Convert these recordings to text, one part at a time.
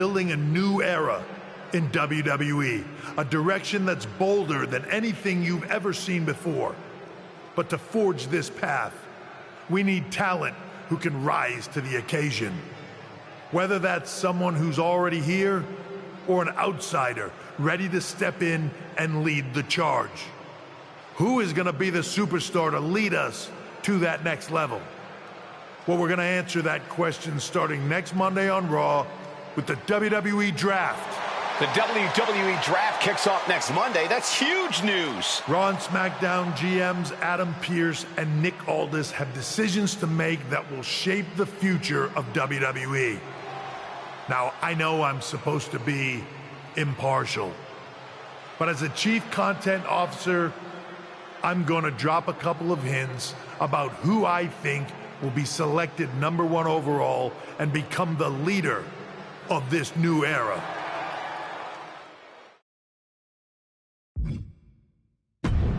building a new era in WWE, a direction that's bolder than anything you've ever seen before. But to forge this path, we need talent who can rise to the occasion. Whether that's someone who's already here or an outsider ready to step in and lead the charge. Who is going to be the superstar to lead us to that next level? Well, we're going to answer that question starting next Monday on Raw with the WWE Draft. The WWE Draft kicks off next Monday. That's huge news. Raw and SmackDown GMs Adam Pearce and Nick Aldis have decisions to make that will shape the future of WWE. Now, I know I'm supposed to be impartial, but as a chief content officer, I'm going to drop a couple of hints about who I think will be selected #1 overall and become the leader of this new era.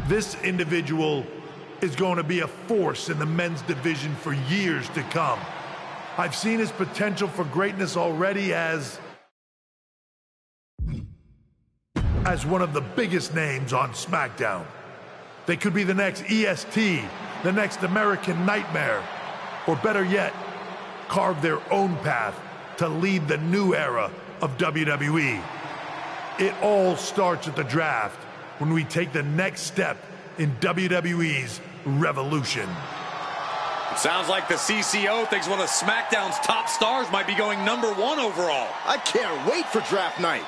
This individual is going to be a force in the men's division for years to come. I've seen his potential for greatness already as one of the biggest names on SmackDown. They could be the next EST, the next American Nightmare, or better yet, carve their own path to lead the new era of WWE. It all starts at the draft when we take the next step in WWE's revolution. It sounds like the CCO thinks one of SmackDown's top stars might be going #1 overall. I can't wait for draft night.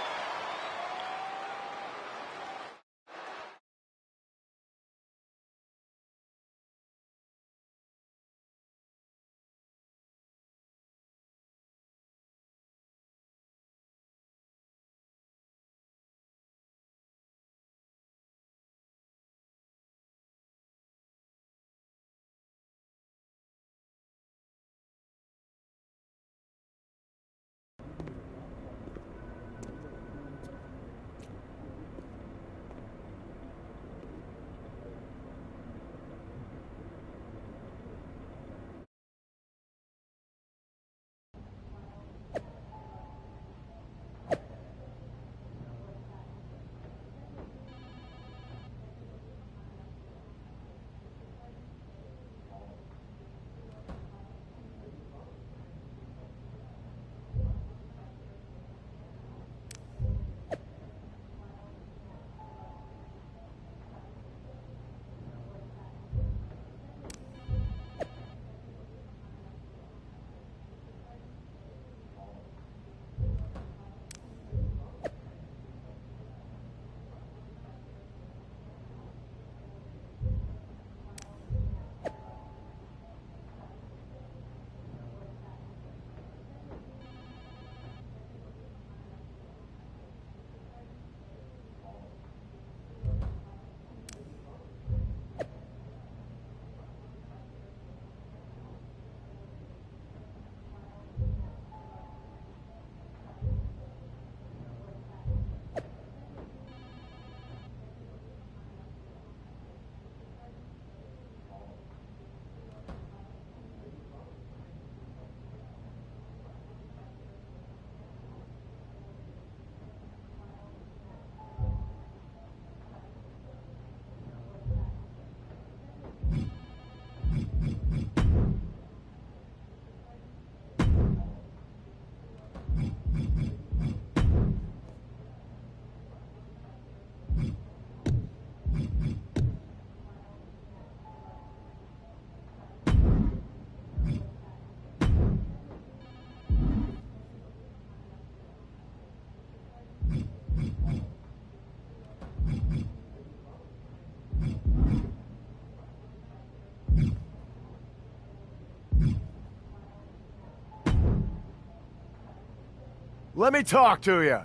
Let me talk to you.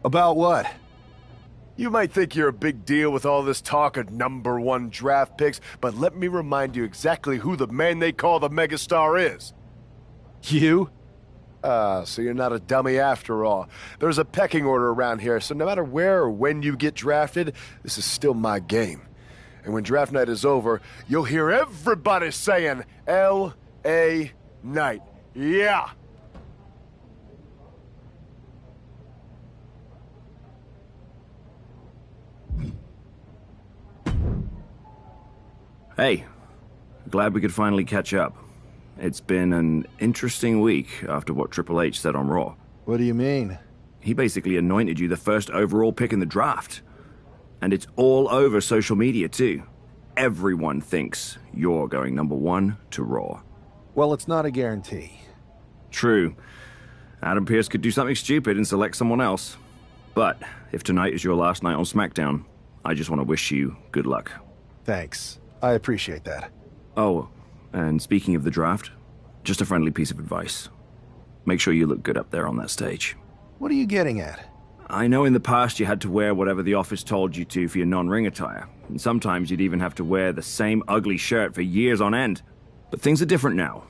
About what? You might think you're a big deal with all this talk of #1 draft picks, but let me remind you exactly who the man they call the megastar is. You? So you're not a dummy after all. There's a pecking order around here, so no matter where or when you get drafted, this is still my game. And when draft night is over, you'll hear everybody saying L.A. Knight. Yeah! Hey, glad we could finally catch up. It's been an interesting week after what Triple H said on Raw. What do you mean? He basically anointed you the first overall pick in the draft. And it's all over social media, too. Everyone thinks you're going number 1 to Raw. Well, it's not a guarantee. True. Adam Pearce could do something stupid and select someone else. But if tonight is your last night on SmackDown, I just want to wish you good luck. Thanks. I appreciate that. Oh, and speaking of the draft, just a friendly piece of advice. Make sure you look good up there on that stage. What are you getting at? I know in the past you had to wear whatever the office told you to for your non-ring attire, and sometimes you'd even have to wear the same ugly shirt for years on end. But things are different now.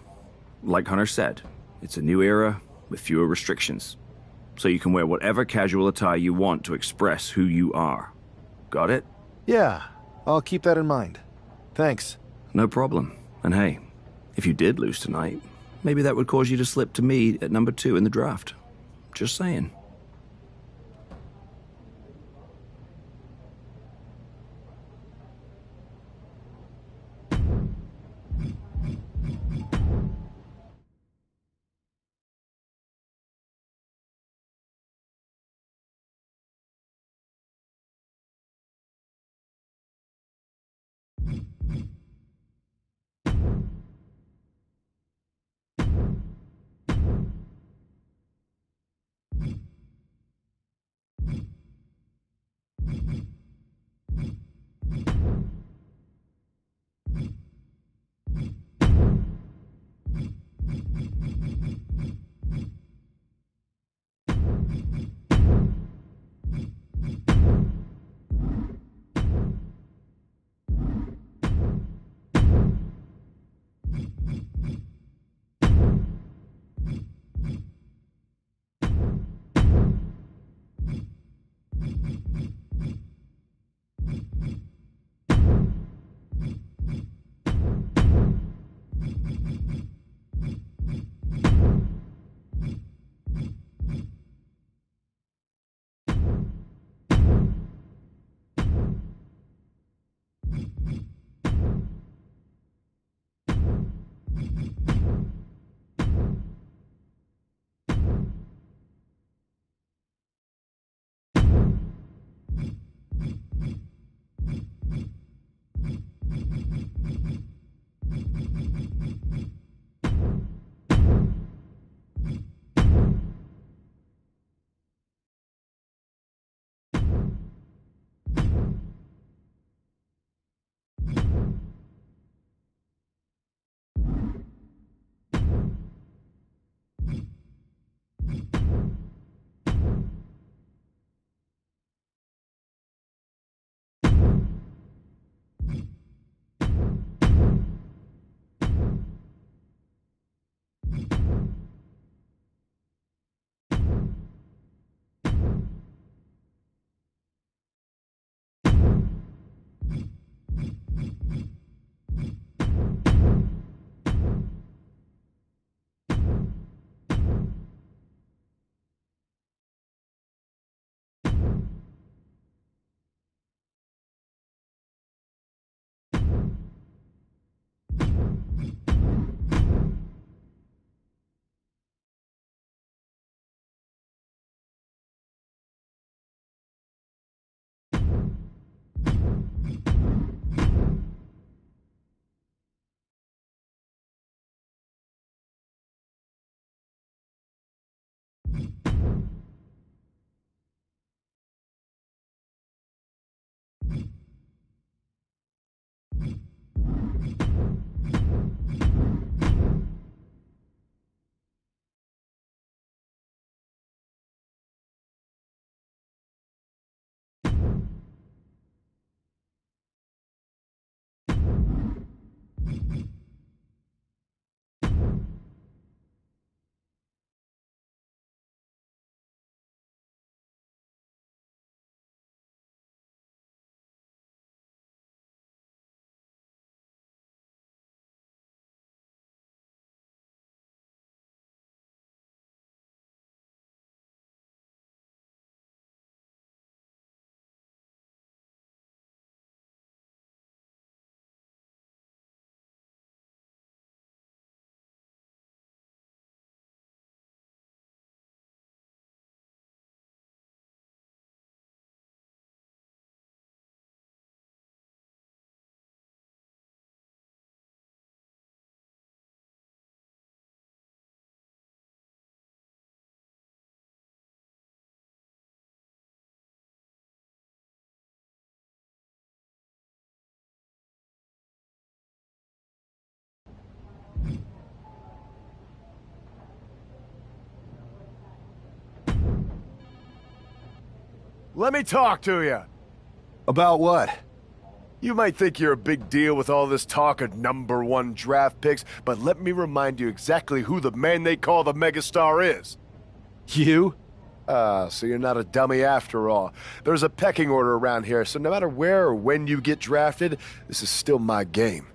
Like Hunter said, it's a new era with fewer restrictions. So you can wear whatever casual attire you want to express who you are. Got it? Yeah, I'll keep that in mind. Thanks. No problem. And hey, if you did lose tonight, maybe that would cause you to slip to me at number 2 in the draft. Just saying. let me talk to you. About what? You might think you're a big deal with all this talk of #1 draft picks, but let me remind you exactly who the man they call the megastar is. You? So you're not a dummy after all. There's a pecking order around here, so no matter where or when you get drafted, this is still my game.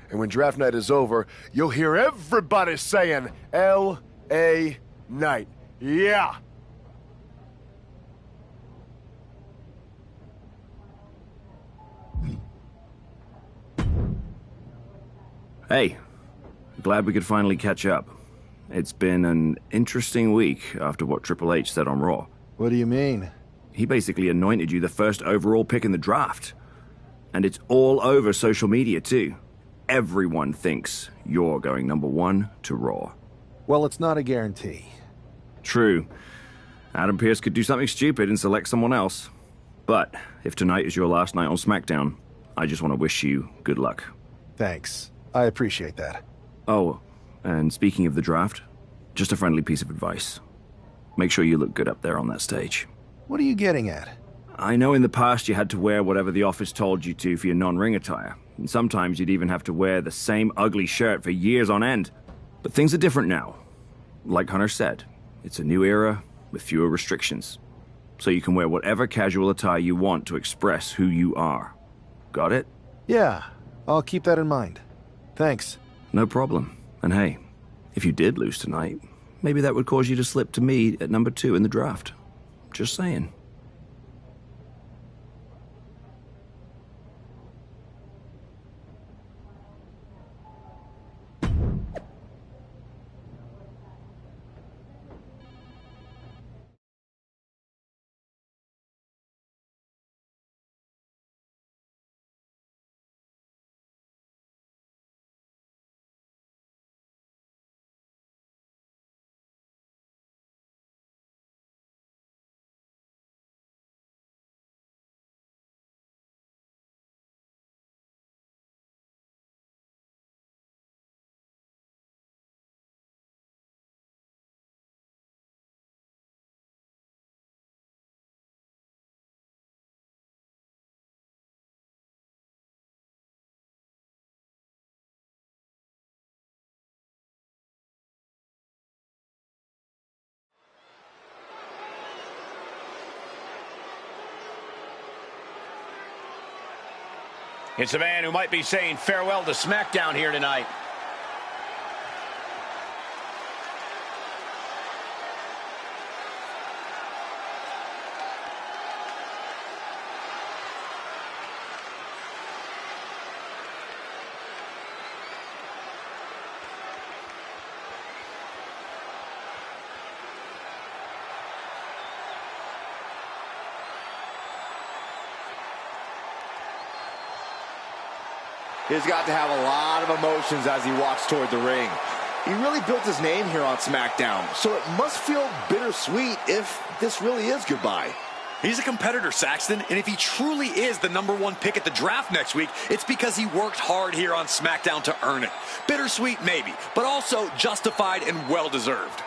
And when draft night is over, you'll hear everybody saying, L.A. Knight. Yeah! Hey, glad we could finally catch up. It's been an interesting week after what Triple H said on Raw. What do you mean? He basically anointed you the first overall pick in the draft. And it's all over social media, too. Everyone thinks you're going #1 to Raw. Well, it's not a guarantee. True. Adam Pearce could do something stupid and select someone else. But if tonight is your last night on SmackDown, I just want to wish you good luck. Thanks. I appreciate that. Oh, and speaking of the draft, just a friendly piece of advice. Make sure you look good up there on that stage. What are you getting at? I know in the past you had to wear whatever the office told you to for your non-ring attire. And sometimes you'd even have to wear the same ugly shirt for years on end. But things are different now. Like Hunter said, it's a new era with fewer restrictions. So you can wear whatever casual attire you want to express who you are. Got it? Yeah, I'll keep that in mind. Thanks. No problem. And hey, if you did lose tonight, maybe that would cause you to slip to me at #2 in the draft. Just saying. It's a man who might be saying farewell to SmackDown here tonight. He's got to have a lot of emotions as he walks toward the ring. He really built his name here on SmackDown, so it must feel bittersweet if this really is goodbye. He's a competitor, Saxton, and if he truly is the #1 pick at the draft next week, it's because he worked hard here on SmackDown to earn it. Bittersweet, maybe, but also justified and well-deserved.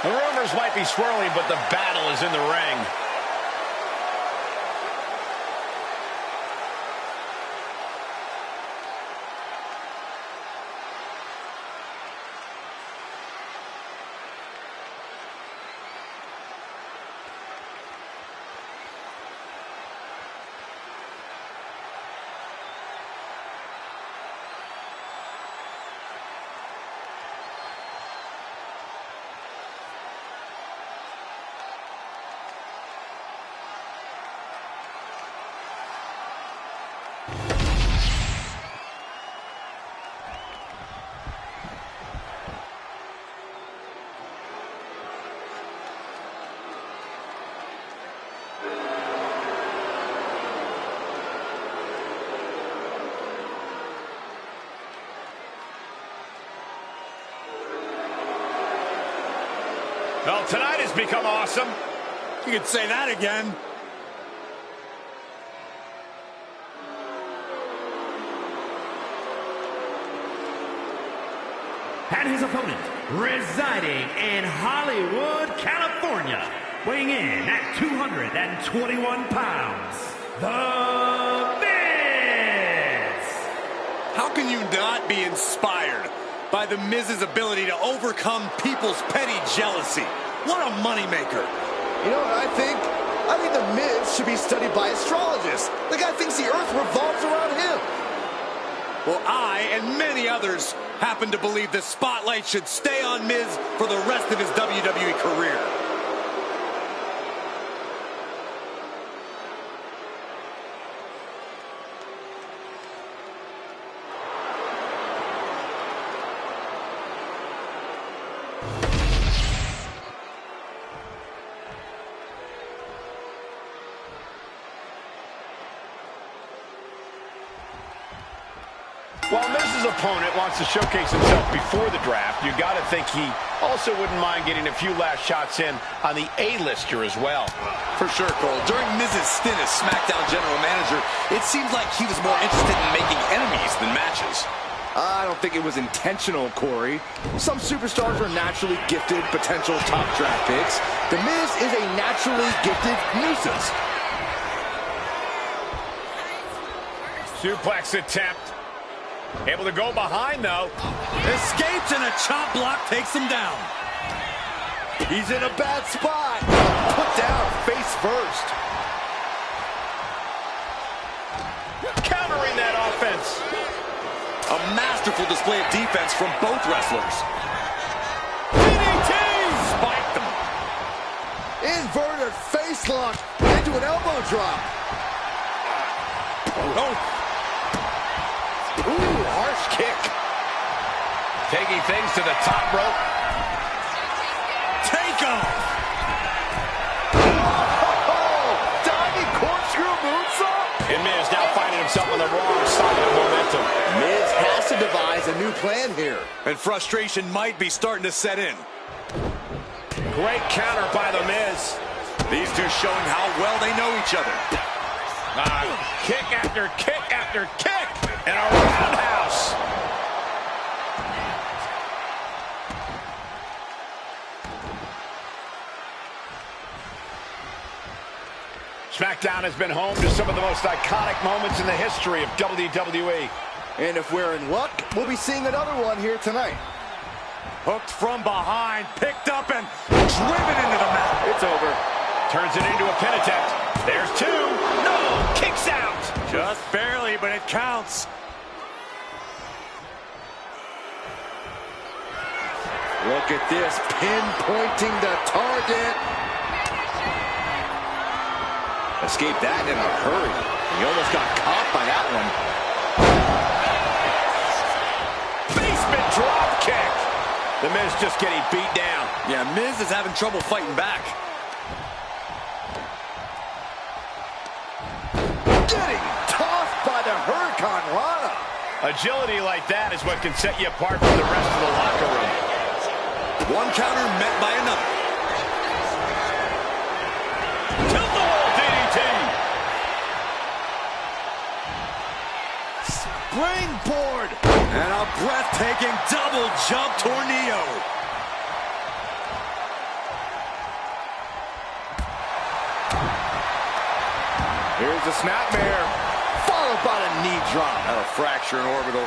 The rumors might be swirling, but the battle is in the ring. Well, tonight has become awesome. You could say that again. And his opponent, residing in Hollywood, California, weighing in at 221 pounds, The Miz! How can you not be inspired by The Miz's ability to overcome people's petty jealousy? What a moneymaker. You know what I think? I think The Miz should be studied by astrologists. The guy thinks the earth revolves around him. Well, I and many others happen to believe the spotlight should stay on Miz for the rest of his WWE career. While Miz's opponent wants to showcase himself before the draft, you got to think he also wouldn't mind getting a few last shots in on the A-lister as well. For sure, Cole. During Miz's stint as SmackDown General Manager, it seems like he was more interested in making enemies than matches. I don't think it was intentional, Corey. Some superstars are naturally gifted potential top draft picks. The Miz is a naturally gifted nuisance. Suplex attempt. Able to go behind, though. Escapes and a chop block takes him down. He's in a bad spot. Put down face first. Countering that offense. A masterful display of defense from both wrestlers. DDT! Spiked them. Inverted face lock into an elbow drop. Oh. Ooh, harsh kick. Taking things to the top rope. Take off. Oh, diving corkscrew moonsault. And Miz now finding himself on the wrong side of momentum. Miz has to devise a new plan here. And frustration might be starting to set in. Great counter by the Miz. These two showing how well they know each other. Kick after kick after kick. And a roundhouse. SmackDown has been home to some of the most iconic moments in the history of WWE. And if we're in luck, we'll be seeing another one here tonight. Hooked from behind, picked up and driven into the mat. It's over. Turns it into a pin attempt. There's two. No, kicks out. Just barely, but it counts. Look at this, pinpointing the target. Escaped that in a hurry. He almost got caught by that one. Basement drop kick. The Miz just getting beat down. Yeah, Miz is having trouble fighting back. Getting tossed by the Hurricane Rana. Agility like that is what can set you apart from the rest of the locker room. One counter met by another. Tilt-the-wall DDT. Springboard. And a breathtaking double jump tornado. Here's the snapmare, followed by the knee drop. That'll fracture an orbital.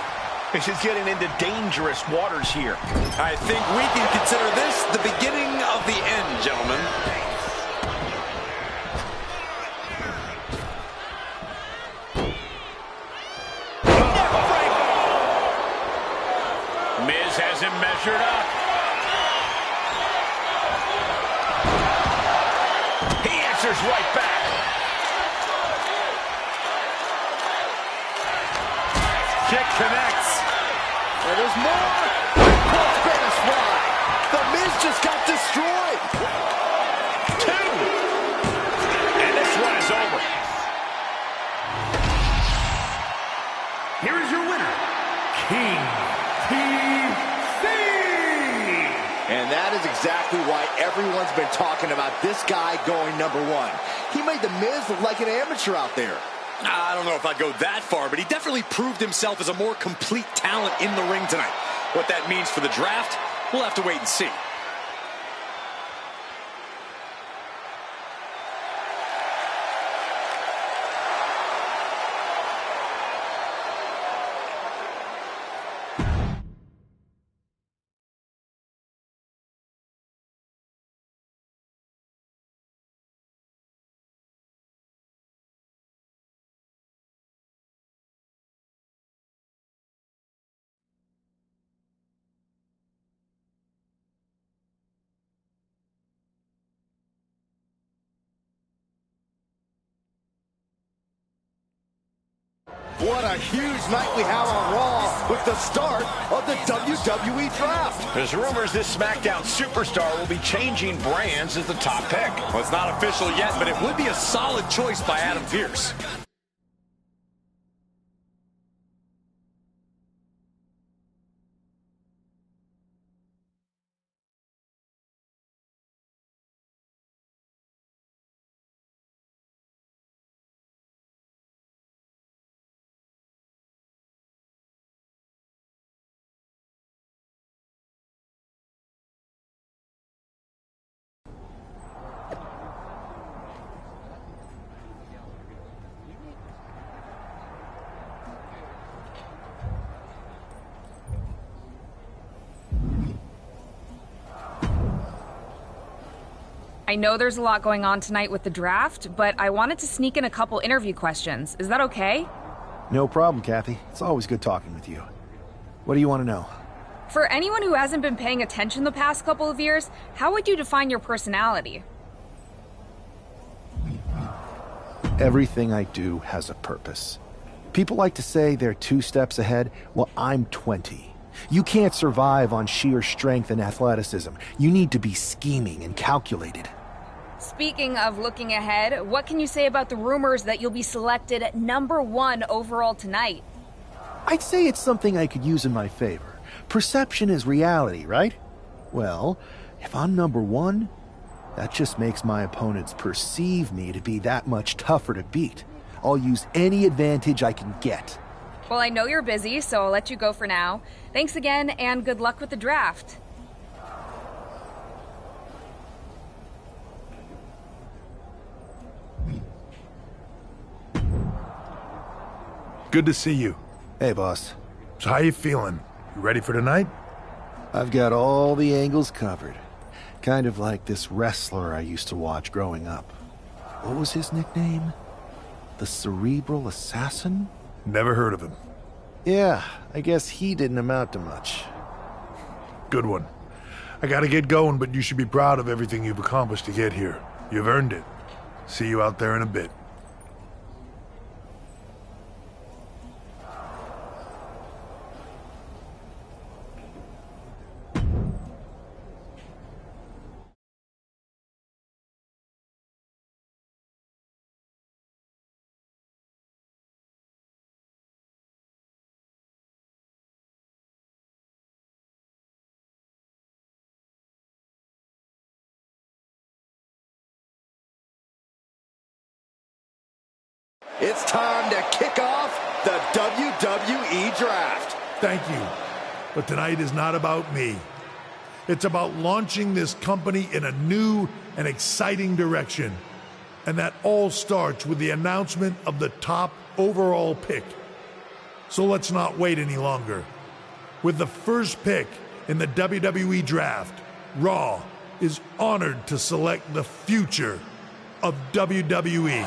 This is getting into dangerous waters here. I think we can consider this the beginning of the end, gentlemen. Miz has him measured up. He answers right back. Kick connects. And there's more. Cross Spanish fly. The Miz just got destroyed. Two. And this one is over. Here is your winner, King TC. And that is exactly why everyone Everyone's been talking about this guy going #1. He made The Miz look like an amateur out there. I don't know if I'd go that far, but he definitely proved himself as a more complete talent in the ring tonight. What that means for the draft, we'll have to wait and see. What a huge night we have on Raw with the start of the WWE Draft. There's rumors this SmackDown superstar will be changing brands as the top pick. Well, it's not official yet, but it would be a solid choice by Adam Pearce. I know there's a lot going on tonight with the draft, but I wanted to sneak in a couple interview questions. Is that okay? No problem, Kathy. It's always good talking with you. What do you want to know? For anyone who hasn't been paying attention the past couple of years, how would you define your personality? Everything I do has a purpose. People like to say they're 2 steps ahead. Well, I'm 20. You can't survive on sheer strength and athleticism. You need to be scheming and calculated. Speaking of looking ahead, what can you say about the rumors that you'll be selected at #1 overall tonight? I'd say it's something I could use in my favor. Perception is reality, right? Well, if I'm #1, that just makes my opponents perceive me to be that much tougher to beat. I'll use any advantage I can get. Well, I know you're busy, so I'll let you go for now. Thanks again, and good luck with the draft. Good to see you. Hey, boss. So how you feeling? You ready for tonight? I've got all the angles covered. Kind of like this wrestler I used to watch growing up. What was his nickname? The Cerebral Assassin? Never heard of him. Yeah, I guess he didn't amount to much. Good one. I gotta get going, but you should be proud of everything you've accomplished to get here. You've earned it. See you out there in a bit. It's time to kick off the WWE Draft. Thank you. But tonight is not about me. It's about launching this company in a new and exciting direction. And that all starts with the announcement of the top overall pick. So let's not wait any longer. With the first pick in the WWE Draft, Raw is honored to select the future of WWE.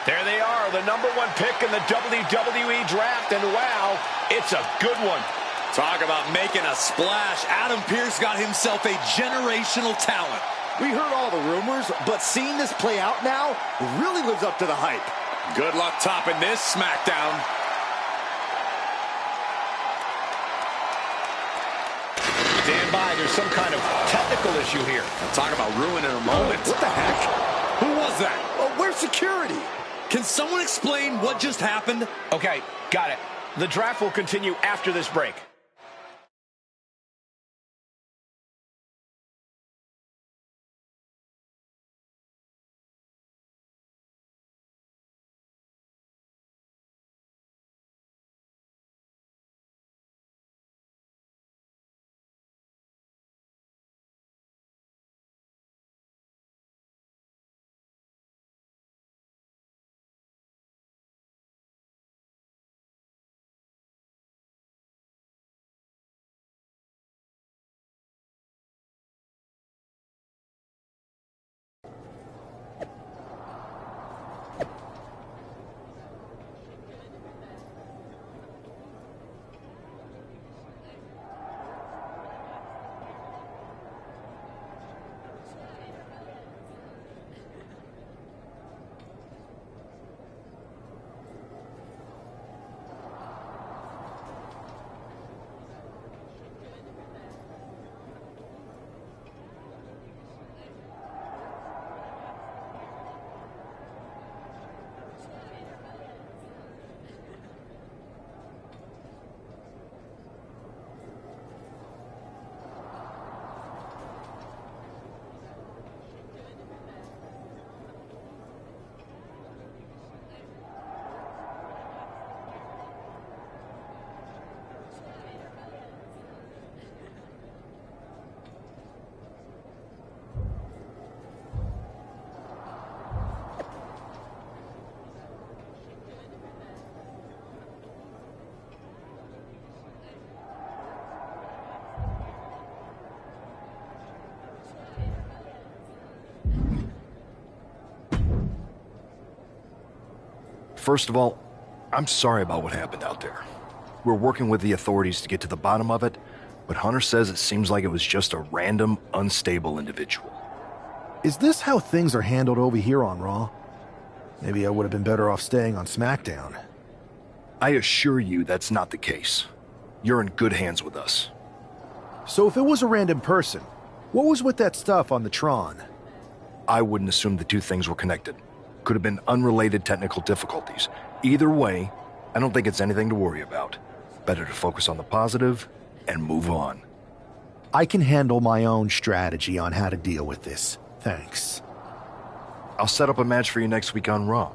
There they are, the #1 pick in the WWE Draft, and wow, it's a good one. Talk about making a splash. Adam Pearce got himself a generational talent. We heard all the rumors, but seeing this play out now really lives up to the hype. Good luck topping this SmackDown. Stand by, there's some kind of technical issue here. Talk about ruining a moment. What the heck? Who was that? Where's security? Can someone explain what just happened? Okay, got it. The draft will continue after this break. First of all, I'm sorry about what happened out there. We're working with the authorities to get to the bottom of it, but Hunter says it seems like it was just a random, unstable individual. Is this how things are handled over here on Raw? Maybe I would have been better off staying on SmackDown. I assure you that's not the case. You're in good hands with us. So if it was a random person, what was with that stuff on the Tron? I wouldn't assume the two things were connected. Could have been unrelated technical difficulties. Either way, I don't think it's anything to worry about. Better to focus on the positive and move on. I can handle my own strategy on how to deal with this. Thanks. I'll set up a match for you next week on Raw,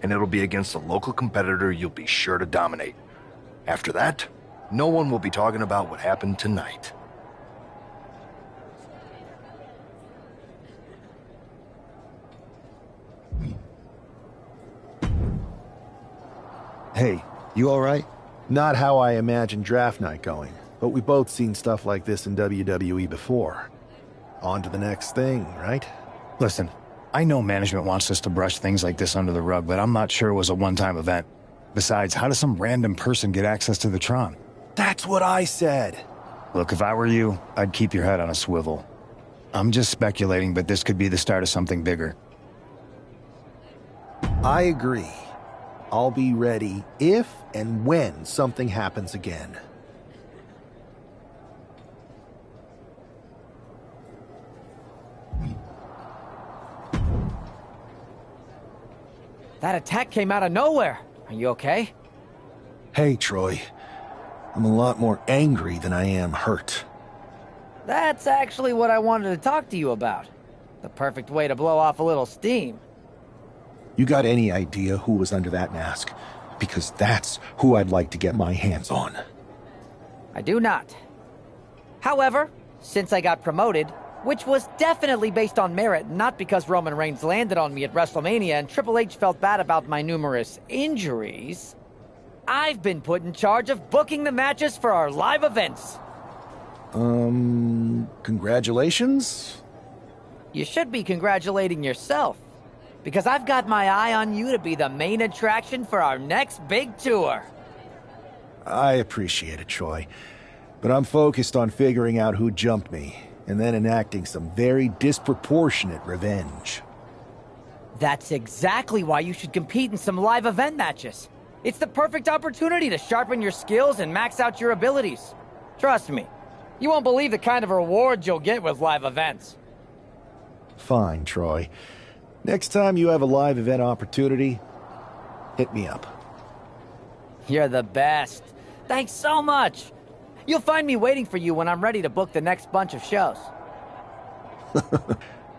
and it'll be against a local competitor you'll be sure to dominate. After that, no one will be talking about what happened tonight. Hey, you alright? Not how I imagined draft night going, but we've both seen stuff like this in WWE before. On to the next thing, right? Listen, I know management wants us to brush things like this under the rug, but I'm not sure it was a one-time event. Besides, how does some random person get access to the Tron? That's what I said. Look, if I were you, I'd keep your head on a swivel. I'm just speculating, but this could be the start of something bigger. I agree. I'll be ready if and when something happens again. That attack came out of nowhere. Are you okay? Hey, Troy. I'm a lot more angry than I am hurt. That's actually what I wanted to talk to you about. The perfect way to blow off a little steam. You got any idea who was under that mask? Because that's who I'd like to get my hands on. I do not. However, since I got promoted, which was definitely based on merit, not because Roman Reigns landed on me at WrestleMania and Triple H felt bad about my numerous injuries, I've been put in charge of booking the matches for our live events. Congratulations? You should be congratulating yourself, because I've got my eye on you to be the main attraction for our next big tour. I appreciate it, Troy, but I'm focused on figuring out who jumped me, and then enacting some very disproportionate revenge. That's exactly why you should compete in some live event matches. It's the perfect opportunity to sharpen your skills and max out your abilities. Trust me, you won't believe the kind of rewards you'll get with live events. Fine, Troy. Next time you have a live event opportunity, hit me up. You're the best. Thanks so much. You'll find me waiting for you when I'm ready to book the next bunch of shows.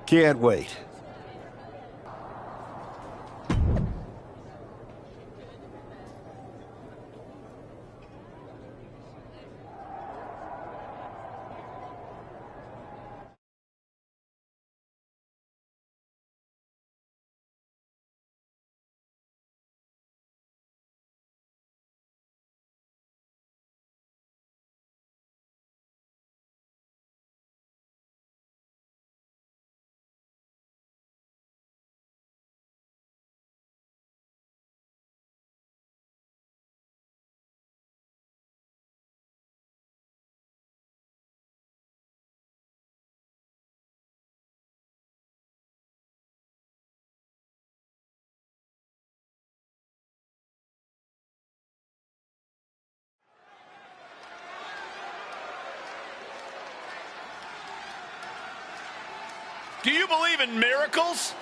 Can't wait. Do you believe in miracles?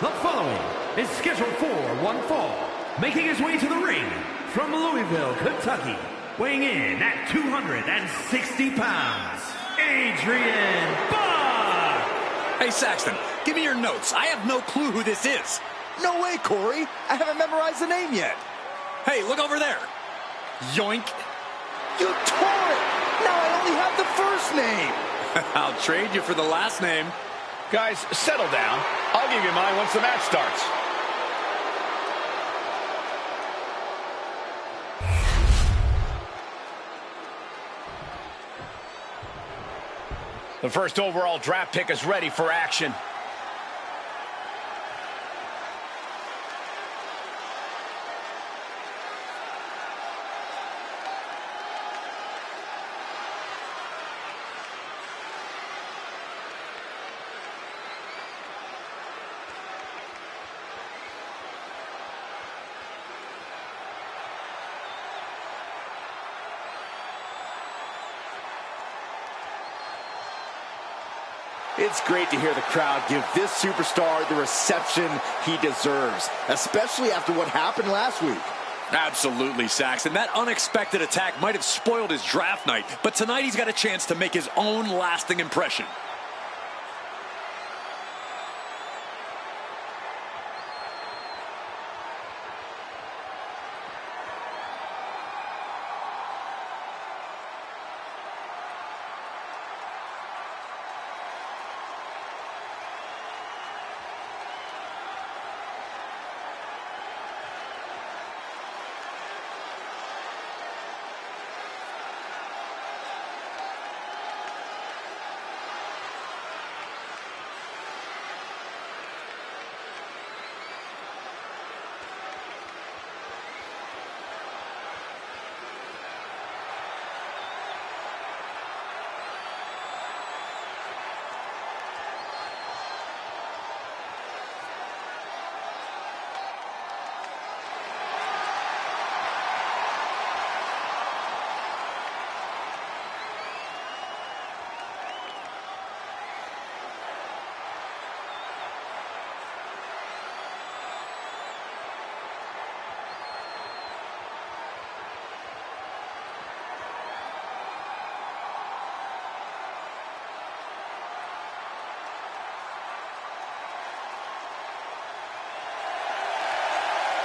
The following is scheduled for one fall. Making his way to the ring from Louisville, Kentucky, weighing in at 260 pounds, Adrian Buck! Hey, Saxton, give me your notes. I have no clue who this is. No way, Corey. I haven't memorized the name yet. Hey, look over there. Yoink. You tore it. Now I only have the first name. I'll trade you for the last name. Guys, settle down. I'll give you mine once the match starts. The first overall draft pick is ready for action. It's great to hear the crowd give this superstar the reception he deserves, especially after what happened last week. Absolutely, Saxton. That unexpected attack might have spoiled his draft night, but tonight he's got a chance to make his own lasting impression.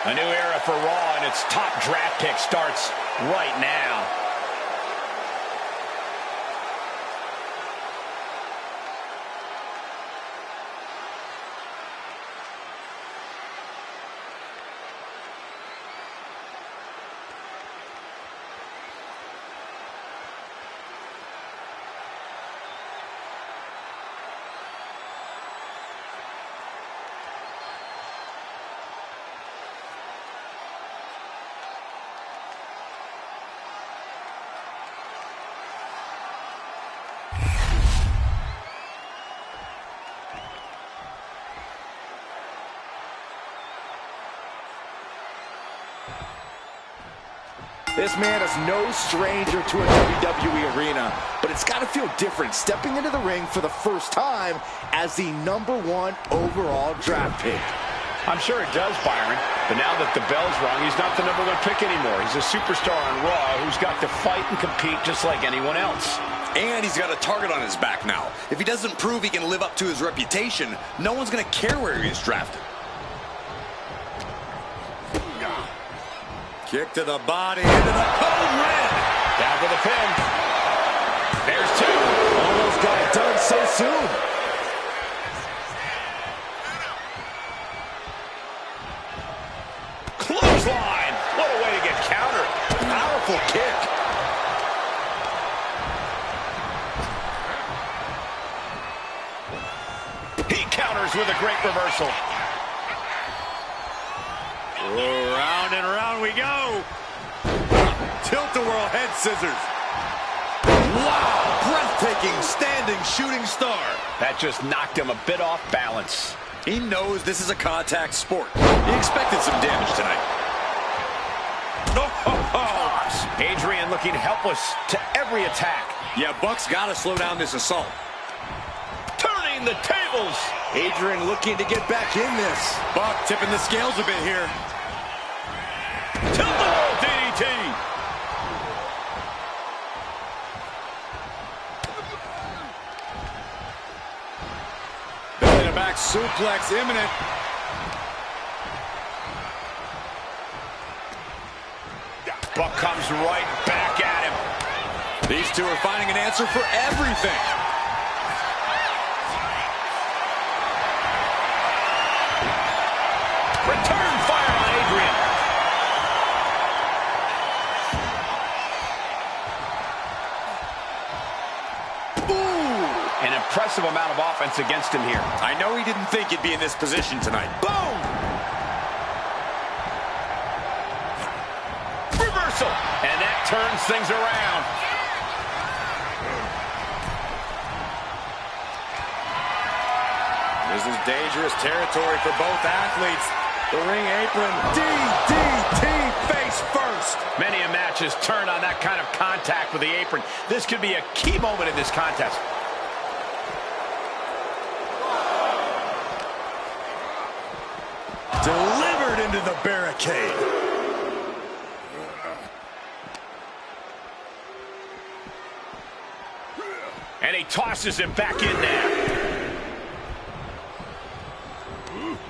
A new era for Raw, and its top draft pick starts right now. This man is no stranger to a WWE arena, but it's got to feel different stepping into the ring for the first time as the #1 overall draft pick. I'm sure it does, Byron, but now that the bell's rung, he's not the #1 pick anymore. He's a superstar on Raw who's got to fight and compete just like anyone else. And he's got a target on his back now. If he doesn't prove he can live up to his reputation, no one's going to care where he is drafted. Kick to the body, into the code red. Down for the pin. There's two. Almost got it done so soon. Clothesline. What a way to get countered. Powerful kick. He counters with a great reversal. Round and round we go. Tilt-a-whirl head scissors. Wow, breathtaking standing shooting star. That just knocked him a bit off balance. He knows this is a contact sport. He expected some damage tonight. Adrian looking helpless to every attack. Yeah, Buck's got to slow down this assault. Turning the tables. Adrian looking to get back in this. Buck tipping the scales a bit here. Tilt-a-whirl DDT. Belly to back suplex imminent. Buck comes right back at him. These two are finding an answer for everything. Return fire on Adrian. Ooh! And impressive amount of offense against him here. I know he didn't think he'd be in this position tonight. Boom! Reversal. And that turns things around. This is dangerous territory for both athletes. The ring apron. DDT face first. Many a match has turned on that kind of contact with the apron. This could be a key moment in this contest. Delivered into the barricade. And he tosses him back in there.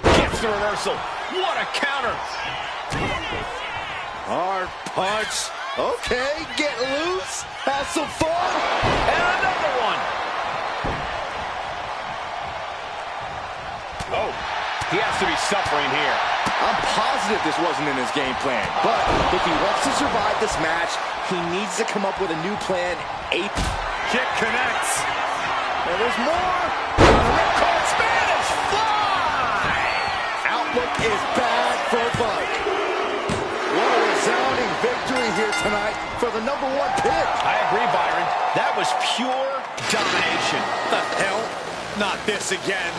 Gets the reversal. What a counter. Hard punch. Okay, get loose. Have some fun. And another one. Oh, he has to be suffering here. I'm positive this wasn't in his game plan, but if he wants to survive this match, he needs to come up with a new plan. Kick connects. And there's more. Called Spanish Fly. Outlook is bad for Buck. What a resounding victory here tonight for the #1 pick. I agree, Byron. That was pure domination. The hell? Not this again.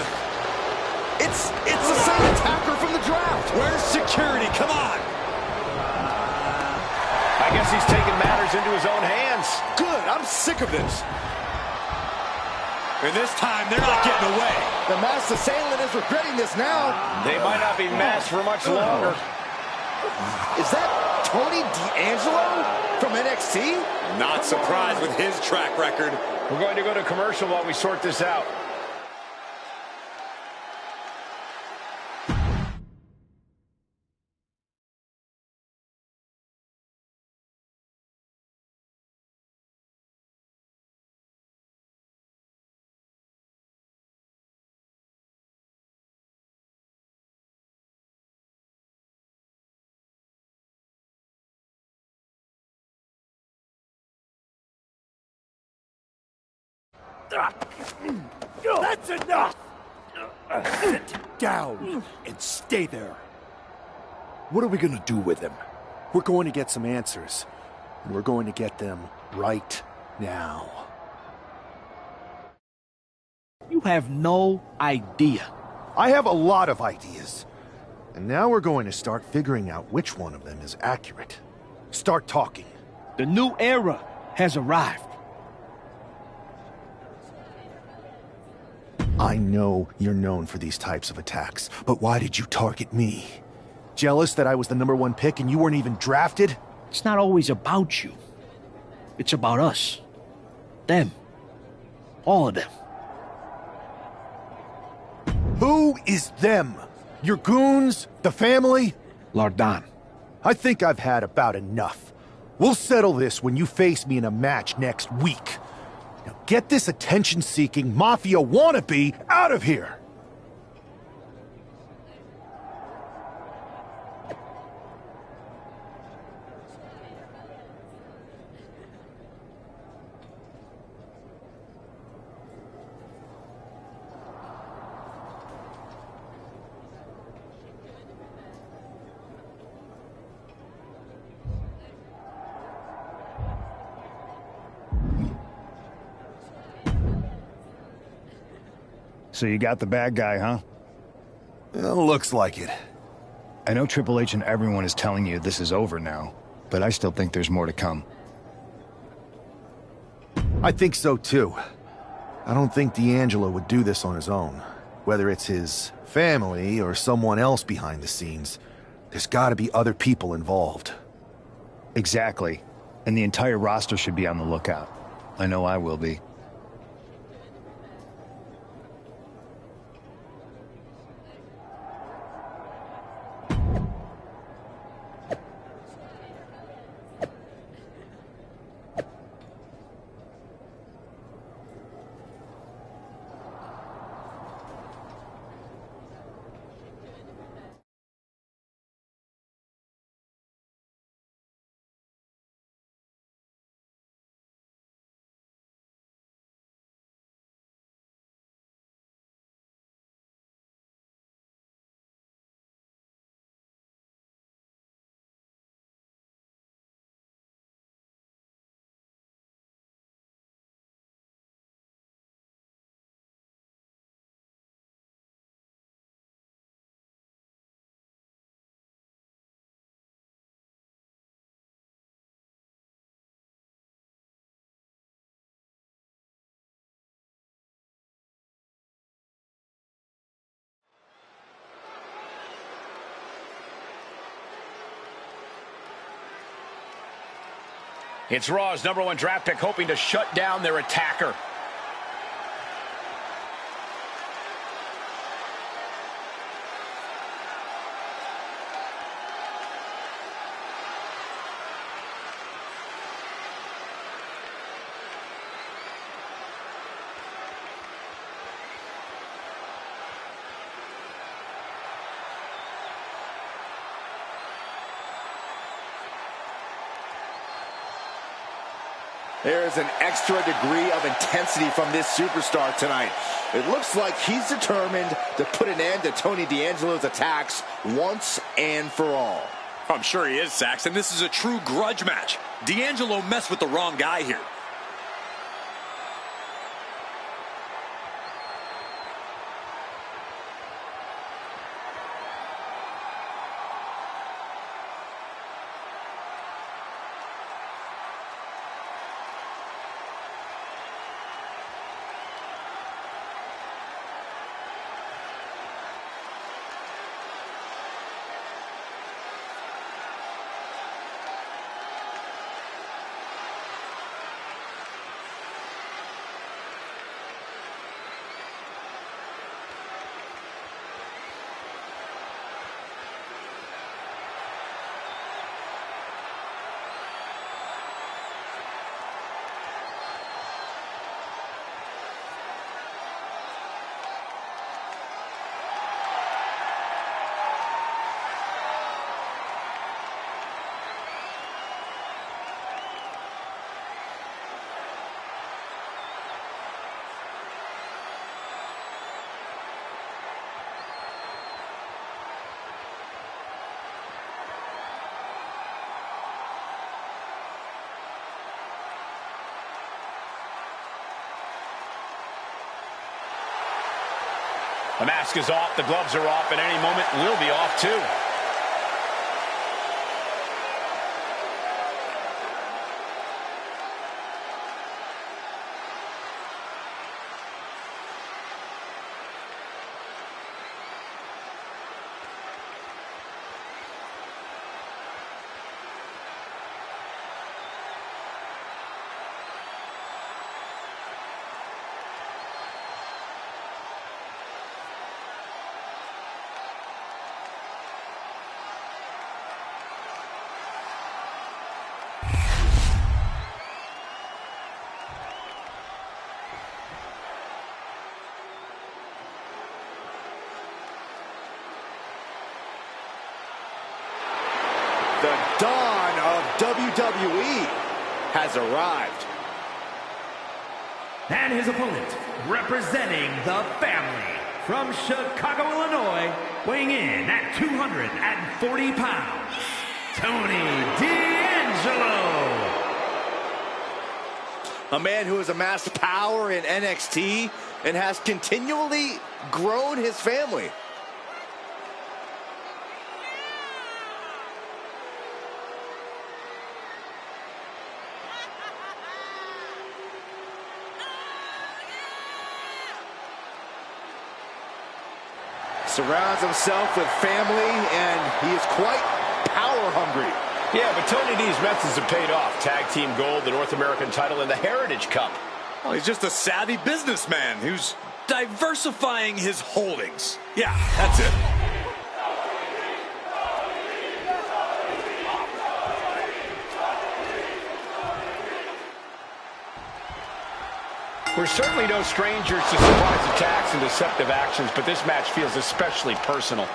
It's the same attacker from the draft. Where's security? Come on. I guess he's taking matters into his own hands. Good. I'm sick of this. And this time, they're not getting away. The masked assailant is regretting this now. They might not be masked for much longer. Is that Tony D'Angelo from NXT? Not surprised with his track record. We're going to go to commercial while we sort this out. That's enough! Sit down and stay there. What are we gonna do with him? We're going to get some answers, and we're going to get them right now. You have no idea. I have a lot of ideas. And now we're going to start figuring out which one of them is accurate. Start talking. The new era has arrived. I know you're known for these types of attacks, but why did you target me? Jealous that I was the #1 pick and you weren't even drafted? It's not always about you. It's about us. Them. All of them. Who is them? Your goons? The family? Lardan. I think I've had about enough. We'll settle this when you face me in a match next week. Now get this attention-seeking mafia wannabe out of here! So you got the bad guy, huh? Well, looks like it. I know Triple H and everyone is telling you this is over now, but I still think there's more to come. I think so too. I don't think D'Angelo would do this on his own. Whether it's his family or someone else behind the scenes, there's gotta be other people involved. Exactly. And the entire roster should be on the lookout. I know I will be. It's Raw's #1 draft pick hoping to shut down their attacker. There's an extra degree of intensity from this superstar tonight. It looks like he's determined to put an end to Tony D'Angelo's attacks once and for all. I'm sure he is, Saxton. This is a true grudge match. D'Angelo messed with the wrong guy here. The mask is off, the gloves are off, and any moment will be off too. The dawn of WWE has arrived. And his opponent, representing the family, from Chicago, Illinois, weighing in at 240 pounds, Tony D'Angelo. A man who has amassed power in NXT and has continually grown his family. Surrounds himself with family, and he is quite power hungry. Yeah, but Tony D's methods have paid off. Tag team gold, the North American title, and the Heritage Cup. Well, he's just a savvy businessman who's diversifying his holdings. Yeah, that's it. We're certainly no strangers to surprise attacks and deceptive actions, but this match feels especially personal.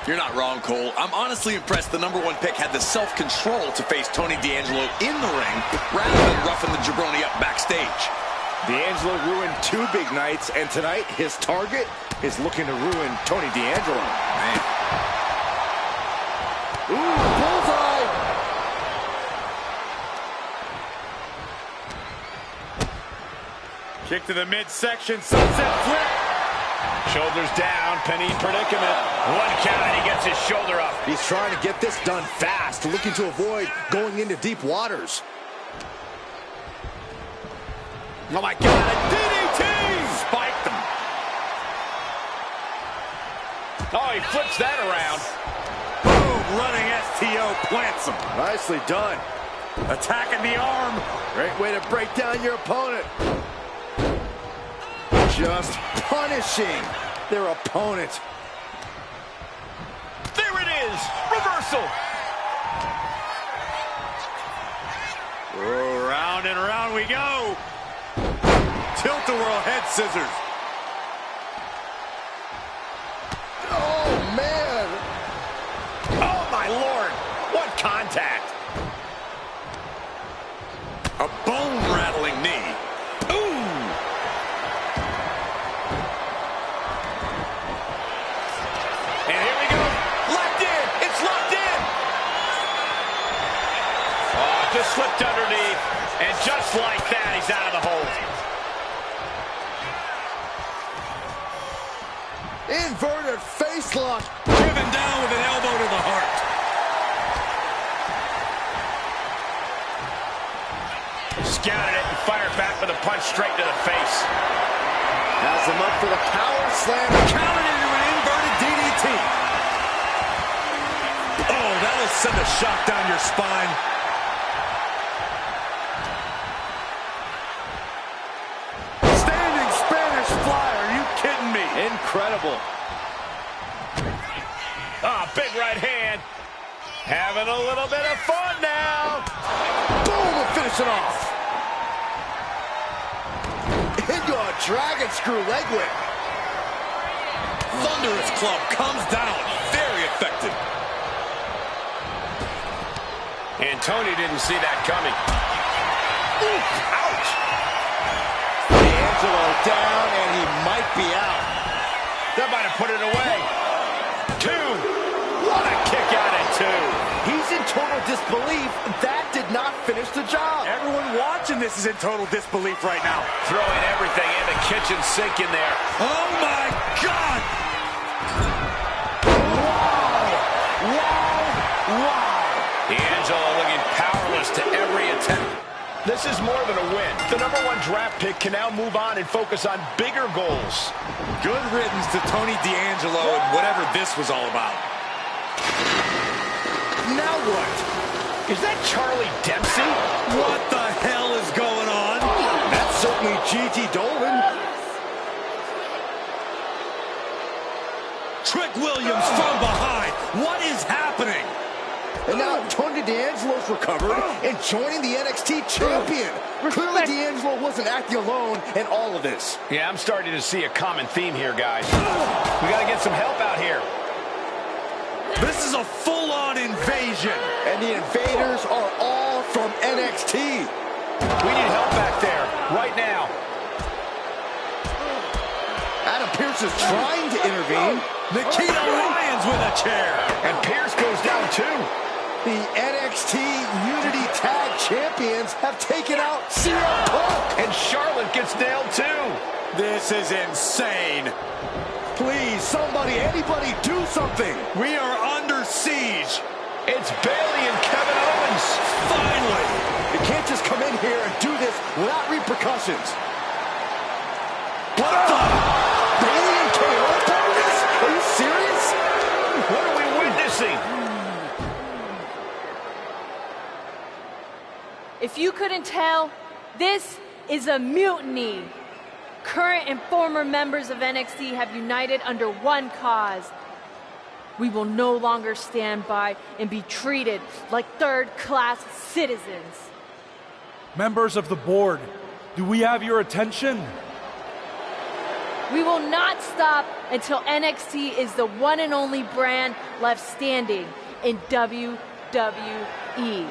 You're not wrong, Cole. I'm honestly impressed the #1 pick had the self-control to face Tony D'Angelo in the ring rather than roughing the jabroni up backstage. D'Angelo ruined 2 big nights, and tonight his target is looking to ruin Tony D'Angelo. Man. Ooh, bullseye! Kick to the midsection, sunset flip. Shoulders down, penny predicament. 1 count, and he gets his shoulder up. He's trying to get this done fast, looking to avoid going into deep waters. Oh my God, a DDT! Spiked him. Oh, he flips that around. Boom, running STO plants him. Nicely done. Attacking the arm. Great way to break down your opponent. Just punishing their opponent. There it is. Reversal. Oh, round and round we go. Tilt-a-whirl head scissors. Oh, man. Oh, my Lord. What contact. A bone-rattling knee. Ooh. And here we go. Locked in. It's locked in. Oh, just slipped underneath. And just like that, he's out of the hold. Inverted face lock. Driven down with an elbow to the heart. Scouted it and fired back with a punch straight to the face. Has him up for the power slam. Countered into an inverted DDT. Oh, that'll send a shock down your spine. Standing Spanish fly. Are you kidding me? Incredible. Ah, big right hand. Having a little bit of fun now. Boom, to finish it off. Into a dragon screw leg whip. Thunderous club comes down. Very effective. And Tony didn't see that coming. Ooh, ouch. D'Angelo down, and he might be out. That might have put it away. 2. What a kick out at 2. He's in total disbelief. That did not finish the job. Everyone watching this is in total disbelief right now. Throwing everything in the kitchen sink in there. Oh, my God. Wow. D'Angelo looking powerless to every attempt. This is more than a win. The #1 draft pick can now move on and focus on bigger goals. Good riddance to Tony D'Angelo and whatever this was all about. Now what? Is that Charlie Dempsey? What the hell is going on? That's certainly Gigi Dolan. Trick Williams from behind. What is happening? And now Tony D'Angelo's recovered and joining the NXT champion. Clearly D'Angelo wasn't acting alone in all of this. Yeah, I'm starting to see a common theme here, guys. We got to get some help out here. This is a full-on invasion. And the invaders are all from NXT. We need help back there, right now. Adam Pearce is trying to intervene. Nikita Lyons with a chair. And Pearce goes down too. The NXT Unity Tag Champions have taken out CM Punk. And Charlotte gets nailed too. This is insane. Please, somebody, anybody, do something. We are under siege. It's Bayley and Kevin Owens. Finally. You can't just come in here and do this without repercussions. What the? Bayley and KO for this? Are you serious? What are we witnessing? If you couldn't tell, this is a mutiny. Current and former members of NXT have united under one cause. We will no longer stand by and be treated like third-class citizens. Members of the board, do we have your attention? We will not stop until NXT is the one and only brand left standing in WWE.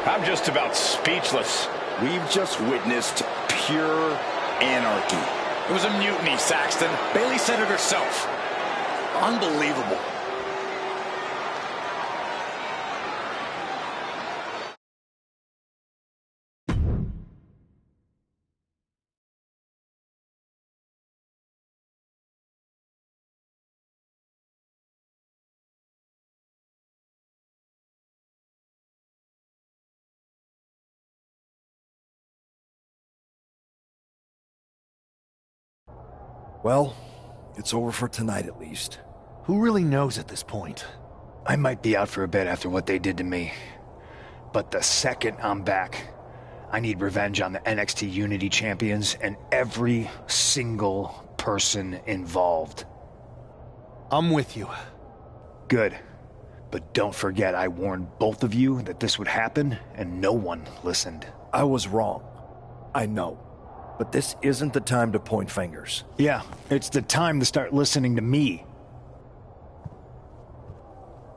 I'm just about speechless. We've just witnessed pure anarchy. It was a mutiny, Saxton. Bayley said it herself. Unbelievable. Well, it's over for tonight at least. Who really knows at this point? I might be out for a bit after what they did to me. But the second I'm back, I need revenge on the NXT Unity Champions and every single person involved. I'm with you. Good. But don't forget I warned both of you that this would happen, and no one listened. I was wrong. I know. But this isn't the time to point fingers. Yeah, it's the time to start listening to me.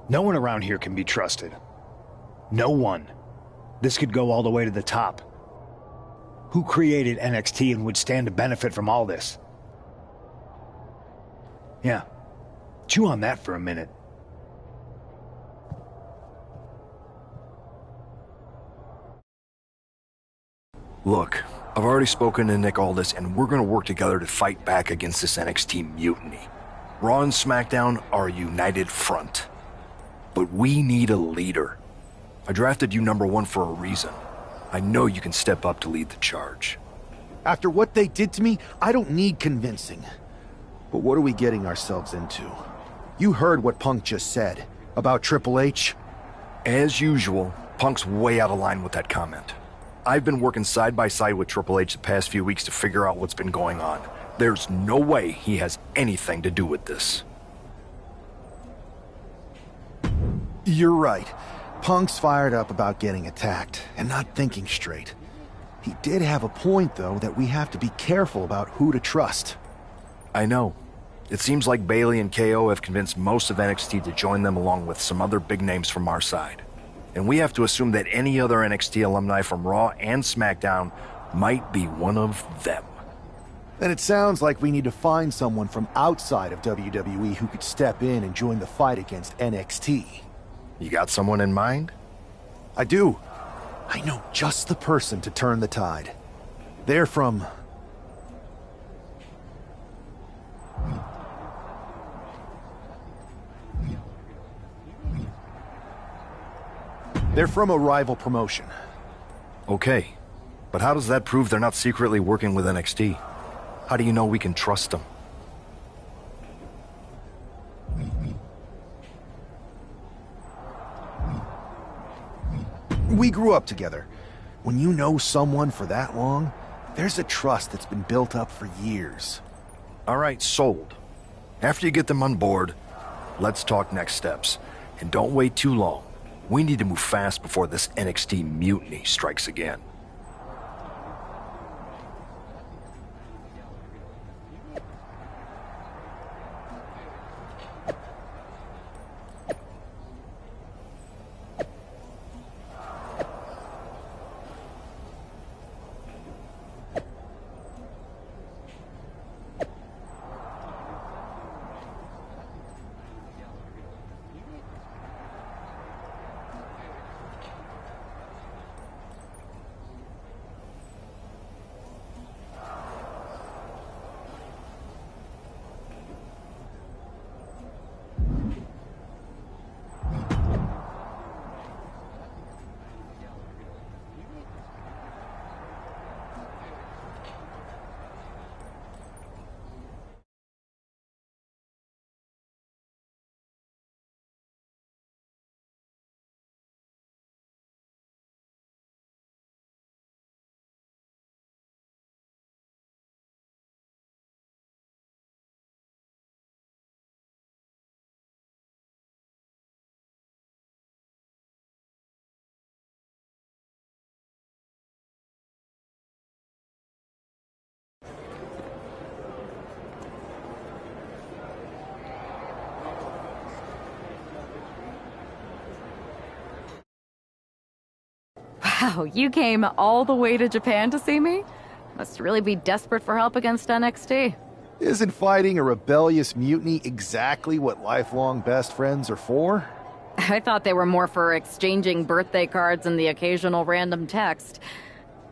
No one around here can be trusted. No one. This could go all the way to the top. Who created NXT and would stand to benefit from all this? Yeah. Chew on that for a minute. Look, I've already spoken to Nick Aldis, and we're gonna work together to fight back against this NXT mutiny. Raw and SmackDown are a united front. But we need a leader. I drafted you #1 for a reason. I know you can step up to lead the charge. After what they did to me, I don't need convincing. But what are we getting ourselves into? You heard what Punk just said about Triple H. As usual, Punk's way out of line with that comment. I've been working side by side with Triple H the past few weeks to figure out what's been going on. There's no way he has anything to do with this. You're right. Punk's fired up about getting attacked and not thinking straight. He did have a point, though, that we have to be careful about who to trust. I know. It seems like Bayley and KO have convinced most of NXT to join them along with some other big names from our side. And we have to assume that any other NXT alumni from Raw and SmackDown might be one of them. Then it sounds like we need to find someone from outside of WWE who could step in and join the fight against NXT. You got someone in mind? I do. I know just the person to turn the tide. They're from... They're from a rival promotion. Okay. But how does that prove they're not secretly working with NXT? How do you know we can trust them? We grew up together. When you know someone for that long, there's a trust that's been built up for years. All right, sold. After you get them on board, let's talk next steps. And don't wait too long. We need to move fast before this NXT mutiny strikes again. Wow, you came all the way to Japan to see me? Must really be desperate for help against NXT. Isn't fighting a rebellious mutiny exactly what lifelong best friends are for? I thought they were more for exchanging birthday cards and the occasional random text.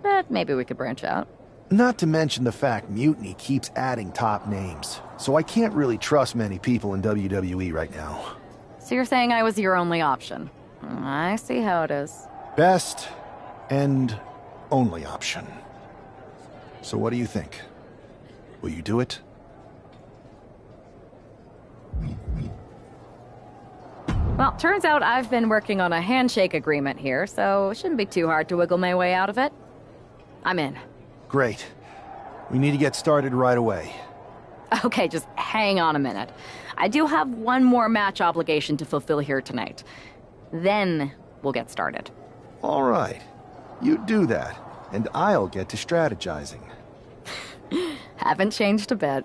But maybe we could branch out. Not to mention the fact Mutiny keeps adding top names, so I can't really trust many people in WWE right now. So you're saying I was your only option? I see how it is. Best and only option. So what do you think? Will you do it? Well, turns out I've been working on a handshake agreement here, so it shouldn't be too hard to wiggle my way out of it. I'm in. Great. We need to get started right away. Okay, just hang on a minute. I do have one more match obligation to fulfill here tonight. Then we'll get started. All right. You do that, and I'll get to strategizing. Haven't changed a bit.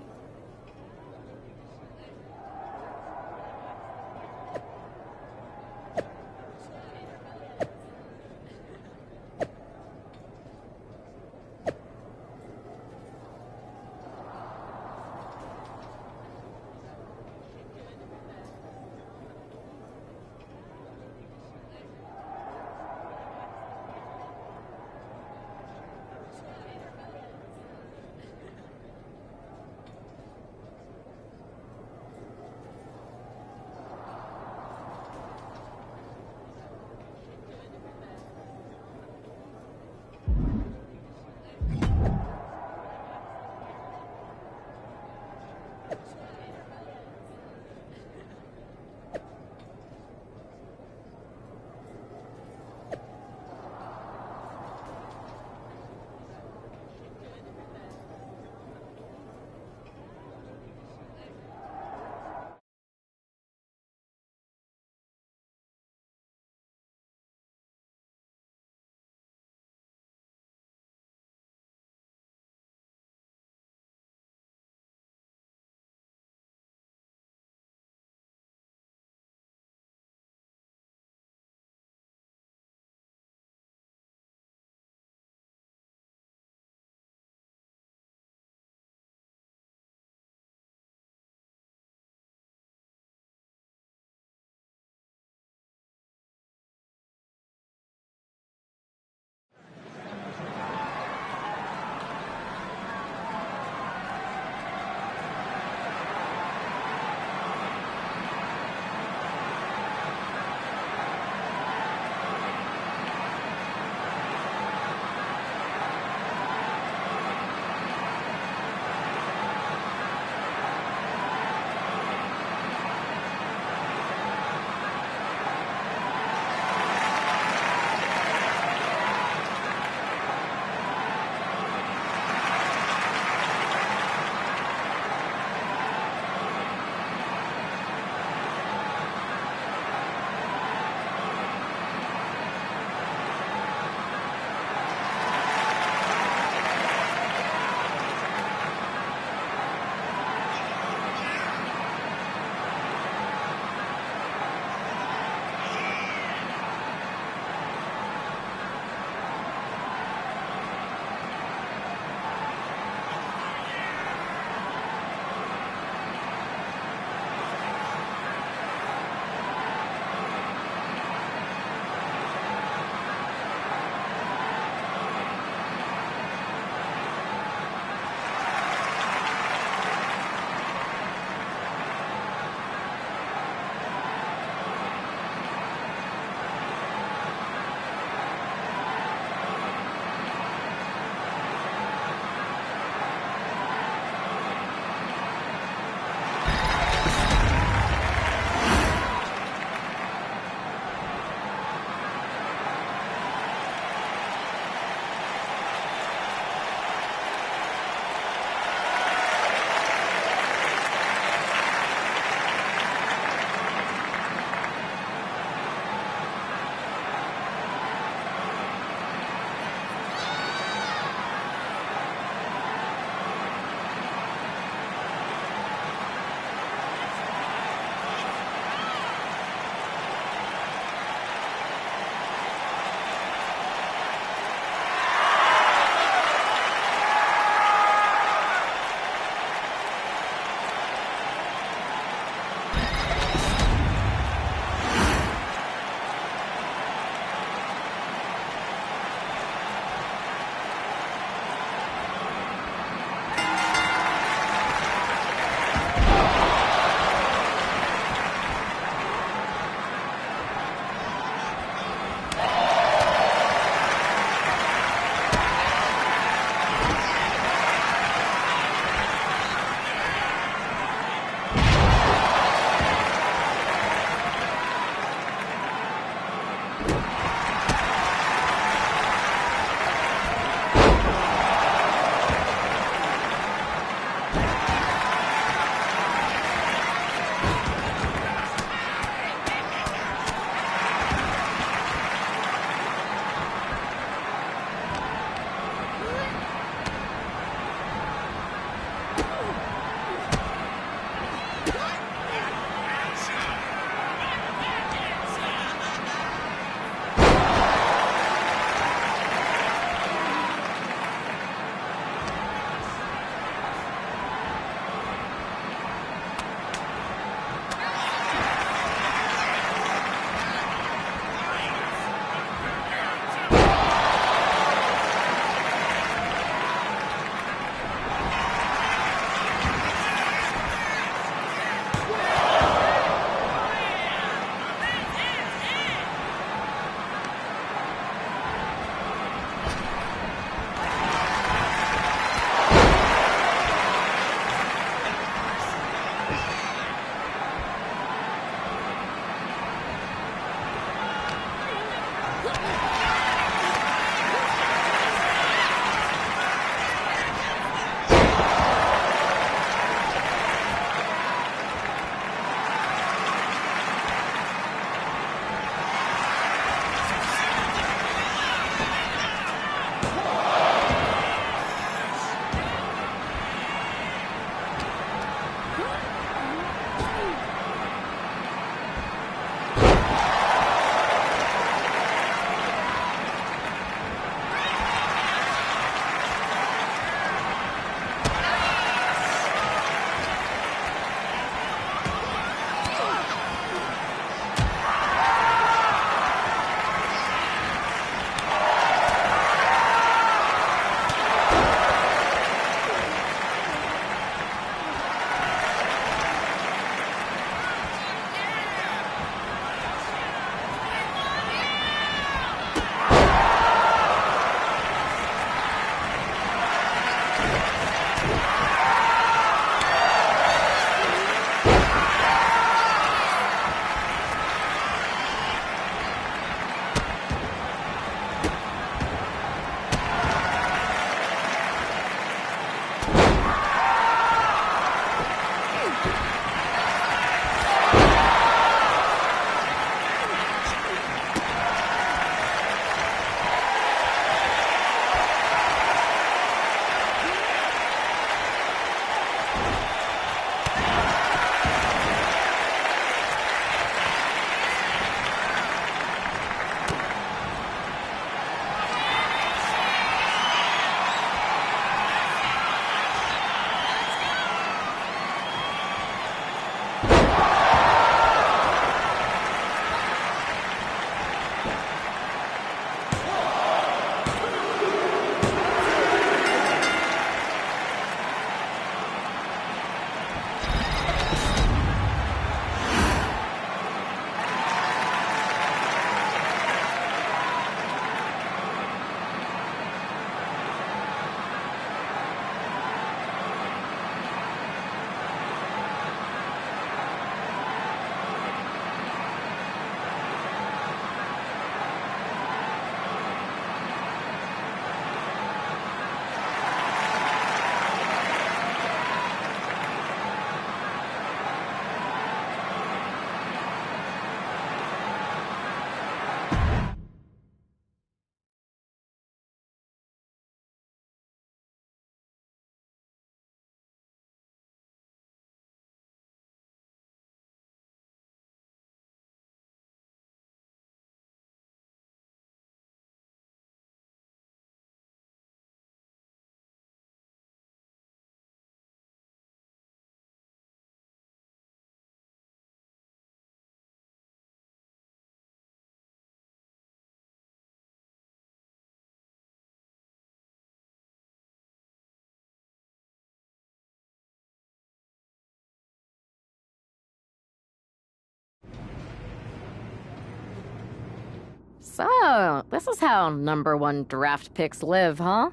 So, this is how #1 draft picks live, huh?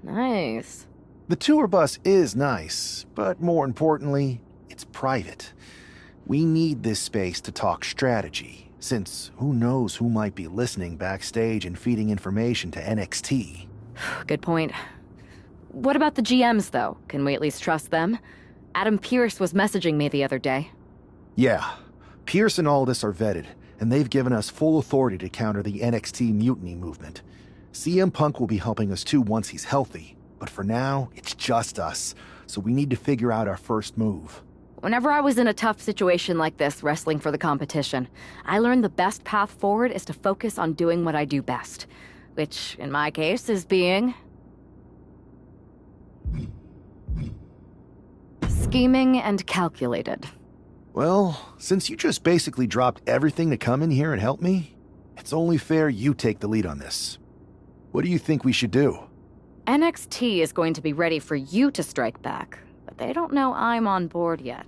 Nice. The tour bus is nice, but more importantly, it's private. We need this space to talk strategy, since who knows who might be listening backstage and feeding information to NXT. Good point. What about the GMs, though? Can we at least trust them? Adam Pearce was messaging me the other day. Yeah, Pearce and Aldis are vetted, and they've given us full authority to counter the NXT mutiny movement. CM Punk will be helping us too once he's healthy, but for now, it's just us, so we need to figure out our first move. Whenever I was in a tough situation like this, wrestling for the competition, I learned the best path forward is to focus on doing what I do best, which, in my case, is being... scheming and calculated. Well, since you just basically dropped everything to come in here and help me, it's only fair you take the lead on this. What do you think we should do? NXT is going to be ready for you to strike back, but they don't know I'm on board yet.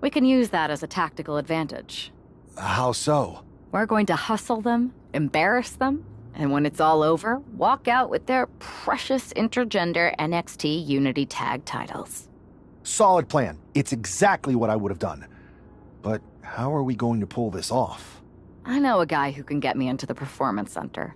We can use that as a tactical advantage. How so? We're going to hustle them, embarrass them, and when it's all over, walk out with their precious intergender NXT Unity Tag titles. Solid plan. It's exactly what I would have done. But how are we going to pull this off? I know a guy who can get me into the Performance Center.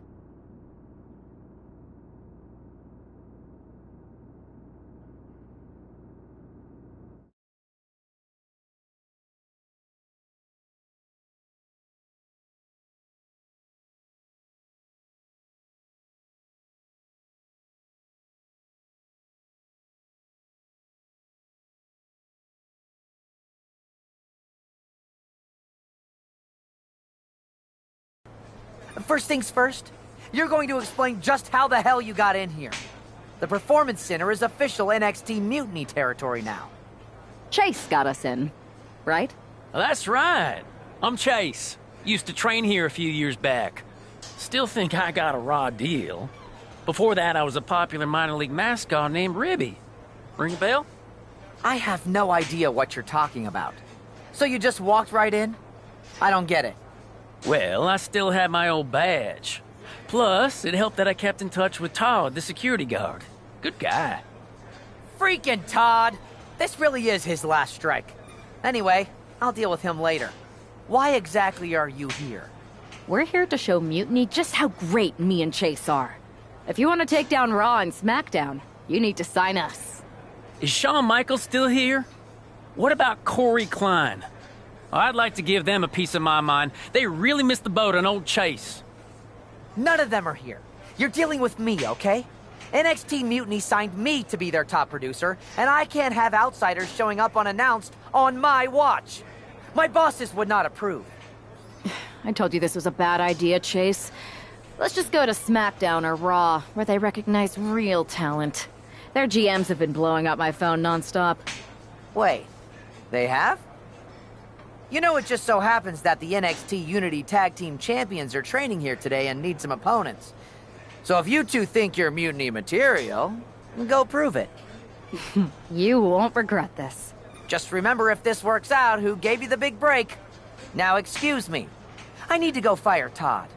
First things first, you're going to explain just how the hell you got in here. The Performance Center is official NXT Mutiny territory now. Chase got us in, right? That's right. I'm Chase. Used to train here a few years back. Still think I got a raw deal. Before that, I was a popular minor league mascot named Ribby. Ring a bell? I have no idea what you're talking about. So you just walked right in? I don't get it. Well, I still had my old badge. Plus, it helped that I kept in touch with Todd, the security guard. Good guy. Freaking Todd! This really is his last strike. Anyway, I'll deal with him later. Why exactly are you here? We're here to show Mutiny just how great me and Chase are. If you want to take down Raw and SmackDown, you need to sign us. Is Shawn Michaels still here? What about Corey Klein? I'd like to give them a piece of my mind. They really missed the boat on old Chase. None of them are here. You're dealing with me, okay? NXT Mutiny signed me to be their top producer, and I can't have outsiders showing up unannounced on my watch. My bosses would not approve. I told you this was a bad idea, Chase. Let's just go to SmackDown or Raw, where they recognize real talent. Their GMs have been blowing up my phone nonstop. Wait, they have? You know, it just so happens that the NXT Unity Tag Team Champions are training here today and need some opponents. So if you two think you're Mutiny material, go prove it. You won't regret this. Just remember, if this works out, who gave you the big break. Now excuse me. I need to go fire Todd.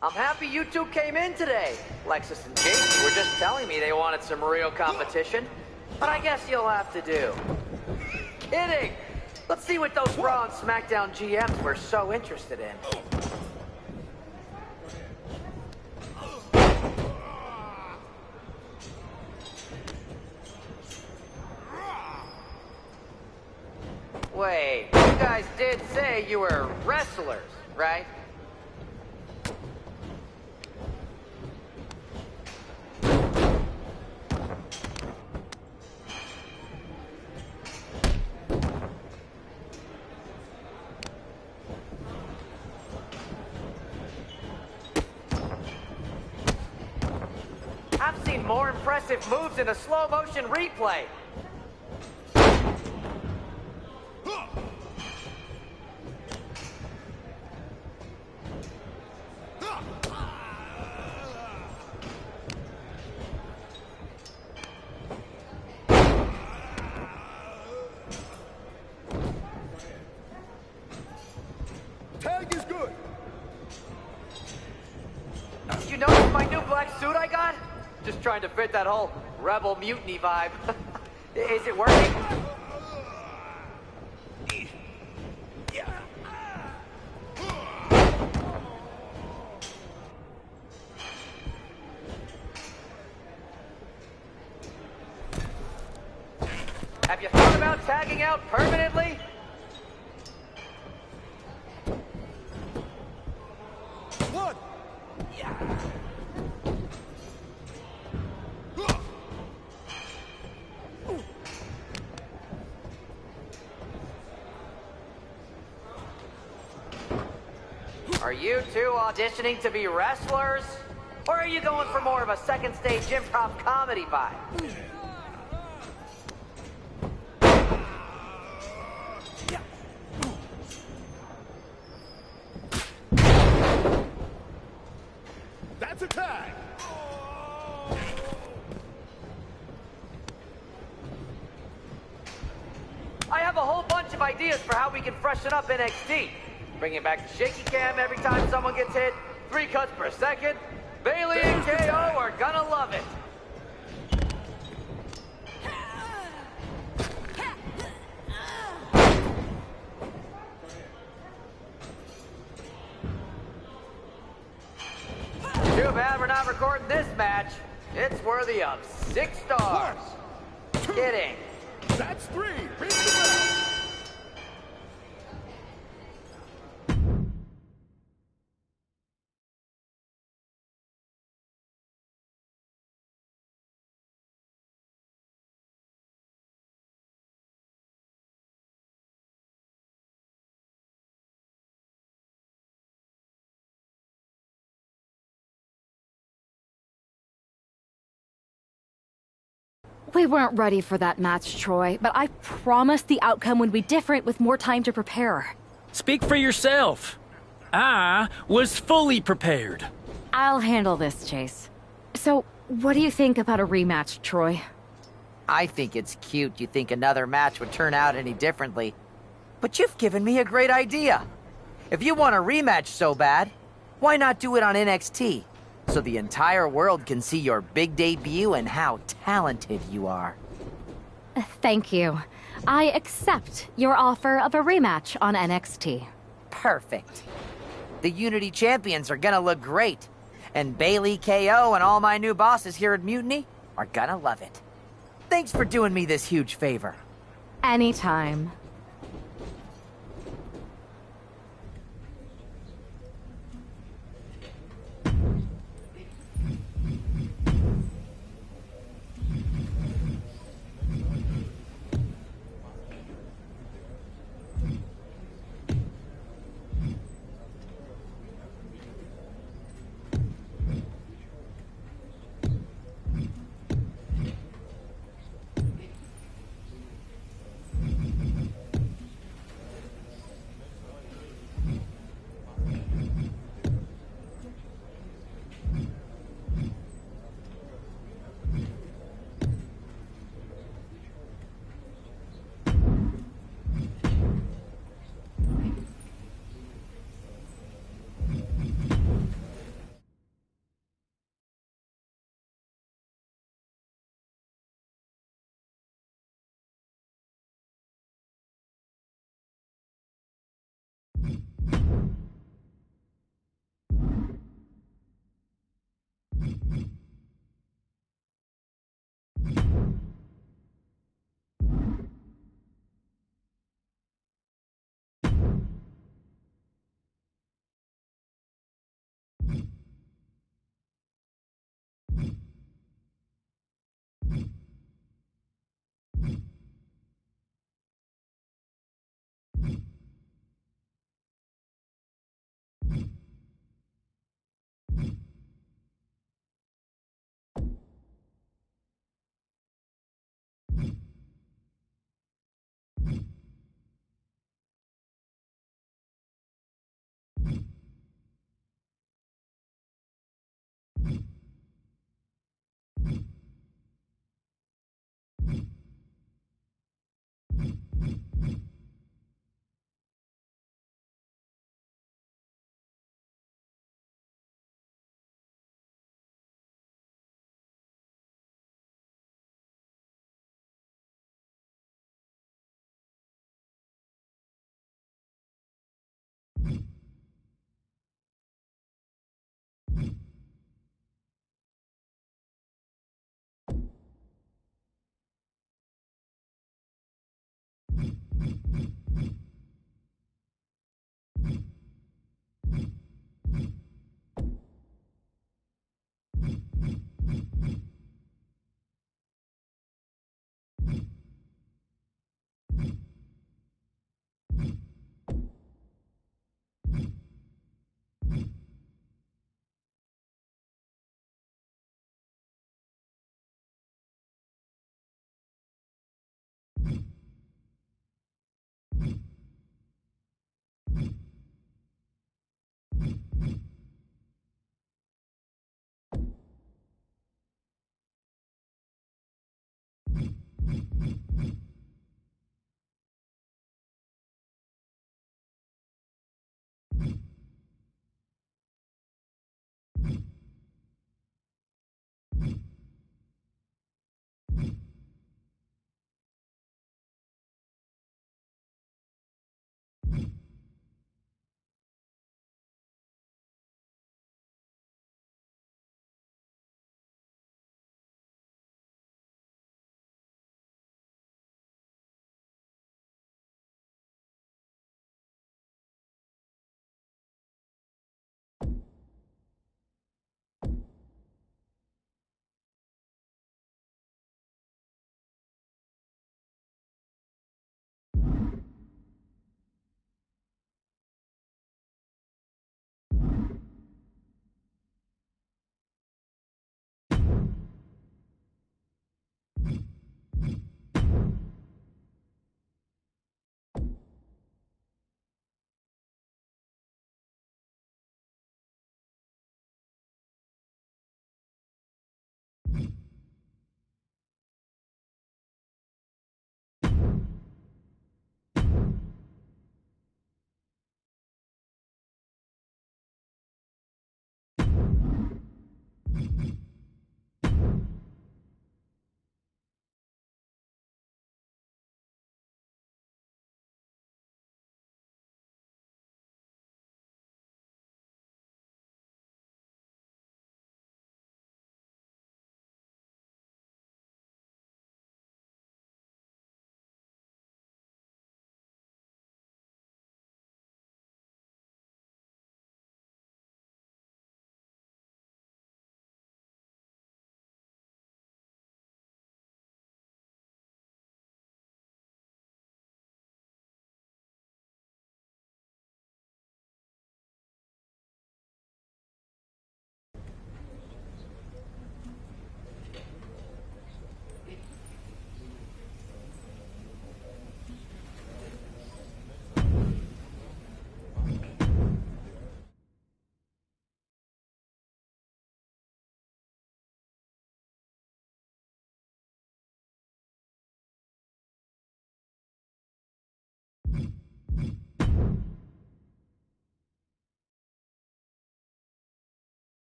I'm happy you two came in today. Lexus and Casey were just telling me they wanted some real competition. But I guess you'll have to do. Kidding! Let's see what those Raw and SmackDown GMs were so interested in. Wait, guys did say you were wrestlers, right? I've seen more impressive moves in a slow-motion replay. Tag is good. You notice my new black suit I got? Just trying to fit that whole rebel mutiny vibe. Is it working? Have you thought about tagging out permanently? One. Are you two auditioning to be wrestlers? Or are you going for more of a second stage improv comedy vibe? That's a tag. I have a whole bunch of ideas for how we can freshen up NXT. Bringing back the shaky cam every time someone gets hit, 3 cuts per second. Bailey and KO are gonna love it. Too bad we're not recording this match. It's worthy of 6 stars. 1, 2. Kidding. That's 3. Ring the bell. We weren't ready for that match, Troy, but I promise the outcome would be different with more time to prepare. Speak for yourself. I was fully prepared. I'll handle this, Chase. So, what do you think about a rematch, Troy? I think it's cute you think another match would turn out any differently. But you've given me a great idea. If you want a rematch so bad, why not do it on NXT? So the entire world can see your big debut and how talented you are. Thank you. I accept your offer of a rematch on NXT. Perfect. The Unity Champions are gonna look great. And Bailey, KO, and all my new bosses here at Mutiny are gonna love it. Thanks for doing me this huge favor. Anytime.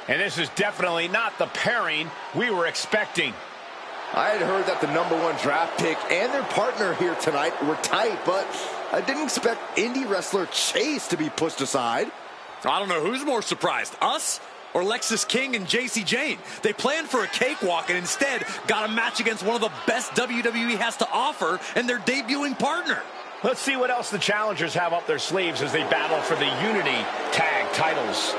And this is definitely not the pairing we were expecting. I had heard that the #1 draft pick and their partner here tonight were tight, but I didn't expect indie wrestler Chase to be pushed aside. I don't know who's more surprised, us or Lexis King and JC Jane. They planned for a cakewalk and instead got a match against one of the best WWE has to offer and their debuting partner. Let's see what else the challengers have up their sleeves as they battle for the Unity Tag titles.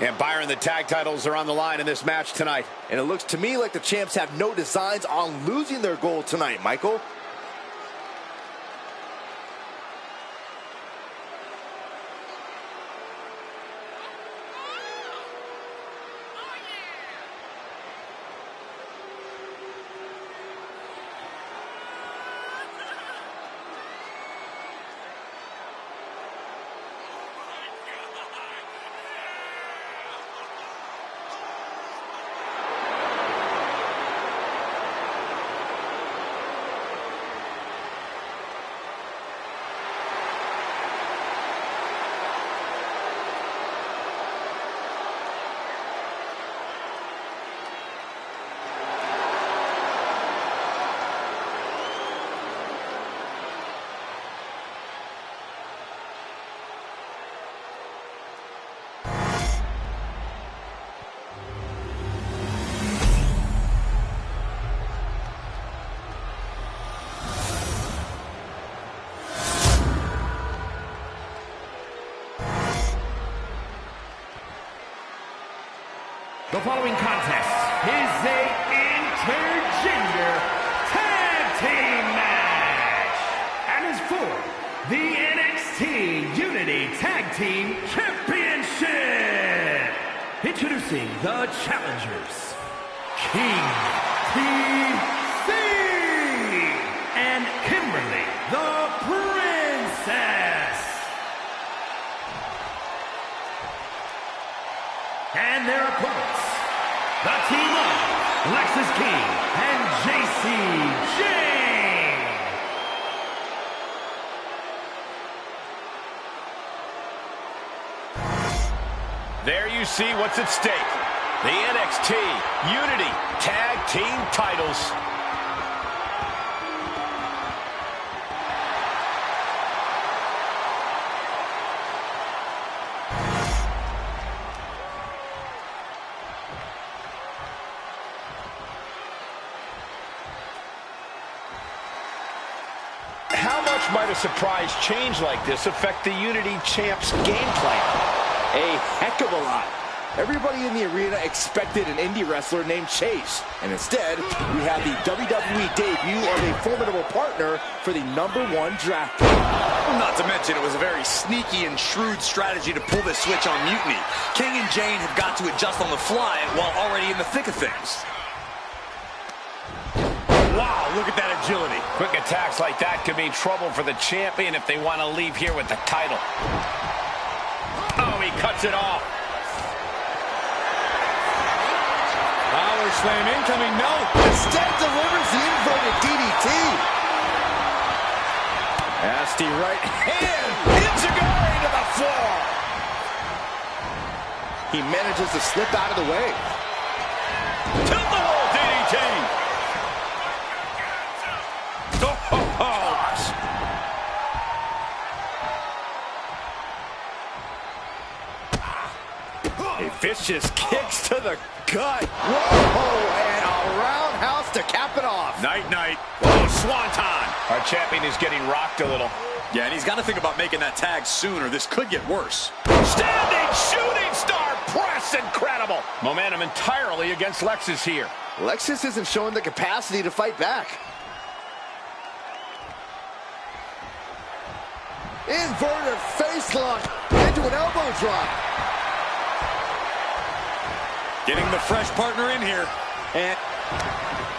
And Byron, the tag titles are on the line in this match tonight. And it looks to me like the champs have no designs on losing their gold tonight, Michael. The following contest is a intergender tag team match and is for the NXT Unity Tag Team Championship. Introducing the challengers, King TC and Kimberly the Princess. And their opponents, the team of Lexis King and JC Jane. There you see what's at stake. The NXT Unity Tag Team titles. How much might a surprise change like this affect the Unity Champs' game plan? A heck of a lot. Everybody in the arena expected an indie wrestler named Chase. And instead, we have the WWE debut of a formidable partner for the #1 draft pick. Well, not to mention, it was a very sneaky and shrewd strategy to pull this switch on Mutiny. King and Jane have got to adjust on the fly while already in the thick of things. Wow, look at that agility. Quick attacks like that could mean trouble for the champion if they want to leave here with the title. Oh, he cuts it off. Power slam incoming, no. Instead delivers the inverted DDT. Nasty right hand. Enziguri to the floor. He manages to slip out of the way. Tilt-the-wall DDT. Vicious kicks to the gut. Whoa, and a roundhouse to cap it off. Night-night. Oh, swanton. Our champion is getting rocked a little. Yeah, and he's got to think about making that tag soon or this could get worse. Standing shooting star press. Incredible. Momentum entirely against Lexis here. Lexis isn't showing the capacity to fight back. Inverted face lock into an elbow drop. Getting the fresh partner in here. And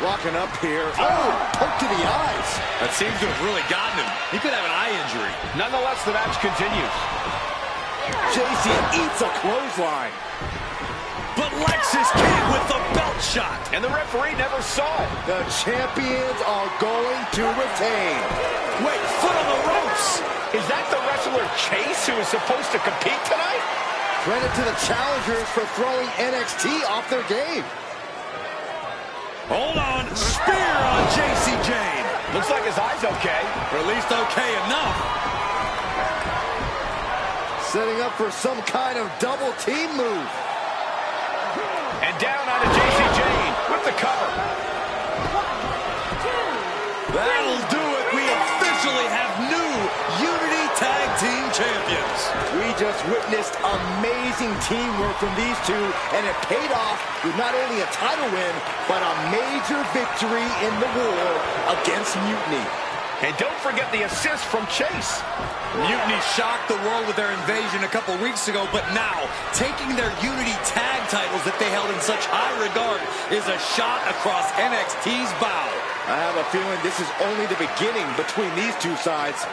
Walking up here. Oh, poke to the eyes. That seems to have really gotten him. He could have an eye injury. Nonetheless, the match continues. JC eats a clothesline. But Lexus King with the belt shot. And the referee never saw it. The champions are going to retain. Wait, foot on the ropes. Is that the wrestler Chase who is supposed to compete tonight? Credit to the challengers for throwing NXT off their game. Hold on. Spear on JC Jane. Looks like his eye's okay. Or at least okay enough. Setting up for some kind of double team move. And down onto JC Jane with the cover. 1, 2, 3. That'll do it. We officially have new Unity Tag Team Champions. We just witnessed amazing teamwork from these two, and it paid off with not only a title win, but a major victory in the war against Mutiny. And don't forget the assist from Chase. Mutiny shocked the world with their invasion a couple weeks ago, but now, taking their Unity Tag titles that they held in such high regard is a shot across NXT's bow. I have a feeling this is only the beginning between these two sides.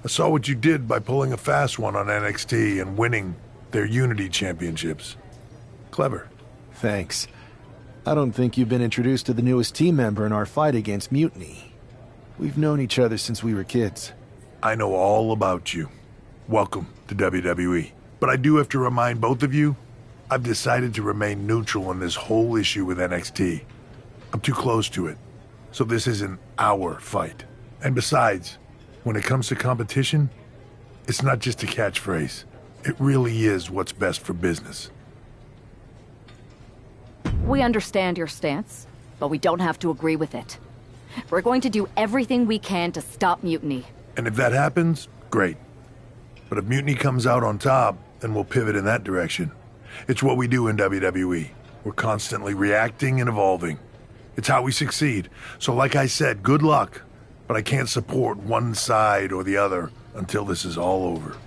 I saw what you did by pulling a fast one on NXT and winning their Unity Championships. Clever. Thanks. I don't think you've been introduced to the newest team member in our fight against Mutiny. We've known each other since we were kids. I know all about you. Welcome to WWE. But I do have to remind both of you, I've decided to remain neutral on this whole issue with NXT. I'm too close to it. So this isn't our fight. And besides, when it comes to competition, it's not just a catchphrase. It really is what's best for business. We understand your stance, but we don't have to agree with it. We're going to do everything we can to stop Mutiny. And if that happens, great. But if Mutiny comes out on top, then we'll pivot in that direction. It's what we do in WWE. We're constantly reacting and evolving. It's how we succeed. So like I said, good luck. But I can't support one side or the other until this is all over.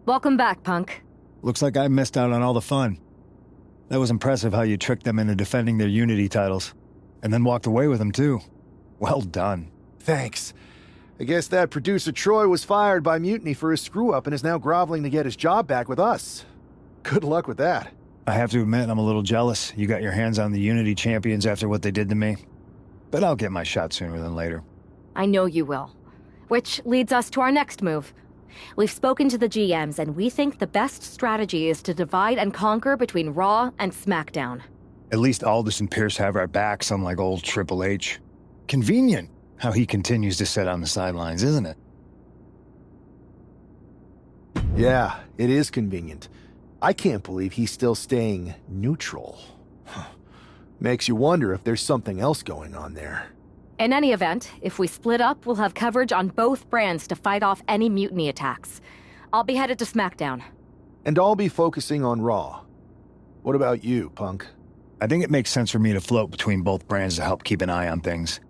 Welcome back, Punk. Looks like I missed out on all the fun. That was impressive how you tricked them into defending their Unity titles. And then walked away with them, too. Well done. Thanks. I guess that producer Troy was fired by Mutiny for his screw-up and is now groveling to get his job back with us. Good luck with that. I have to admit, I'm a little jealous. You got your hands on the Unity champions after what they did to me. But I'll get my shot sooner than later. I know you will. Which leads us to our next move. We've spoken to the GMs, and we think the best strategy is to divide and conquer between Raw and SmackDown. At least Aldous and Pierce have our backs, unlike old Triple H. Convenient how he continues to sit on the sidelines, isn't it? Yeah, it is convenient. I can't believe he's still staying neutral. Makes you wonder if there's something else going on there. In any event, if we split up, we'll have coverage on both brands to fight off any Mutiny attacks. I'll be headed to SmackDown. And I'll be focusing on Raw. What about you, Punk? I think it makes sense for me to float between both brands to help keep an eye on things.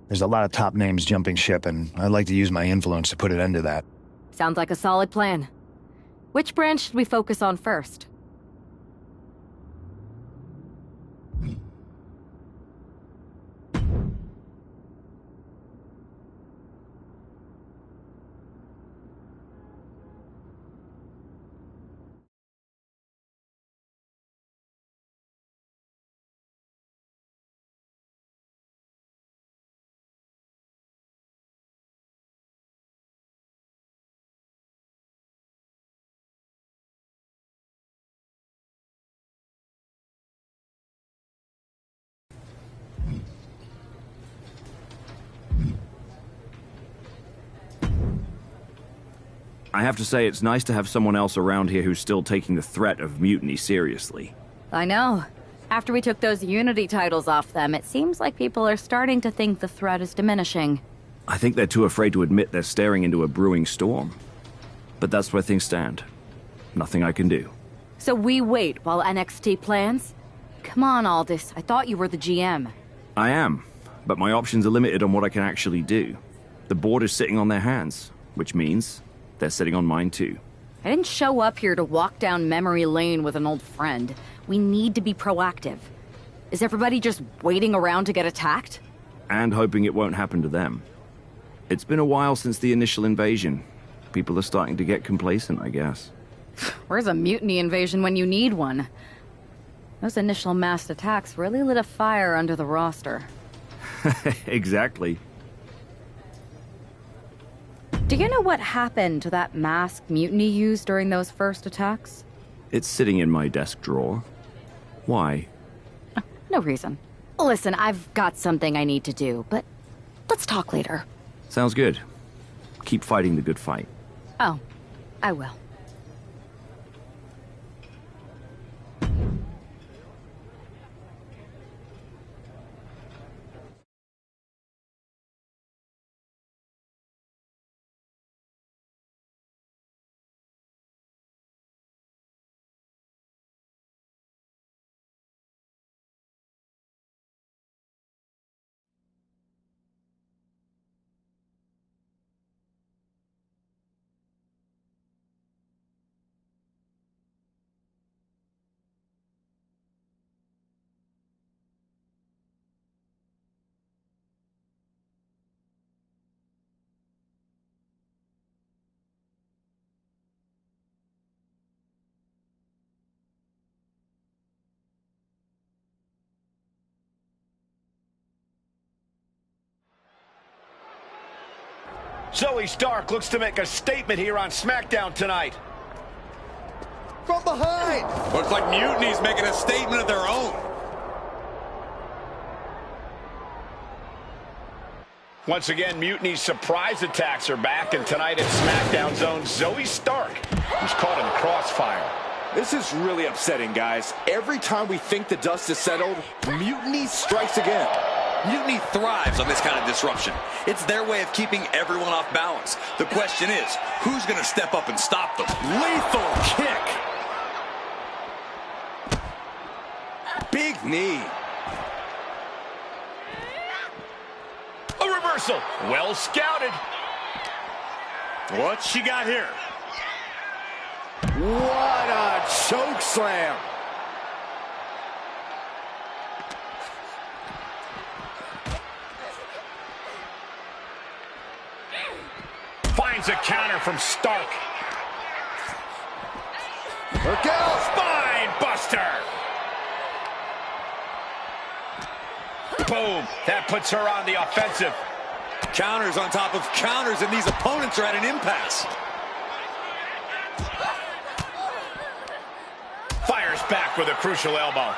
There's a lot of top names jumping ship, and I'd like to use my influence to put an end to that. Sounds like a solid plan. Which branch should we focus on first? I have to say, it's nice to have someone else around here who's still taking the threat of mutiny seriously. I know. After we took those Unity titles off them, it seems like people are starting to think the threat is diminishing. I think they're too afraid to admit they're staring into a brewing storm. But that's where things stand. Nothing I can do. So we wait while NXT plans? Come on, Aldous. I thought you were the GM. I am, but my options are limited on what I can actually do. The board is sitting on their hands, which means they're sitting on mine too. I didn't show up here to walk down memory lane with an old friend. We need to be proactive. Is everybody just waiting around to get attacked? And hoping it won't happen to them. It's been a while since the initial invasion. People are starting to get complacent, I guess. Where's a mutiny invasion when you need one? Those initial massed attacks really lit a fire under the roster. Exactly. Do you know what happened to that masked mutiny used during those first attacks? It's sitting in my desk drawer. Why? No reason. Listen, I've got something I need to do, but let's talk later. Sounds good. Keep fighting the good fight. Oh, I will. Zoe Stark looks to make a statement here on SmackDown tonight. From behind! Looks like Mutiny's making a statement of their own. Once again, Mutiny's surprise attacks are back, and tonight at SmackDown's own Zoe Stark, who's caught in the crossfire. This is really upsetting, guys. Every time we think the dust is settled, Mutiny strikes again. Mutiny thrives on this kind of disruption. It's their way of keeping everyone off balance. The question is, who's going to step up and stop them? Lethal kick. Big knee. A reversal. Well scouted. What she got here? What a choke slam. Finds a counter from Stark. Look out! Spine buster. Boom. That puts her on the offensive. Counters on top of counters, and these opponents are at an impasse. Fires back with a crucial elbow.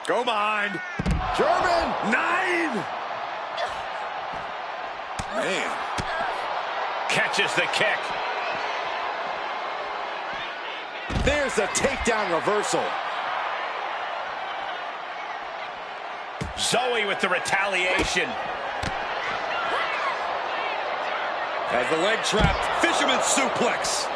Go behind. German! 9! Man. Catches the kick. There's a takedown reversal. Zoe with the retaliation. Has the leg trapped. Fisherman suplex.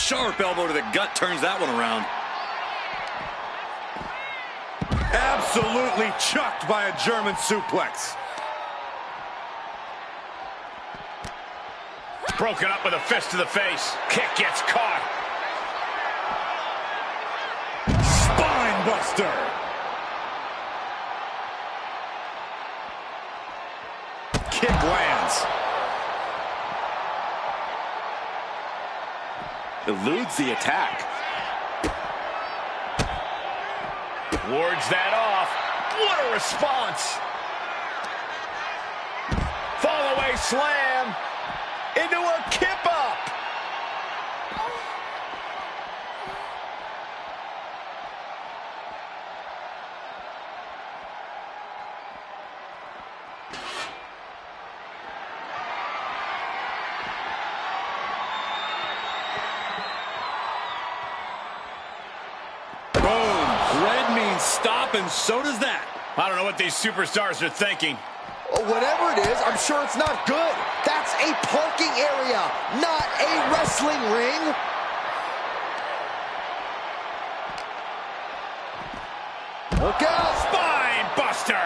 Sharp elbow to the gut turns that one around. Absolutely chucked by a German suplex. Broken up with a fist to the face. Kick gets caught. Spine buster. Kick lands. Eludes the attack. Wards that off. What a response. Fall away slam. Into a kip up. Red means stop, and so does that. I don't know what these superstars are thinking. Whatever it is, I'm sure it's not good. That's a parking area, not a wrestling ring. Look out! Spine buster!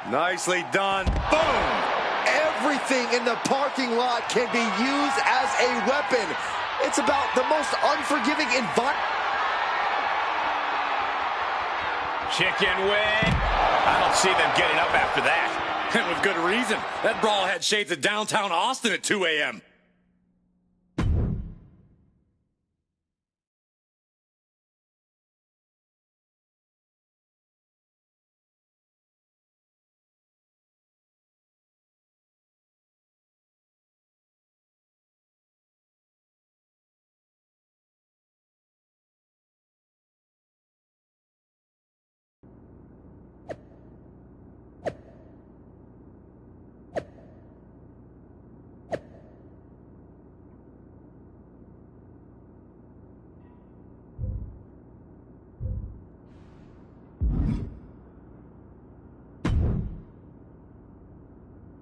Nicely done. Boom! Everything in the parking lot can be used as a weapon. It's about the most unforgiving environment. Chicken wing. I don't see them getting up after that. And with good reason. That brawl had shades of downtown Austin at 2 a.m.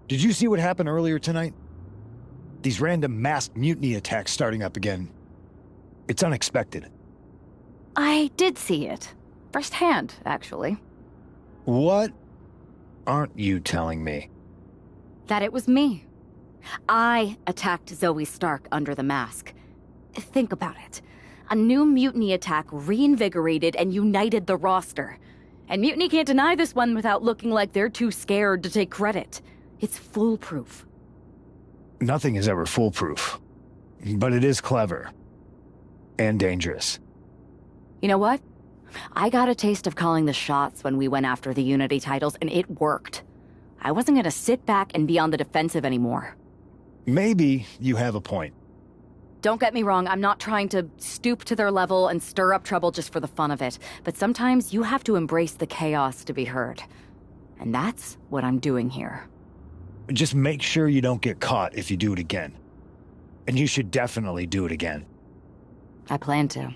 Did you see what happened earlier tonight? These random masked mutiny attacks starting up again. It's unexpected. I did see it. Firsthand, actually. What aren't you telling me? That it was me. I attacked Zoe Stark under the mask. Think about it. A new mutiny attack reinvigorated and united the roster. And Mutiny can't deny this one without looking like they're too scared to take credit. It's foolproof. Nothing is ever foolproof. But it is clever. And dangerous. You know what? I got a taste of calling the shots when we went after the Unity titles, and it worked. I wasn't gonna sit back and be on the defensive anymore. Maybe you have a point. Don't get me wrong, I'm not trying to stoop to their level and stir up trouble just for the fun of it. But sometimes you have to embrace the chaos to be heard. And that's what I'm doing here. Just make sure you don't get caught if you do it again. And you should definitely do it again. I plan to.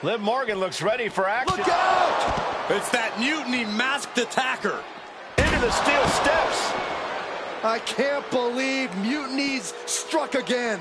Liv Morgan looks ready for action. Look out! It's that Mutiny masked attacker. Into the steel steps. I can't believe Mutiny's struck again.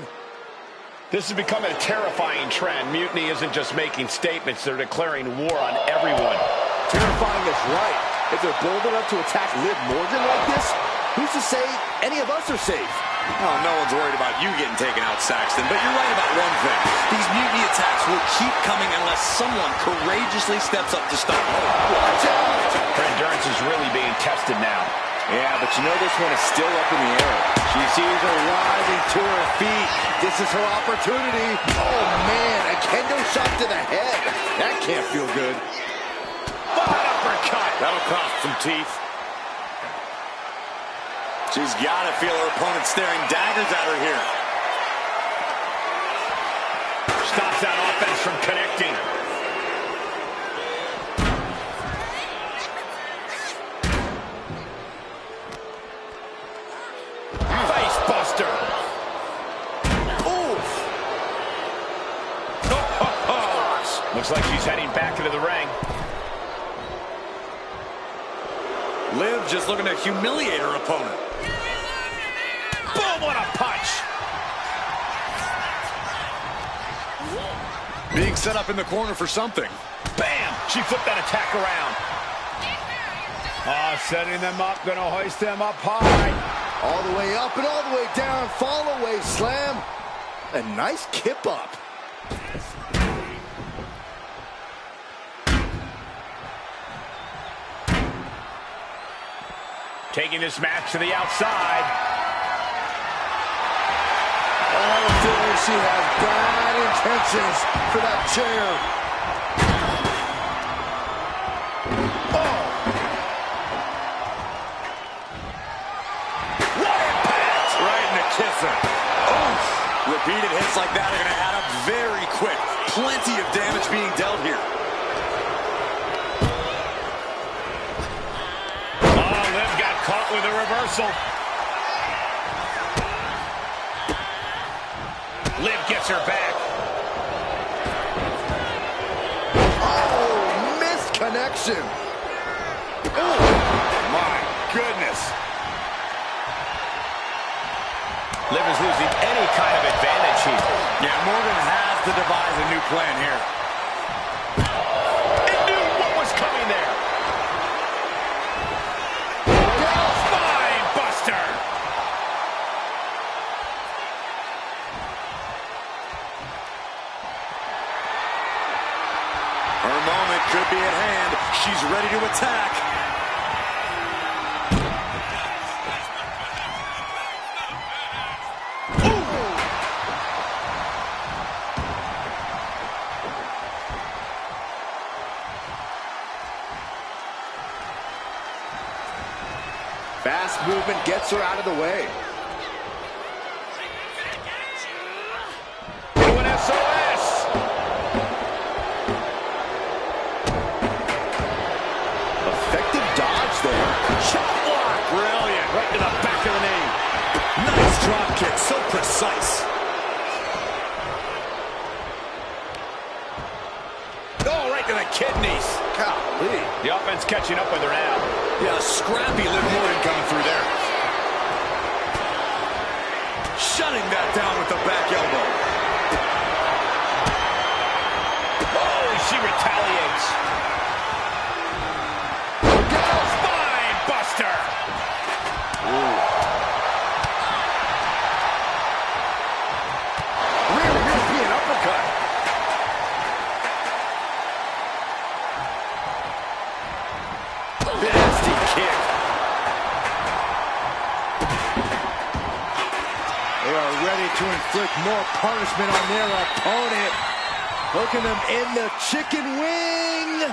This is becoming a terrifying trend. Mutiny isn't just making statements, they're declaring war on everyone. Terrifying is right. If they're bold enough to attack Liv Morgan like this, who's to say any of us are safe? Oh, no one's worried about you getting taken out, Saxton, but you're right about one thing. These mutiny attacks will keep coming unless someone courageously steps up to stop them. Watch out! Her endurance is really being tested now. Yeah, but you know this one is still up in the air. She sees her rising to her feet. This is her opportunity. Oh, man, a kendo shot to the head. That can't feel good. Bad uppercut. That'll cost some teeth. She's got to feel her opponent staring daggers at her here. Stops that offense from connecting. Face buster. Oof. Oh. Looks like she's heading back into the ring. Liv just looking to humiliate her opponent. Boom, what a punch. Being set up in the corner for something. Bam! She flipped that attack around. Setting them up, gonna hoist them up high. All the way up and all the way down. Fall away slam. A nice kip up. Taking this match to the outside. Oh, she has bad intentions for that chair. Oh! What impact! Right in the kisser. Oof! Repeated hits like that are going to add up very quick. Plenty of damage being dealt here. Liv got caught with a reversal. Liv gets her back. Oh, missed connection. Oh, my goodness. Liv is losing any kind of advantage here. Yeah, Morgan has to devise a new plan here. It knew what was coming there. Her moment could be at hand. She's ready to attack. Fast movement gets her out of the way. SOS! Effective dodge there. Shot block! Brilliant. Right to the back of the knee. Nice drop kick. So precise. Oh, right to the kidneys. Golly. The offense catching up with her now. Yeah, scrappy Liv Morgan coming through there. Shutting that down with the back elbow. She retaliates. Spine buster. Rear European uppercut. Nasty kick. They are ready to inflict more punishment on their opponent. Hooking them in the chicken wing.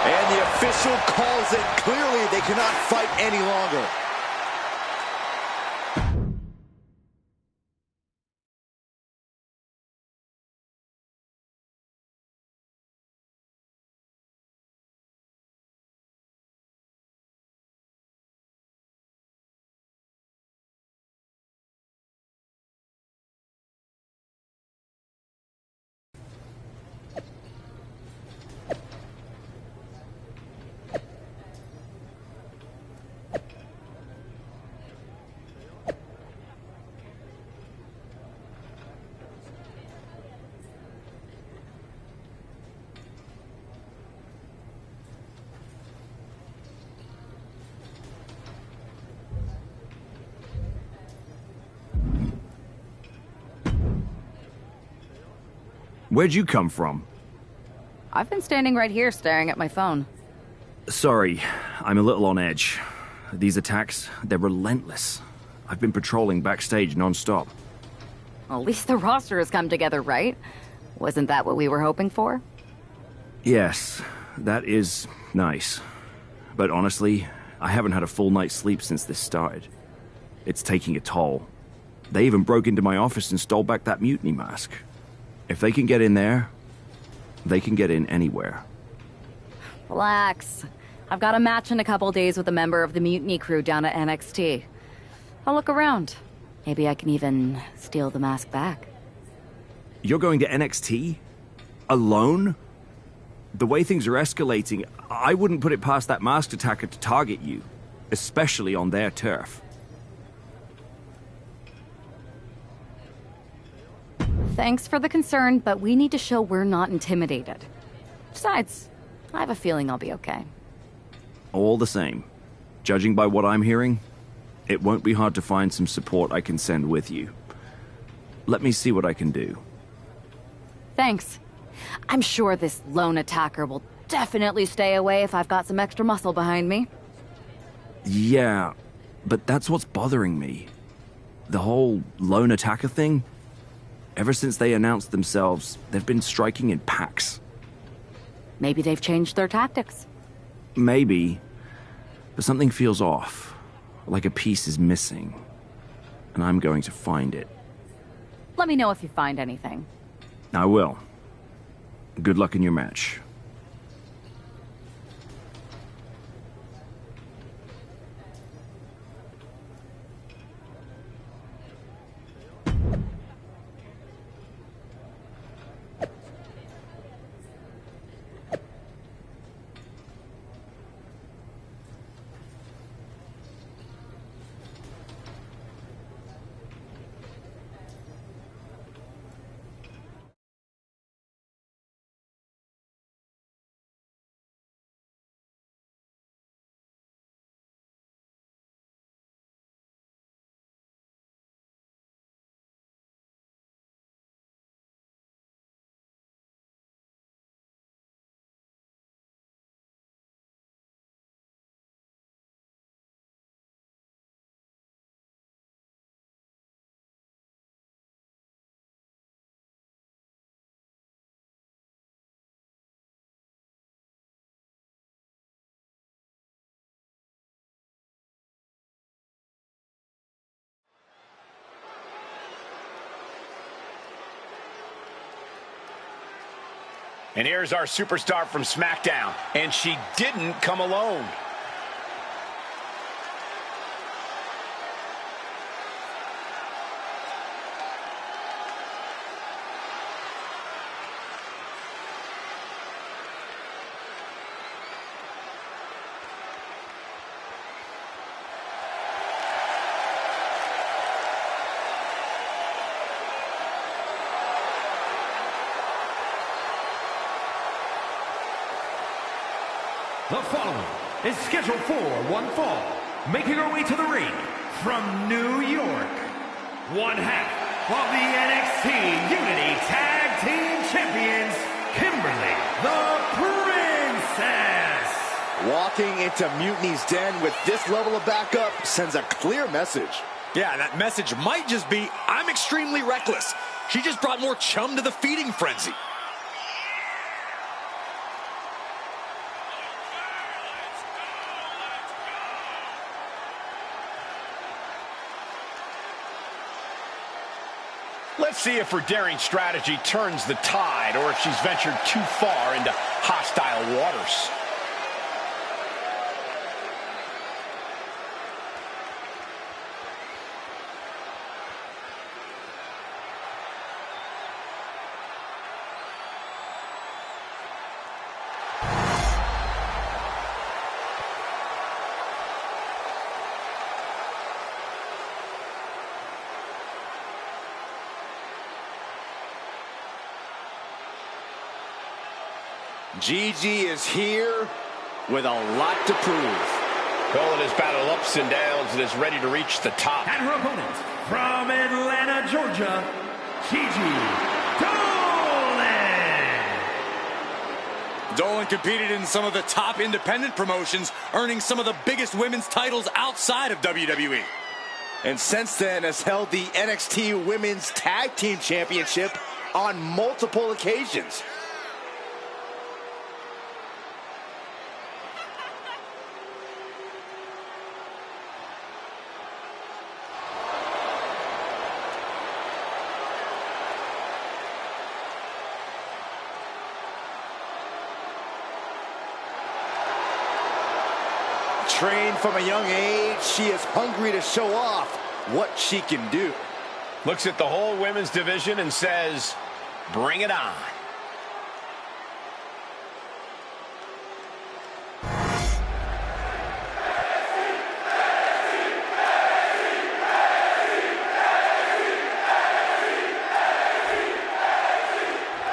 And the official calls it. Clearly, they cannot fight any longer. Where'd you come from? I've been standing right here staring at my phone. Sorry, I'm a little on edge. These attacks, they're relentless. I've been patrolling backstage non-stop. Well, at least the roster has come together, right? Wasn't that what we were hoping for? Yes, that is nice. But honestly, I haven't had a full night's sleep since this started. It's taking a toll. They even broke into my office and stole back that mutiny mask. If they can get in there, they can get in anywhere. Relax. I've got a match in a couple days with a member of the mutiny crew down at NXT. I'll look around. Maybe I can even steal the mask back. You're going to NXT? Alone? The way things are escalating, I wouldn't put it past that masked attacker to target you, especially on their turf. Thanks for the concern, but we need to show we're not intimidated. Besides, I have a feeling I'll be okay. All the same, judging by what I'm hearing, it won't be hard to find some support I can send with you. Let me see what I can do. Thanks. I'm sure this lone attacker will definitely stay away if I've got some extra muscle behind me. Yeah, but that's what's bothering me. The whole lone attacker thing? Ever since they announced themselves, they've been striking in packs. Maybe they've changed their tactics. Maybe, but something feels off, like a piece is missing, and I'm going to find it. Let me know if you find anything. I will. Good luck in your match. And here's our superstar from SmackDown. And she didn't come alone. The following is scheduled for one fall, making her way to the ring from New York, one half of the NXT Unity Tag Team Champions, Kimberly the Princess. Walking into Mutiny's den with this level of backup sends a clear message. Yeah, that message might just be, I'm extremely reckless. She just brought more chum to the feeding frenzy. Let's see if her daring strategy turns the tide or if she's ventured too far into hostile waters. Gigi is here with a lot to prove. Calling his battle ups and downs and is ready to reach the top. And her opponent from Atlanta, Georgia, Gigi Dolan. Dolan competed in some of the top independent promotions, earning some of the biggest women's titles outside of WWE. And since then has held the NXT Women's Tag Team Championship on multiple occasions. Trained from a young age, she is hungry to show off what she can do. Looks at the whole women's division and says, bring it on.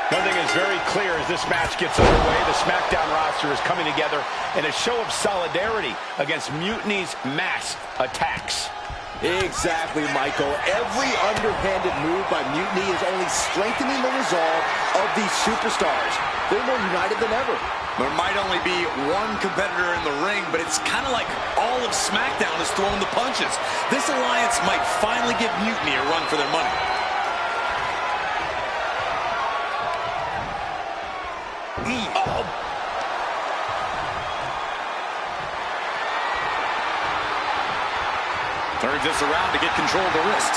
One thing is very clear as this match gets underway, the SmackDown roster is coming together in a show of solidarity against Mutiny's mass attacks. Exactly, Michael. Every underhanded move by Mutiny is only strengthening the resolve of these superstars. They're more united than ever. There might only be one competitor in the ring, but it's kind of like all of SmackDown is throwing the punches. This alliance might finally give Mutiny a run for their money. Turns this around to get control of the wrist.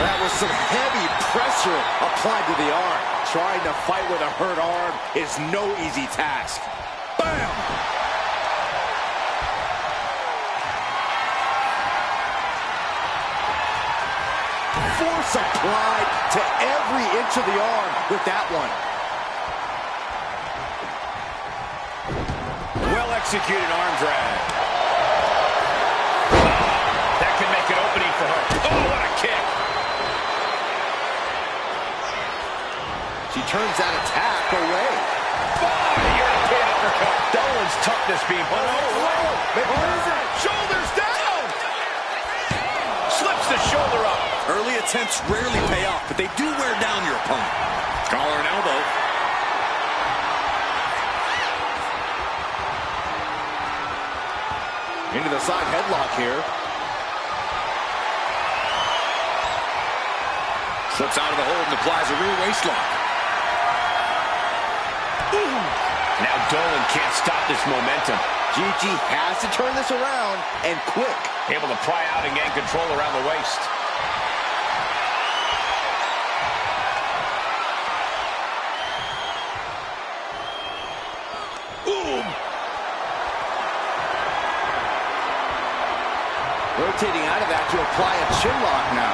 That was some heavy pressure applied to the arm. Trying to fight with a hurt arm is no easy task. Bam! Force applied to every inch of the arm with that one. Well-executed arm drag. That can make an opening for her. Oh, what a kick. She turns that attack away. Oh, European uppercut. Dolan's toughness being put on. Maybe Shoulders down. Slips the shoulder up. Early attempts rarely pay off, but they do wear down your opponent. Collar and elbow. Into the side headlock here. Slips out of the hold and applies a rear waist lock. Now Dolan can't stop this momentum. Gigi has to turn this around, and quick. Able to pry out and gain control around the waist. Rotating out of that to apply a chin lock now.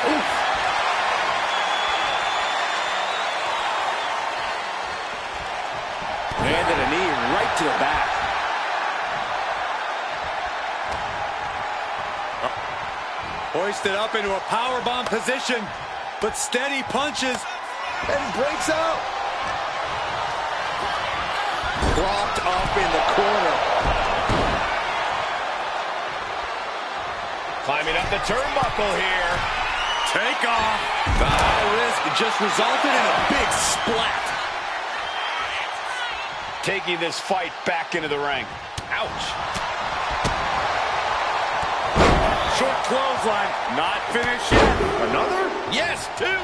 Oof. Landed a knee right to the back. Hoisted up into a powerbomb position, but steady punches. And breaks out. Propped up in the corner. Climbing up the turnbuckle here. Take off. The high risk just resulted in a big splat. Taking this fight back into the ring. Ouch. Short clothesline. Not finished yet. Another? Yes, two.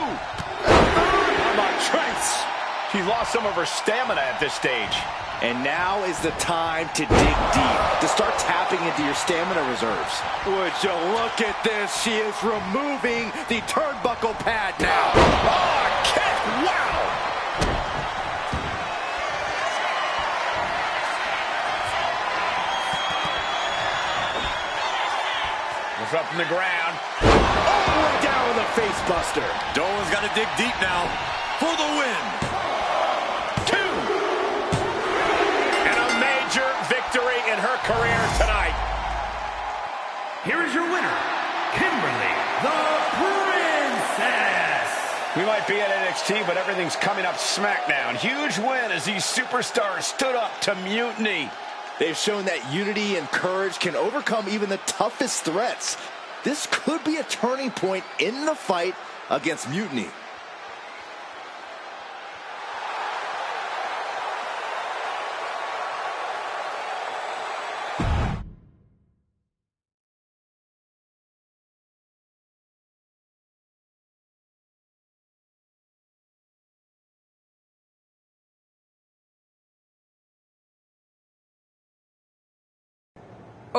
How about Trace? She's lost some of her stamina at this stage. And now is the time to dig deep, to start tapping into your stamina reserves. Would you look at this? She is removing the turnbuckle pad now. Oh, a kick! Wow! Looks up from the ground. All the way down with a face buster. Dolan's got to dig deep now for the win. Victory in her career tonight. Here is your winner, Kimberly the Princess. We might be at NXT, but everything's coming up SmackDown. Huge win as these superstars stood up to Mutiny. They've shown that unity and courage can overcome even the toughest threats. This could be a turning point in the fight against Mutiny.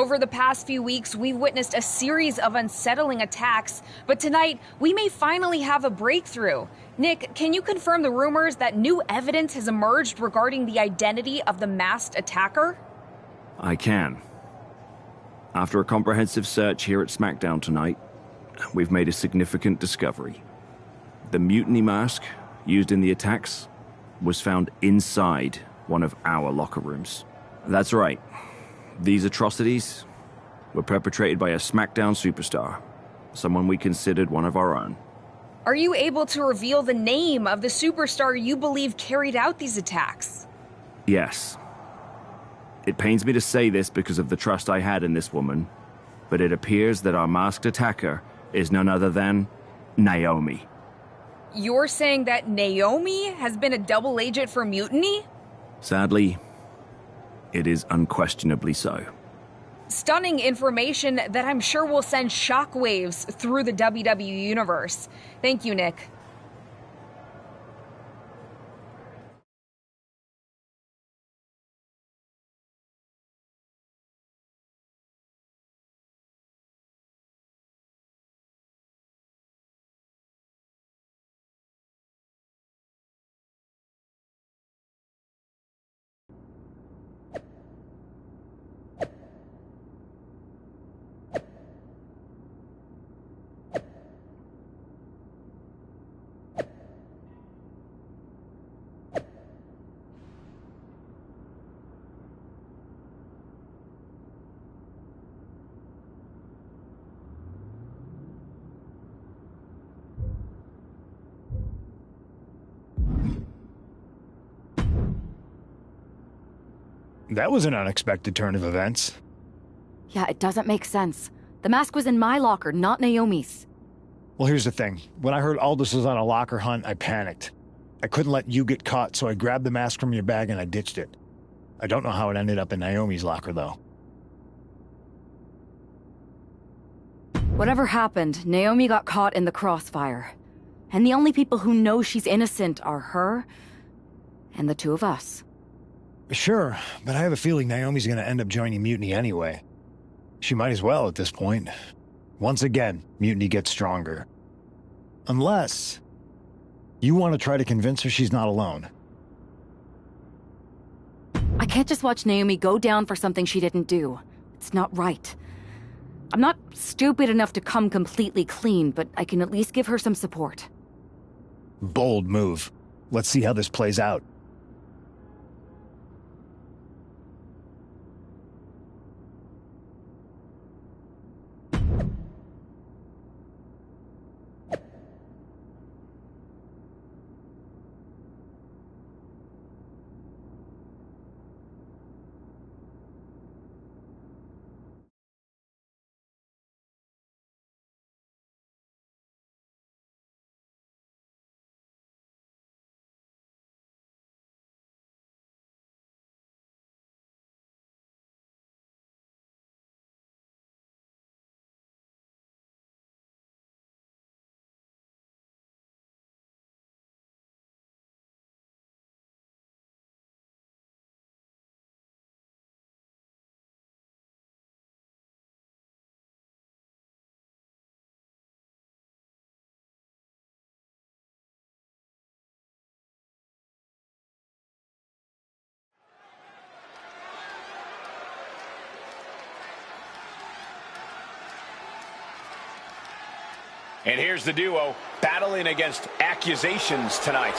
Over the past few weeks, we've witnessed a series of unsettling attacks, but tonight, we may finally have a breakthrough. Nick, can you confirm the rumors that new evidence has emerged regarding the identity of the masked attacker? I can. After a comprehensive search here at SmackDown tonight, we've made a significant discovery. The mutiny mask used in the attacks was found inside one of our locker rooms. That's right. These atrocities were perpetrated by a SmackDown superstar, someone we considered one of our own. Are you able to reveal the name of the superstar you believe carried out these attacks? Yes. It pains me to say this because of the trust I had in this woman, but it appears that our masked attacker is none other than Naomi. You're saying that Naomi has been a double agent for Mutiny? Sadly, it is unquestionably so. Stunning information that I'm sure will send shockwaves through the WWE universe. Thank you, Nick. That was an unexpected turn of events. Yeah, it doesn't make sense. The mask was in my locker, not Naomi's. Well, here's the thing. When I heard Aldous was on a locker hunt, I panicked. I couldn't let you get caught, so I grabbed the mask from your bag and I ditched it. I don't know how it ended up in Naomi's locker, though. Whatever happened, Naomi got caught in the crossfire. And the only people who know she's innocent are her and the two of us. Sure, but I have a feeling Naomi's gonna end up joining Mutiny anyway. She might as well at this point. Once again, Mutiny gets stronger. Unless you want to try to convince her she's not alone. I can't just watch Naomi go down for something she didn't do. It's not right. I'm not stupid enough to come completely clean, but I can at least give her some support. Bold move. Let's see how this plays out. And here's the duo battling against accusations tonight.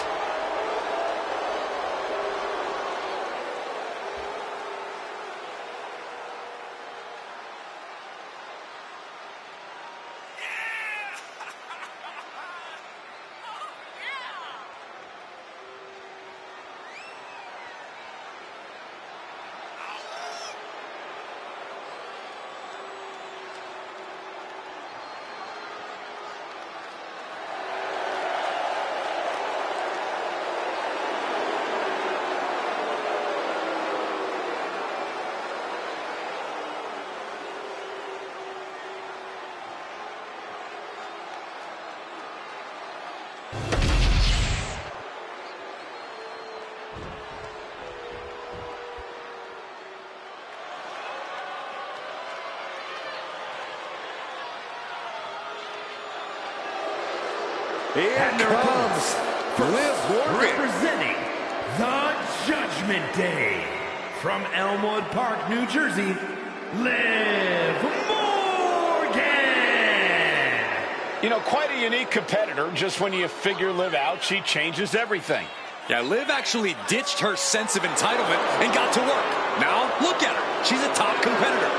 And there comes Liv Morgan. representing the Judgment Day from Elmwood Park, New Jersey, Liv Morgan. You know, quite a unique competitor. Just when you figure Liv out, she changes everything. Yeah, Liv actually ditched her sense of entitlement and got to work. Now, look at her. She's a top competitor.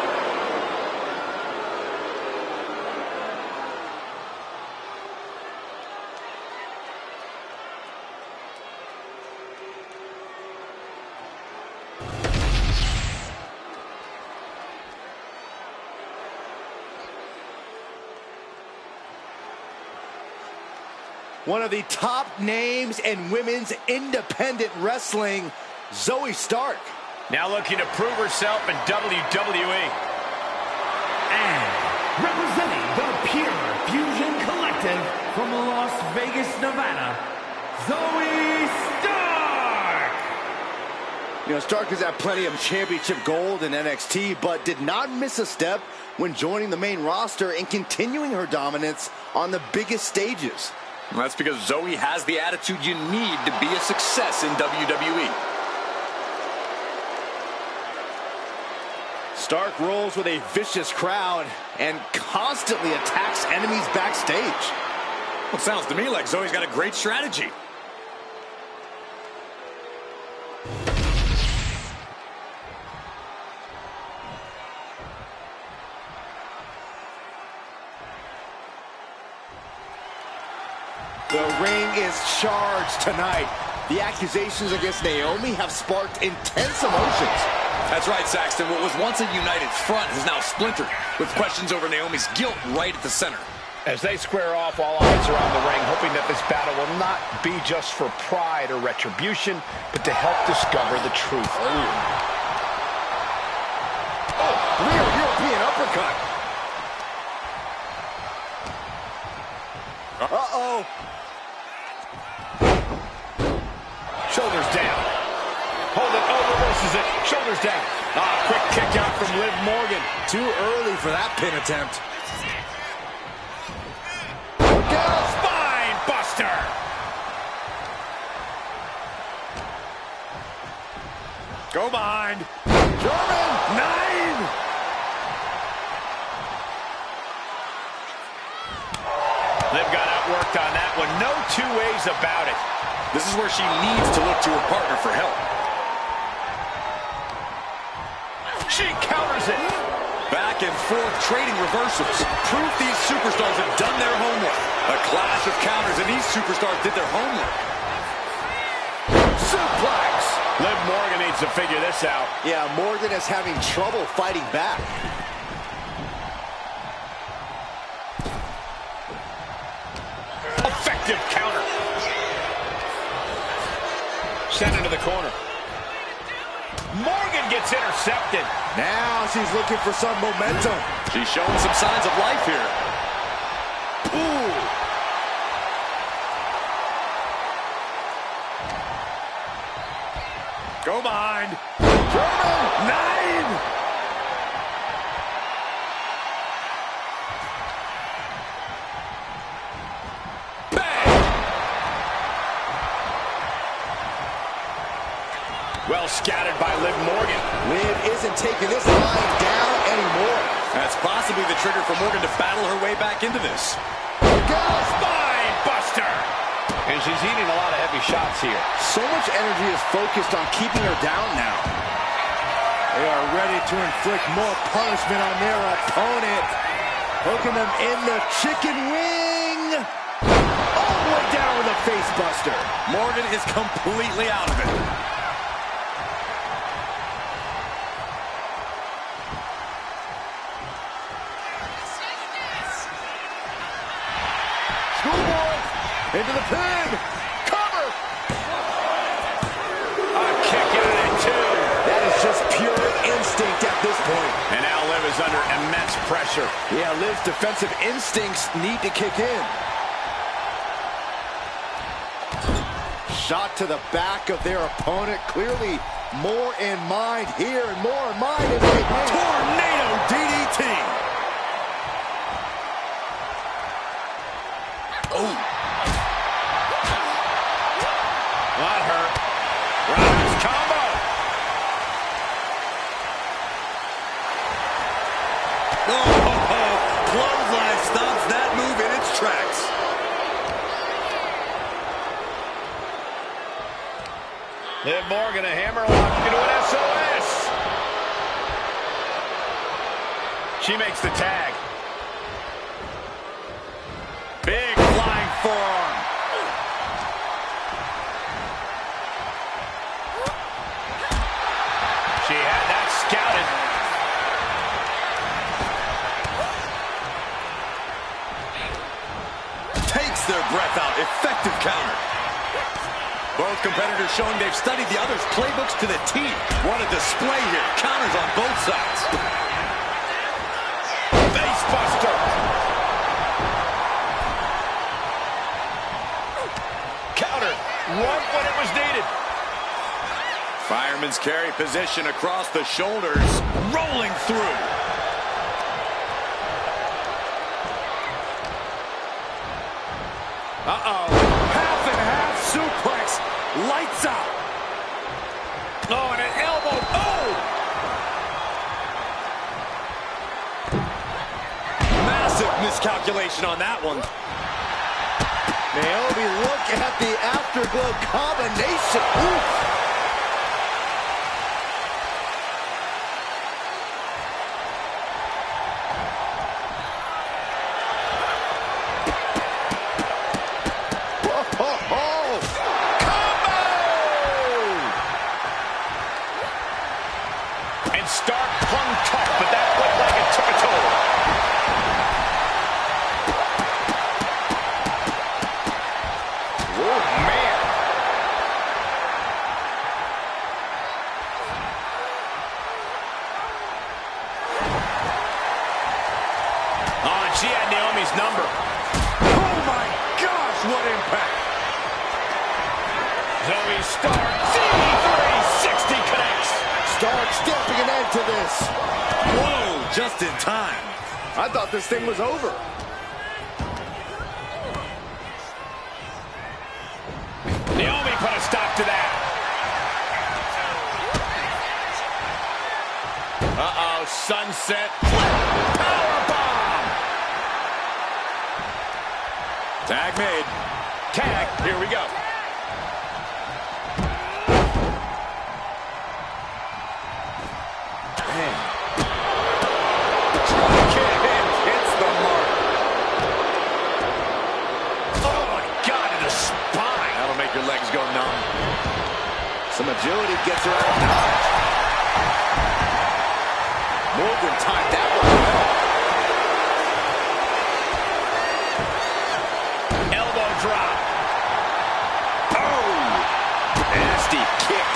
One of the top names in women's independent wrestling, Zoe Stark. Now looking to prove herself in WWE. And representing the Pure Fusion Collective from Las Vegas, Nevada, Zoe Stark. You know, Stark has had plenty of championship gold in NXT, but did not miss a step when joining the main roster and continuing her dominance on the biggest stages. Well, that's because Zoe has the attitude you need to be a success in WWE. Stark rolls with a vicious crowd and constantly attacks enemies backstage. Well, it sounds to me like Zoe's got a great strategy. The ring is charged tonight. The accusations against Naomi have sparked intense emotions. That's right, Saxton. What was once a united front has now splintered, with questions over Naomi's guilt right at the center. As they square off, all eyes are on the ring, hoping that this battle will not be just for pride or retribution, but to help discover the truth. Oh, rear European uppercut. Uh-oh. Shoulders down. Hold it, oh, reverses it. Shoulders down. Quick kick out from Liv Morgan. Too early for that pin attempt. Spine buster. Go behind. German. 9. Liv got outworked on that one. No two ways about it. This is where she needs to look to her partner for help. She counters it. Back and forth trading reversals. Proof these superstars have done their homework. A clash of counters, and these superstars did their homework. Suplex. Liv Morgan needs to figure this out. Yeah, Morgan is having trouble fighting back. Effective counter. Sent into the corner. Morgan gets intercepted. Now she's looking for some momentum. She's showing some signs of life here. Ooh. Go behind. German. 9. Well scattered by Liv Morgan. Liv isn't taking this line down anymore. That's possibly the trigger for Morgan to battle her way back into this. Spine buster. And she's eating a lot of heavy shots here. So much energy is focused on keeping her down now. They are ready to inflict more punishment on their opponent. Hooking them in the chicken wing. All the way down with a face buster. Morgan is completely out of it. Into the pin. Cover. A kick out at 2. That is just pure instinct at this point. And now Liv is under immense pressure. Yeah, Liv's defensive instincts need to kick in. Shot to the back of their opponent. Clearly more in mind here and more in mind. Tornado DDT. Oh. more, gonna hammerlock into an SOS. She makes the tag. Big flying forearm. She had that scouted. Takes their breath out. Effective counter. Both competitors showing they've studied the other's playbooks to the T. What a display here. Counters on both sides. Face buster. Counter. Right when it was needed. Fireman's carry position across the shoulders. Rolling through. Uh-oh. Half and half suplex. Lights out. Oh, and an elbow. Oh! Massive miscalculation on that one. Naomi, look at the afterglow combination. Oof. She had Naomi's number. Oh my gosh, what impact! Zoe Stark, C360 connects. Stark stepping an end to this. Whoa, just in time. I thought this thing was over. Naomi put a stop to that. Uh-oh, sunset. Powerbomb. Tag made. Tag, here we go. Man. Hits the mark. Oh my God, in the spine. That'll make your legs go numb. Some agility gets her out of dodge. Morgan timed that one well. Drop. Oh! Nasty kick.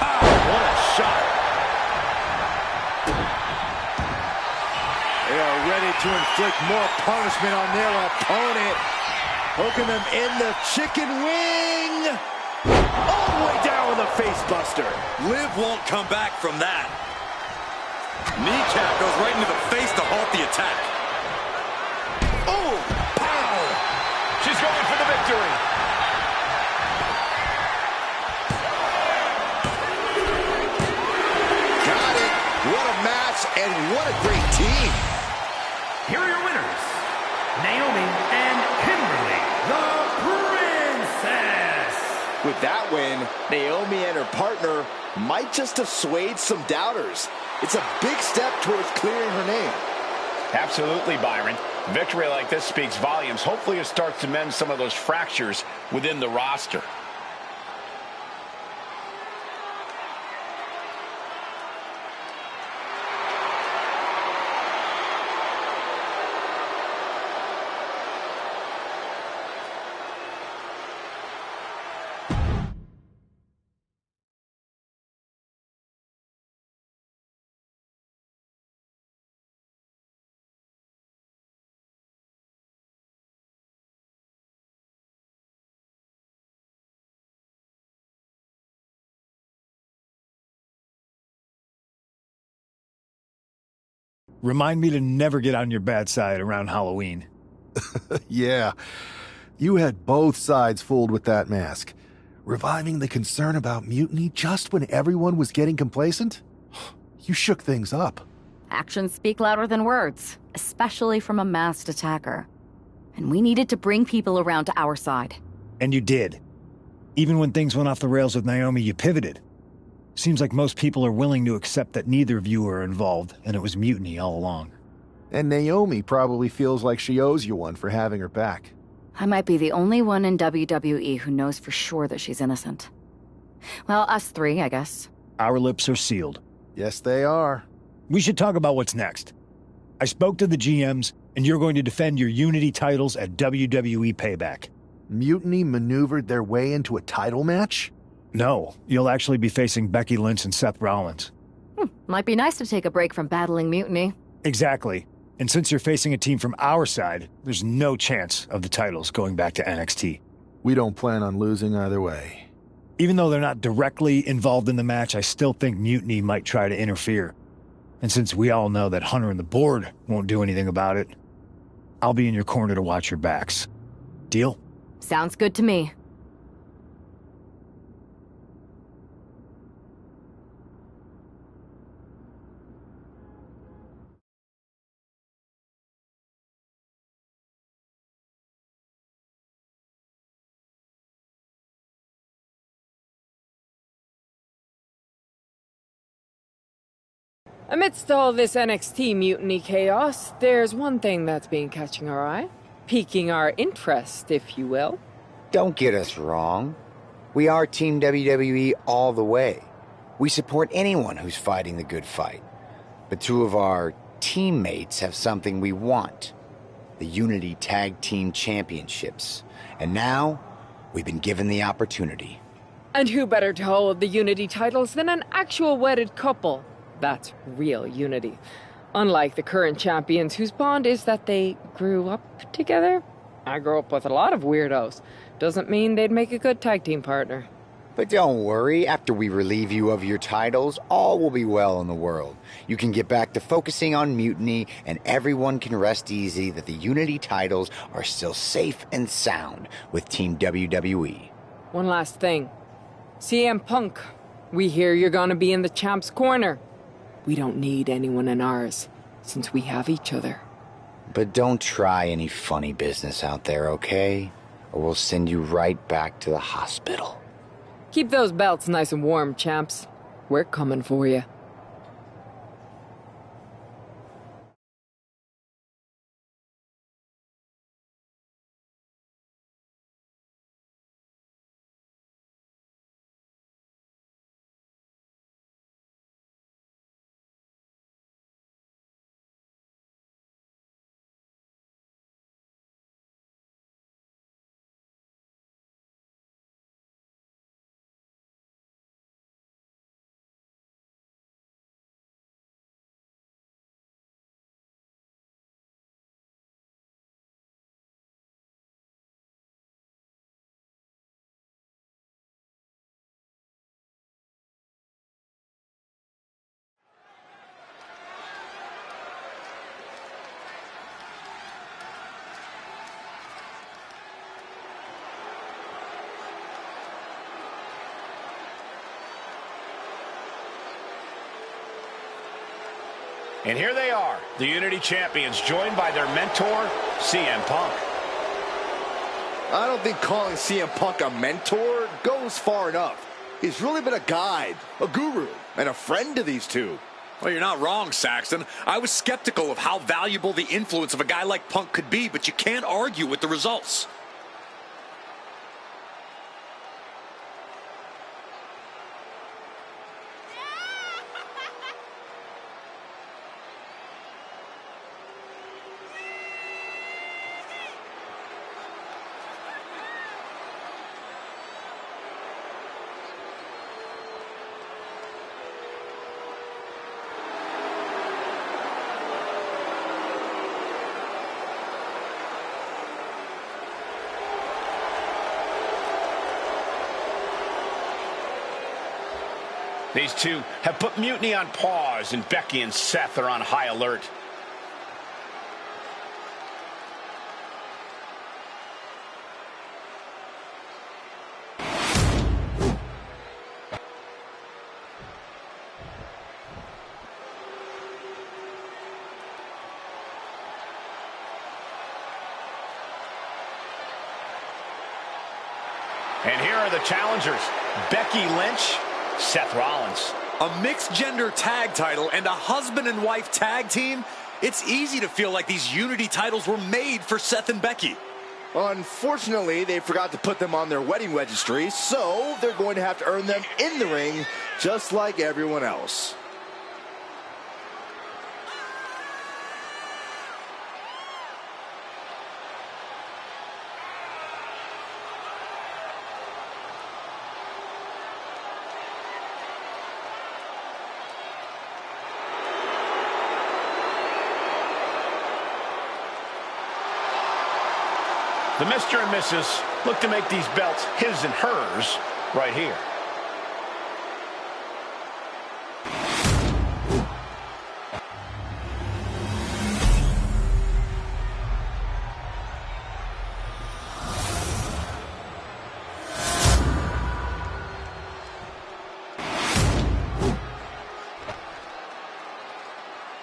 Pow! What a shot. They are ready to inflict more punishment on their opponent. Hooking them in the chicken wing. All the way down with a face buster. Liv won't come back from that. Kneecap goes right into the face to halt the attack. Oh, pow! She's going for the victory. Got it. What a match and what a great team. Here are your winners, Naomi and Kimberly, the Princess. With that win, Naomi and her partner might just assuage some doubters. It's a big step towards clearing her name. Absolutely, Byron. Victory like this speaks volumes. Hopefully it starts to mend some of those fractures within the roster. Remind me to never get on your bad side around Halloween. Yeah. You had both sides fooled with that mask. Reviving the concern about mutiny just when everyone was getting complacent? You shook things up. Actions speak louder than words, especially from a masked attacker. And we needed to bring people around to our side. And you did. Even when things went off the rails with Naomi, you pivoted. Seems like most people are willing to accept that neither of you were involved, and it was mutiny all along. And Naomi probably feels like she owes you one for having her back. I might be the only one in WWE who knows for sure that she's innocent. Well, us three, I guess. Our lips are sealed. Yes, they are. We should talk about what's next. I spoke to the GMs, and you're going to defend your Unity titles at WWE Payback. Mutiny maneuvered their way into a title match? No, you'll actually be facing Becky Lynch and Seth Rollins. Might be nice to take a break from battling Mutiny. Exactly. And since you're facing a team from our side, there's no chance of the titles going back to NXT. We don't plan on losing either way. Even though they're not directly involved in the match, I still think Mutiny might try to interfere. And since we all know that Hunter and the board won't do anything about it, I'll be in your corner to watch your backs. Deal? Sounds good to me. Amidst all this NXT mutiny chaos, there's one thing that's been catching our eye. Piquing our interest, if you will. Don't get us wrong. We are Team WWE all the way. We support anyone who's fighting the good fight. But two of our teammates have something we want. The Unity Tag Team Championships. And now, we've been given the opportunity. And who better to hold the Unity titles than an actual wedded couple? That's real unity. Unlike the current champions whose bond is that they grew up together. I grew up with a lot of weirdos. Doesn't mean they'd make a good tag team partner. But don't worry, after we relieve you of your titles, all will be well in the world. You can get back to focusing on Mutiny, and everyone can rest easy that the Unity titles are still safe and sound with Team WWE. One last thing. CM Punk, we hear you're gonna be in the champ's corner. We don't need anyone in ours, since we have each other. But don't try any funny business out there, okay? Or we'll send you right back to the hospital. Keep those belts nice and warm, champs. We're coming for you. And here they are, the Unity Champions, joined by their mentor, CM Punk. I don't think calling CM Punk a mentor goes far enough. He's really been a guide, a guru, and a friend to these two. Well, you're not wrong, Saxton. I was skeptical of how valuable the influence of a guy like Punk could be, but you can't argue with the results. These two have put Mutiny on pause, and Becky and Seth are on high alert. And here are the challengers, Becky Lynch, Seth Rollins. A mixed-gender tag title and a husband and wife tag team? It's easy to feel like these Unity titles were made for Seth and Becky. Unfortunately, they forgot to put them on their wedding registry, so they're going to have to earn them in the ring, just like everyone else. The Mr. and Mrs. look to make these belts his and hers right here.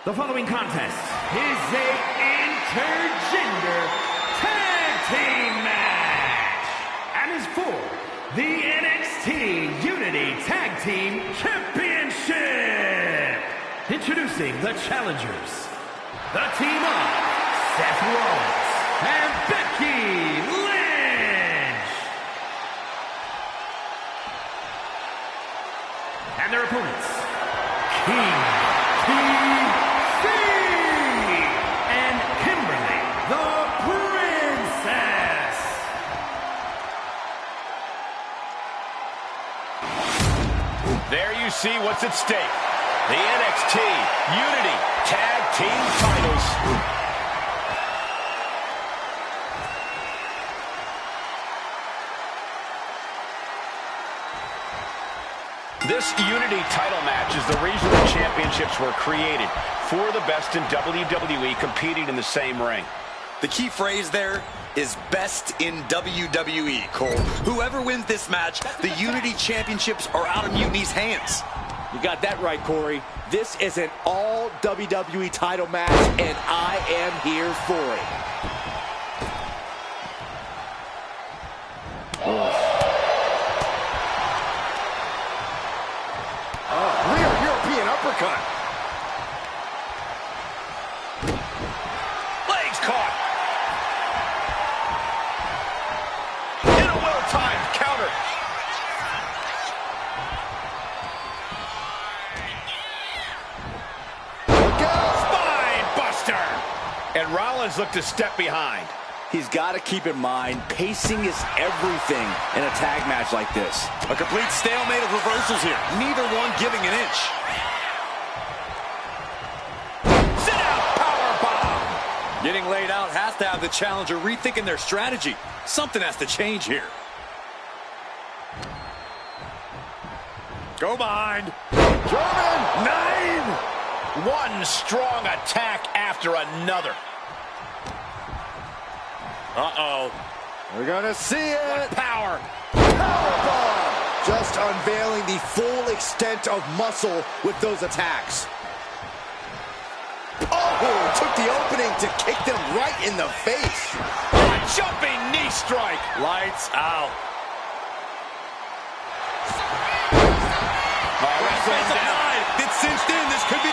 The following contest is a intergender tag team match and is for the NXT Unity Tag Team Championship. Introducing the challengers, the team of Seth Rollins and Becky Lynch. And their opponents, King T.C. and Kimberly the Princess. There you see what's at stake. The NXT Unity Tag Team titles. This Unity title match is the reason the championships were created, for the best in WWE competing in the same ring. The key phrase there is best in WWE, Cole. Whoever wins this match, the Unity Championships are out of Mutiny's hands. You got that right, Corey. This is an all WWE title match, and I am here for it. Rear European uppercut. Legs caught. In a well-timed counter. Spine buster. And Rollins looked to step behind. He's got to keep in mind, pacing is everything in a tag match like this. A complete stalemate of reversals here. Neither one giving an inch. Sit out powerbomb. Getting laid out has to have the challenger rethinking their strategy. Something has to change here. Go behind. German 9. One strong attack after another. Uh-oh. We're going to see it. What power. Powerbomb. Just unveiling the full extent of muscle with those attacks. Oh, took the opening to kick them right in the face. A jumping knee strike. Lights out. Wrestling down. It's cinched in. This could be...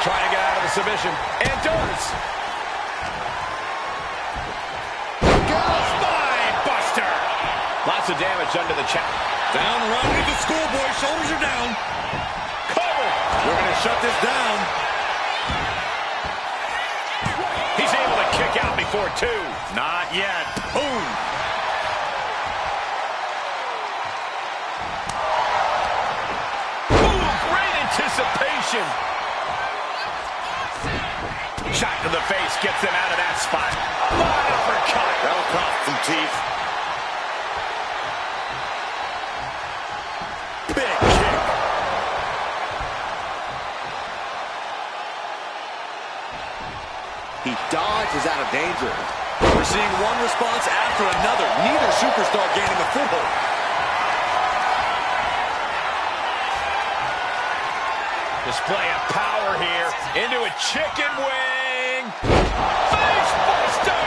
Trying to get out of the submission. And does. Spine buster. Lots of damage under the chest. Down around with the schoolboy. Shoulders are down. Cover. We're going to shut this down. He's able to kick out before 2. Not yet. Boom. Ooh, great anticipation. Shot to the face gets him out of that spot. Fine uppercut. That'll cost some teeth. Big kick. He dodges out of danger. We're seeing one response after another. Neither superstar gaining a foothold. Display of power here into a chicken wing. Face buster.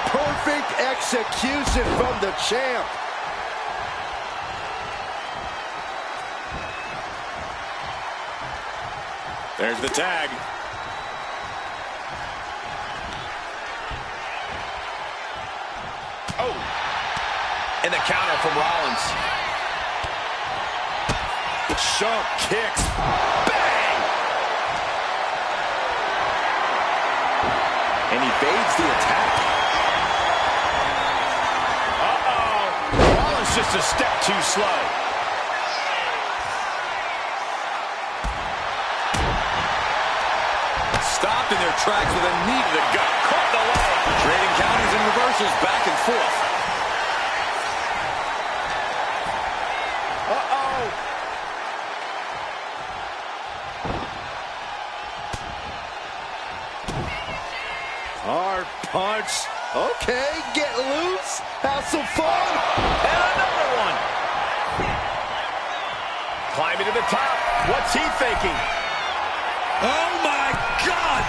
Perfect Perfect execution from the champ. There's the tag. Oh. And the counter from Rollins. Sharp kicks. Bang! And evades the attack. Uh-oh. Rollins just a step too slow. Stopped in their tracks with a knee to the gut. Caught the leg. Trading counters and reversals back and forth. Uh-oh. Hard punch. Okay, get loose. Have some fun. And another one. Climbing to the top. What's he thinking? Oh, my God!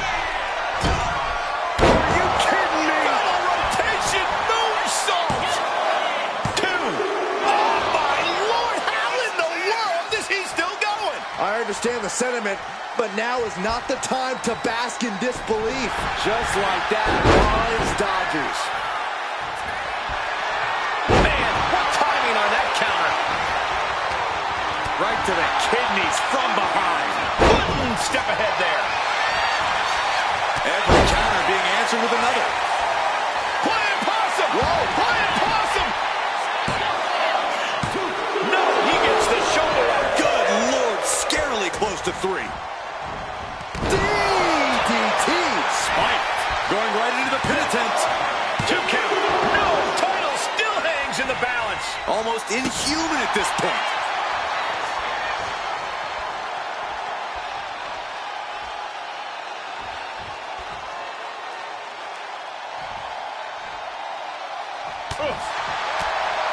Are you kidding me? Double rotation moonsault. 2. Oh, my Lord. How in the world is he still going? I understand the sentiment, but now is not the time to bask in disbelief. Just like that, Rollins dodgers. Man, what timing on that counter. Right to the kidneys from behind. Step ahead there. Every counter being answered with another. Playing possum. Whoa, playing possum. No, he gets the shoulder up. Good Lord, scarily close to 3. DDT. Spike. Going right into the pin attempt. 2 count. No, title still hangs in the balance. Almost inhuman at this point.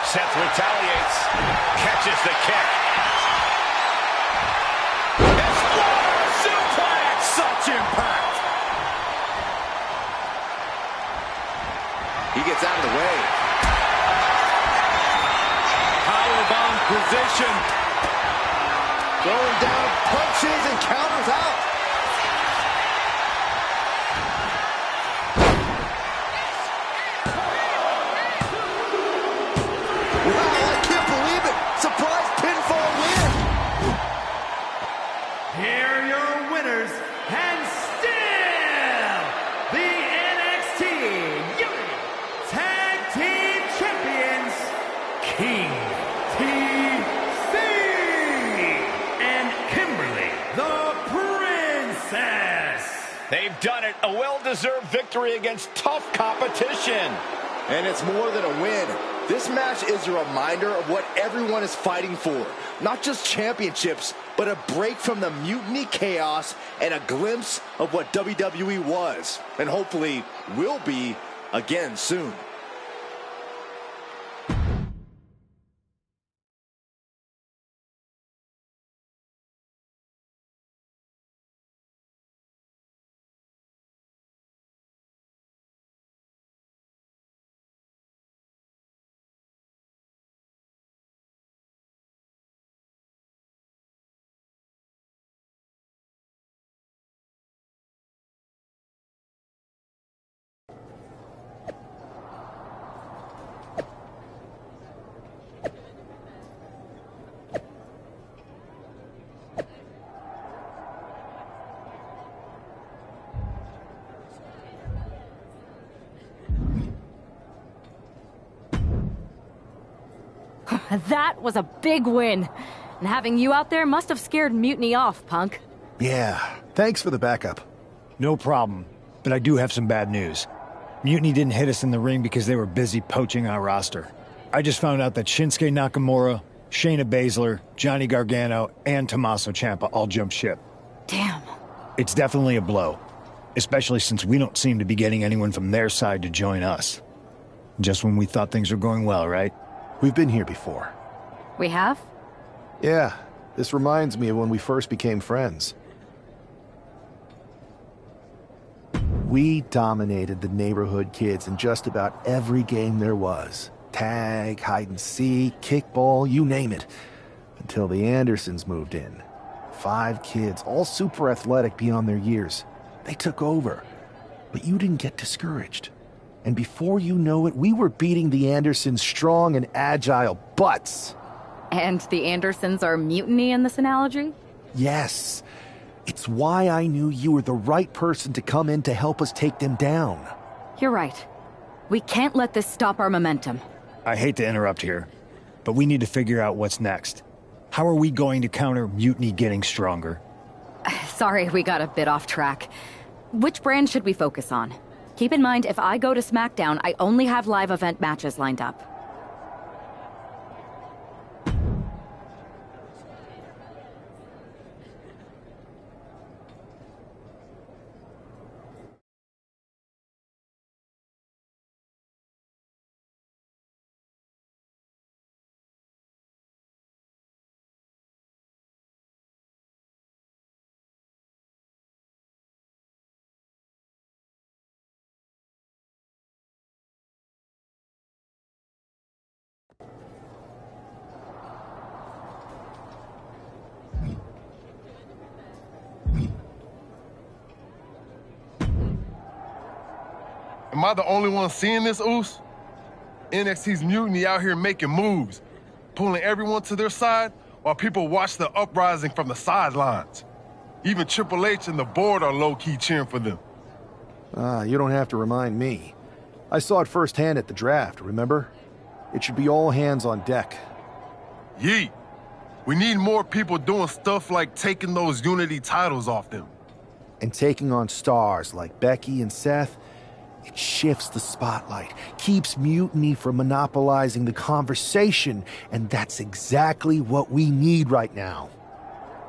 Seth retaliates. Catches the kick. Exploder suplex. Such impact. He gets out of the way. Powerbomb position. Throwing down punches and counters out. Surprise pinfall win! Here are your winners, and still the NXT Unity Tag Team Champions, King TC and Kimberly the Princess. They've done it. A well-deserved victory against tough competition. And it's more than a win. This match is a reminder of what everyone is fighting for. Not just championships, but a break from the mutiny chaos and a glimpse of what WWE was, and hopefully will be again soon. That was a big win. And having you out there must have scared Mutiny off, Punk. Yeah, thanks for the backup. No problem, but I do have some bad news. Mutiny didn't hit us in the ring because they were busy poaching our roster. I just found out that Shinsuke Nakamura, Shayna Baszler, Johnny Gargano, and Tommaso Ciampa all jumped ship. Damn. It's definitely a blow, especially since we don't seem to be getting anyone from their side to join us. Just when we thought things were going well, right? We've been here before. We have? Yeah, this reminds me of when we first became friends. We dominated the neighborhood kids in just about every game there was. Tag, hide and seek, kickball, you name it. Until the Andersons moved in. 5 kids, all super athletic beyond their years. They took over. But you didn't get discouraged. And before you know it, we were beating the Andersons' strong and agile butts. And the Andersons are mutiny in this analogy? Yes. It's why I knew you were the right person to come in to help us take them down. You're right. We can't let this stop our momentum. I hate to interrupt here, but we need to figure out what's next. How are we going to counter mutiny getting stronger? Sorry, we got a bit off track. Which brand should we focus on? Keep in mind, if I go to SmackDown, I only have live event matches lined up. Am I the only one seeing this, Oos? NXT's mutiny out here making moves, pulling everyone to their side while people watch the uprising from the sidelines. Even Triple H and the board are low-key cheering for them. You don't have to remind me. I saw it firsthand at the draft, remember? It should be all hands on deck. Yeet. We need more people doing stuff like taking those Unity titles off them. And taking on stars like Becky and Seth, it shifts the spotlight, keeps mutiny from monopolizing the conversation, and that's exactly what we need right now.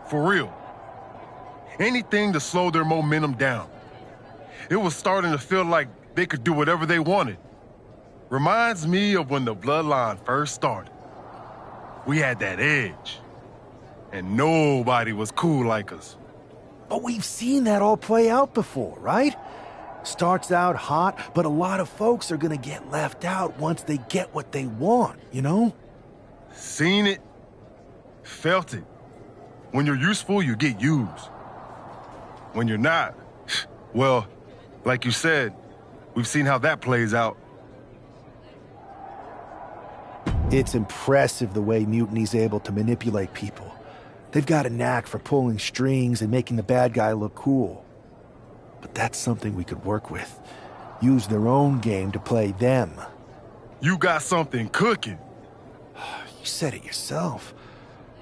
For real. Anything to slow their momentum down. It was starting to feel like they could do whatever they wanted. Reminds me of when the Bloodline first started. We had that edge. And nobody was cool like us. But we've seen that all play out before, right? Starts out hot, but a lot of folks are gonna get left out once they get what they want, you know? Seen it. Felt it. When you're useful, you get used. When you're not, well, like you said, we've seen how that plays out. It's impressive the way Mutiny's able to manipulate people. They've got a knack for pulling strings and making the bad guy look cool. But that's something we could work with. Use their own game to play them. You got something cooking. You said it yourself.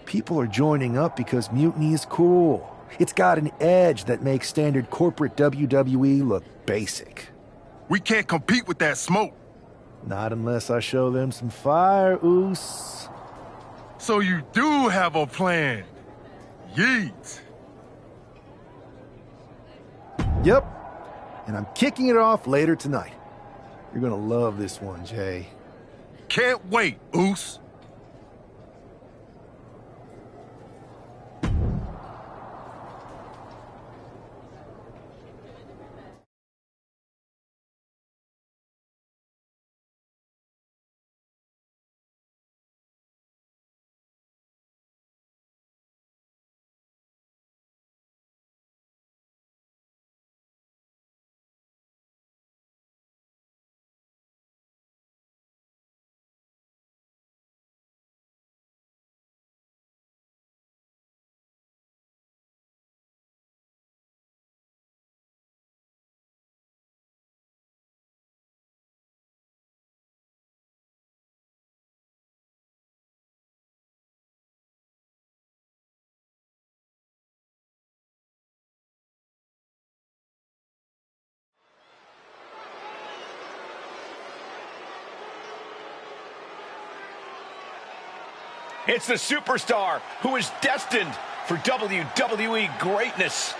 People are joining up because Mutiny is cool. It's got an edge that makes standard corporate WWE look basic. We can't compete with that smoke. Not unless I show them some fire, Oos. So you do have a plan. Yeet. Yep. And I'm kicking it off later tonight. You're gonna love this one, Jay. Can't wait, Oos. It's the superstar who is destined for WWE greatness.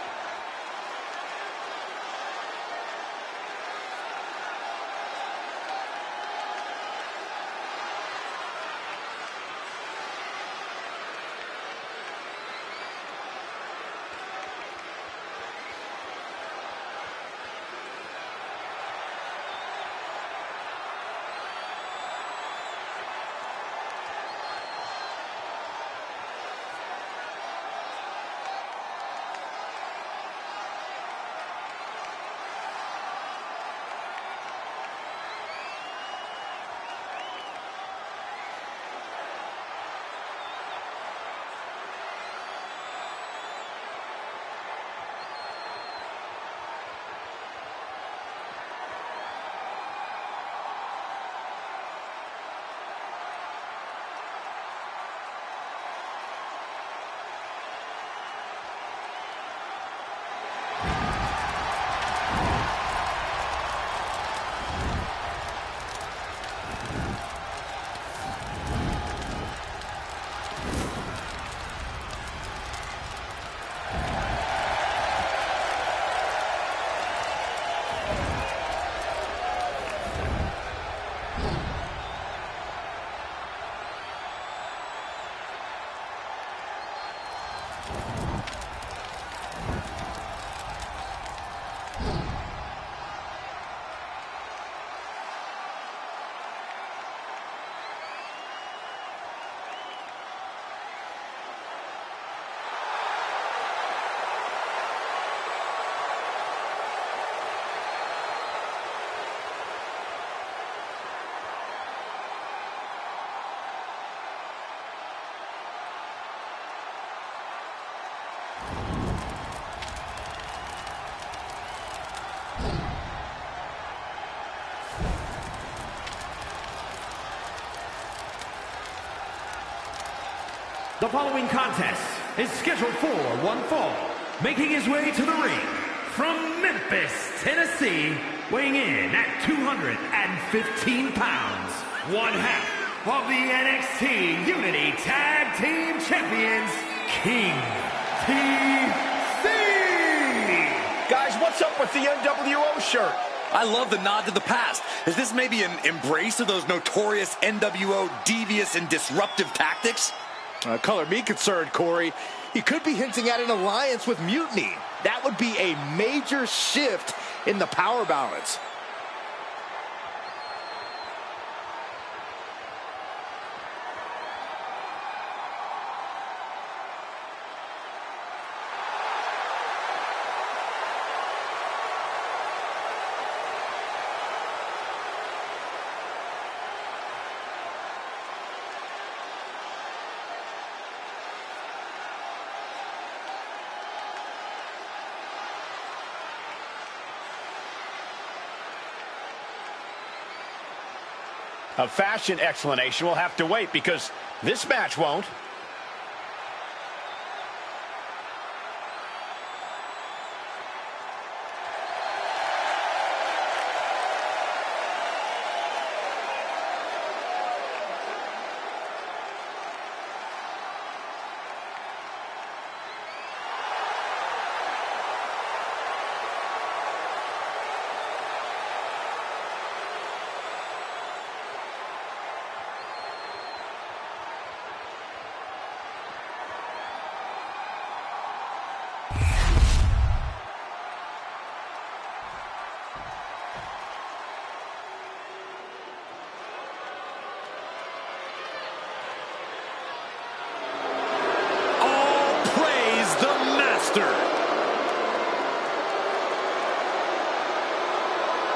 The following contest is scheduled for one fall. Making his way to the ring from Memphis, Tennessee, weighing in at 215 pounds, one half of the NXT Unity Tag Team Champions, King TC. Guys, what's up with the NWO shirt? I love the nod to the past. Is this maybe an embrace of those notorious NWO devious and disruptive tactics? Color me concerned, Corey. He could be hinting at an alliance with Mutiny. That would be a major shift in the power balance. A fashion explanation will have to wait because this match won't.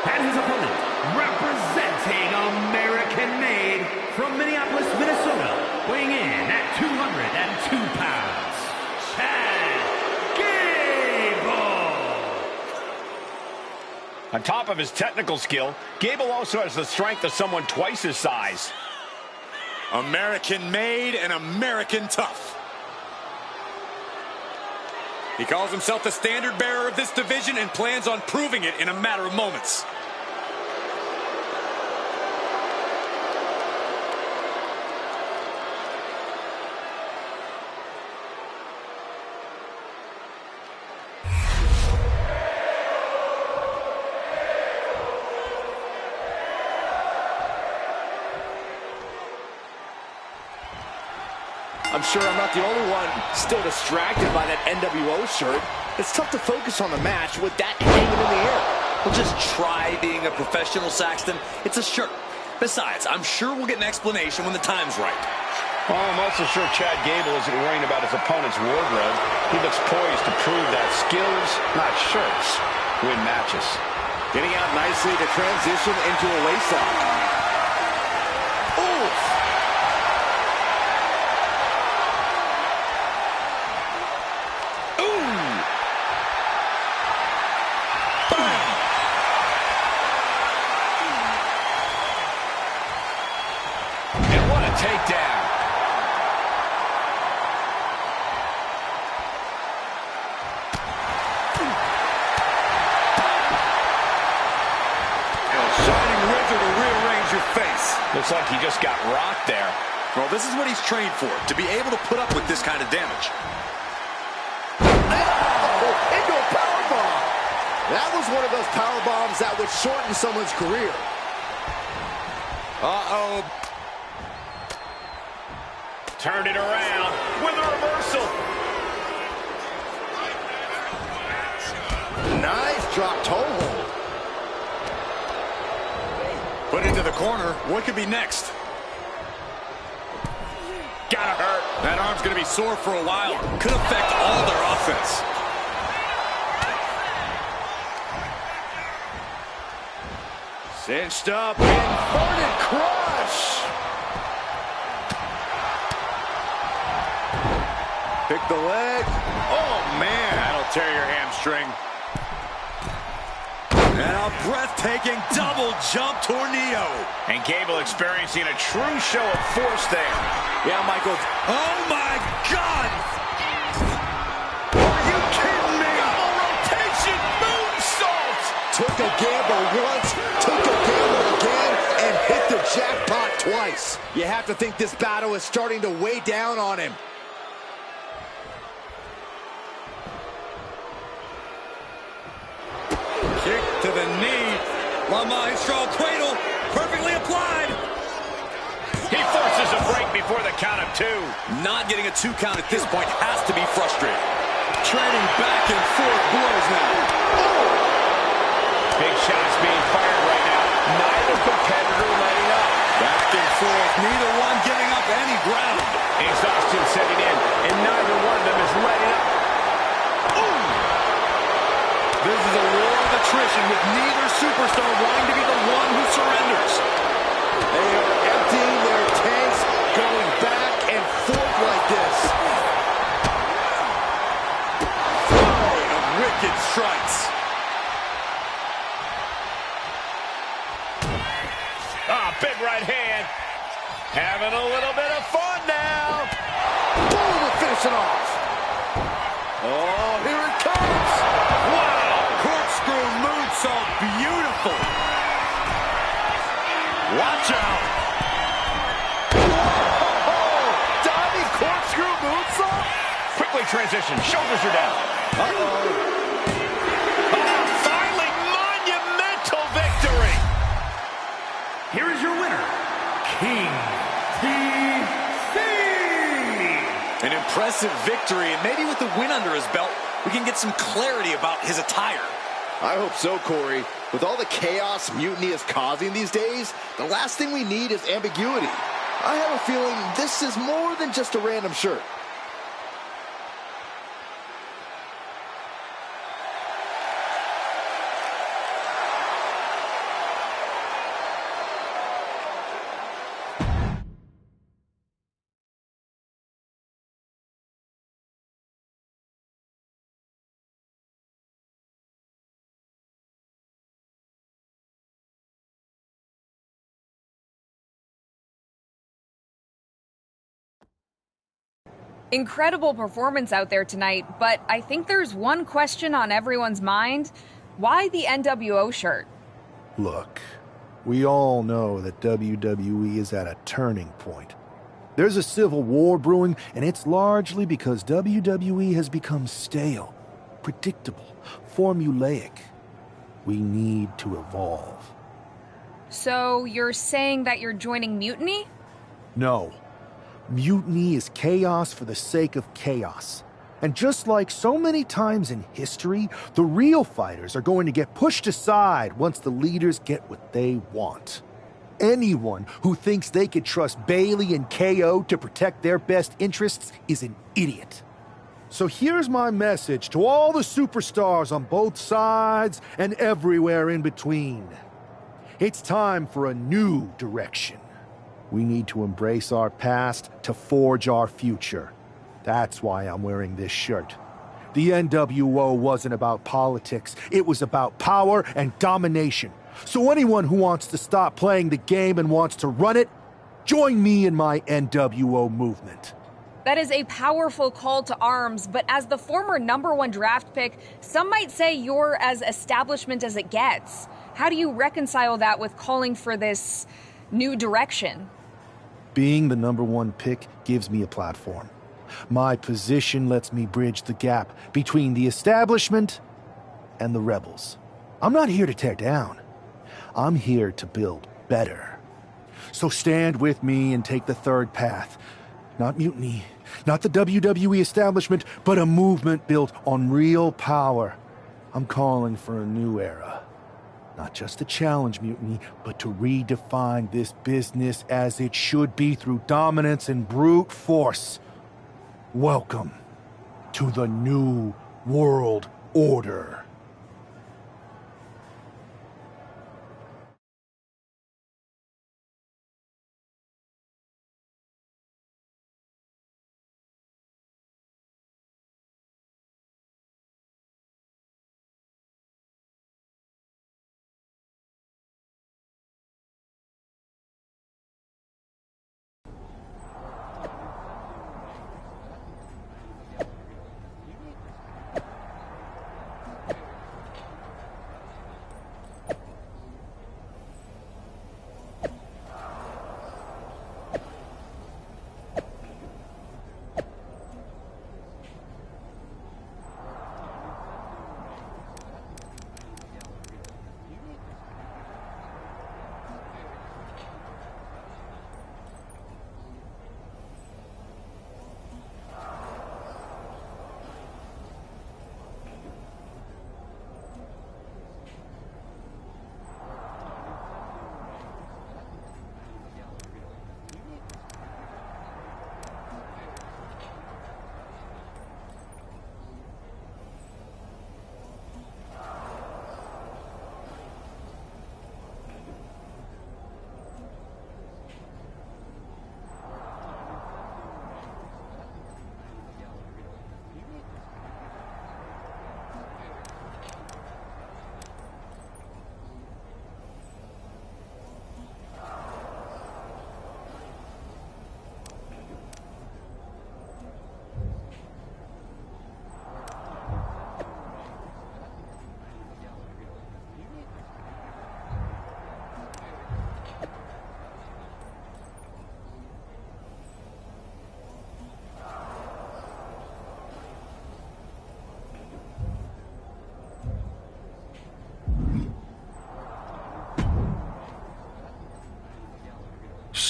And his opponent, representing American-made from Minneapolis, Minnesota, weighing in at 202 pounds, Chad Gable. On top of his technical skill, Gable also has the strength of someone twice his size. American-made and American tough. He calls himself the standard bearer of this division and plans on proving it in a matter of moments. I'm sure I'm not the only one still distracted by that NWO shirt. It's tough to focus on the match with that hanging in the air. Well, just try being a professional, Saxton. It's a shirt. Besides, I'm sure we'll get an explanation when the time's right. Well, I'm also sure Chad Gable isn't worrying about his opponent's wardrobe. He looks poised to prove that skills, not shirts, win matches. Getting out nicely to transition into a waistlock. Oof! Takedown. Shining razor to rearrange your face. Looks like he just got rocked there. Well, this is what he's trained for, to be able to put up with this kind of damage. Oh, into a powerbomb. That was one of those powerbombs that would shorten someone's career. Uh-oh. Turned it around with a reversal. Nice drop toe hold. Put into the corner. What could be next? Gotta hurt. That arm's gonna be sore for a while. Could affect all their offense. Cinched up, inverted crush. Pick the leg. Oh, man. That'll tear your hamstring. And a breathtaking taking double jump tornado. And Gable experiencing a true show of force there. Yeah, Michael. Oh, my God. Are you kidding me? Double rotation moonsault. Took a gamble once, took a gamble again, and hit the jackpot twice. You have to think this battle is starting to weigh down on him. Kick to the knee. La Maestro cradle, perfectly applied. He forces a break before the count of 2. Not getting a 2 count at this point has to be frustrating. Trading back and forth blows now. Big shots being fired right now. Neither competitor letting up. Back and forth, neither one giving up any ground. Exhaustion setting in, and neither one of them is letting up. Ooh! This is a war of attrition with neither superstar wanting to be the one who surrenders. They are emptying their tanks, going back and forth like this. Volley of wicked strikes. Big right hand. Having a little bit of fun now. Boom, we're finishing off. Oh, here it comes. Wow, corkscrew moonsault, beautiful. Watch out. Whoa, diving corkscrew moonsault. Quickly transition, shoulders are down. Uh-oh. Finally, monumental victory. Here is your winner, King TC. An impressive victory, and maybe with the win under his belt, we can get some clarity about his attire. I hope so, Corey. With all the chaos mutiny is causing these days, the last thing we need is ambiguity. I have a feeling this is more than just a random shirt. Incredible performance out there tonight, but I think there's one question on everyone's mind. Why the NWO shirt? Look, we all know that WWE is at a turning point. There's a civil war brewing, and it's largely because WWE has become stale, predictable, formulaic. We need to evolve. So you're saying that you're joining Mutiny? No. Mutiny is chaos for the sake of chaos. And just like so many times in history, the real fighters are going to get pushed aside once the leaders get what they want. Anyone who thinks they could trust Bailey and KO to protect their best interests is an idiot. So here's my message to all the superstars on both sides and everywhere in between. It's time for a new direction. We need to embrace our past to forge our future. That's why I'm wearing this shirt. The NWO wasn't about politics. It was about power and domination. So anyone who wants to stop playing the game and wants to run it, join me in my NWO movement. That is a powerful call to arms, but as the former #1 draft pick, some might say you're as establishment as it gets. How do you reconcile that with calling for this new direction? Being the #1 pick gives me a platform. My position lets me bridge the gap between the establishment and the rebels. I'm not here to tear down. I'm here to build better. So stand with me and take the third path. Not mutiny, not the WWE establishment, but a movement built on real power. I'm calling for a new era. Not just to challenge mutiny, but to redefine this business as it should be through dominance and brute force. Welcome to the New World Order.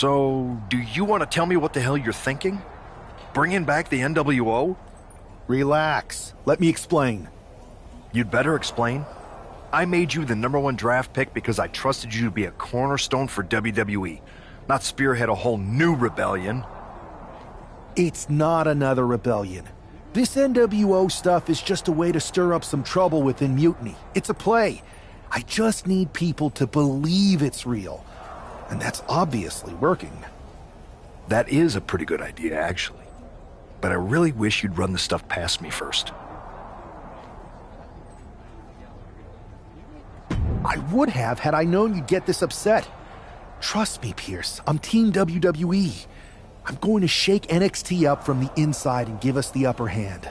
So, do you want to tell me what the hell you're thinking? Bringing back the NWO? Relax. Let me explain. You'd better explain. I made you the #1 draft pick because I trusted you to be a cornerstone for WWE, not spearhead a whole new rebellion. It's not another rebellion. This NWO stuff is just a way to stir up some trouble within Mutiny. It's a play. I just need people to believe it's real. And that's obviously working. That is a pretty good idea, actually. But I really wish you'd run the stuff past me first. I would have had I known you'd get this upset. Trust me, Pierce. I'm Team WWE. I'm going to shake NXT up from the inside and give us the upper hand.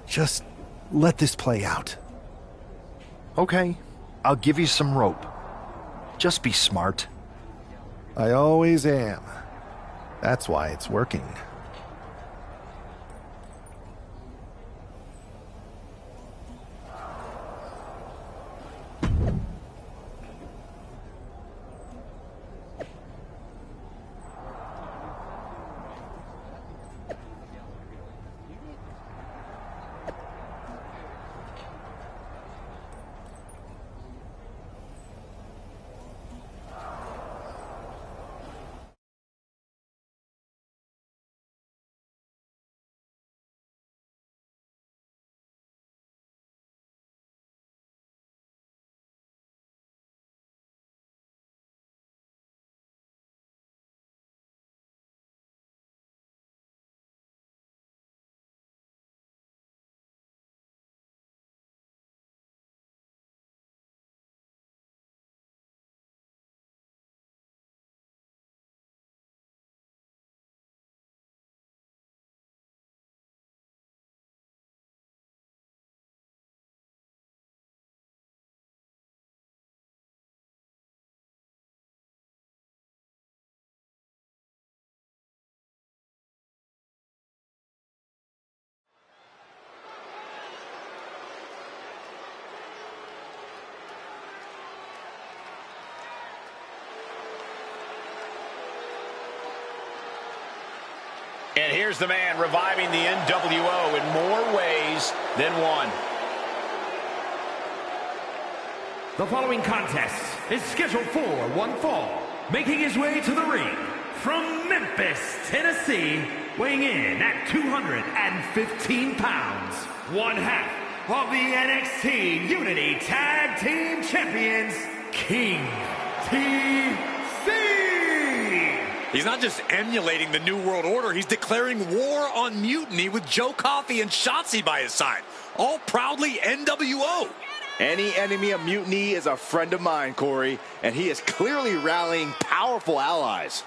Just let this play out. Okay, I'll give you some rope. Just be smart. I always am. That's why it's working. And here's the man reviving the NWO in more ways than one. The following contest is scheduled for one fall. Making his way to the ring from Memphis, Tennessee, weighing in at 215 pounds, one half of the NXT Unity Tag Team Champions, King TC. He's not just emulating the New World Order, he's declaring war on Mutiny with Joe Coffey and Shotzi by his side. All proudly NWO. Any enemy of Mutiny is a friend of mine, Corey, and he is clearly rallying powerful allies.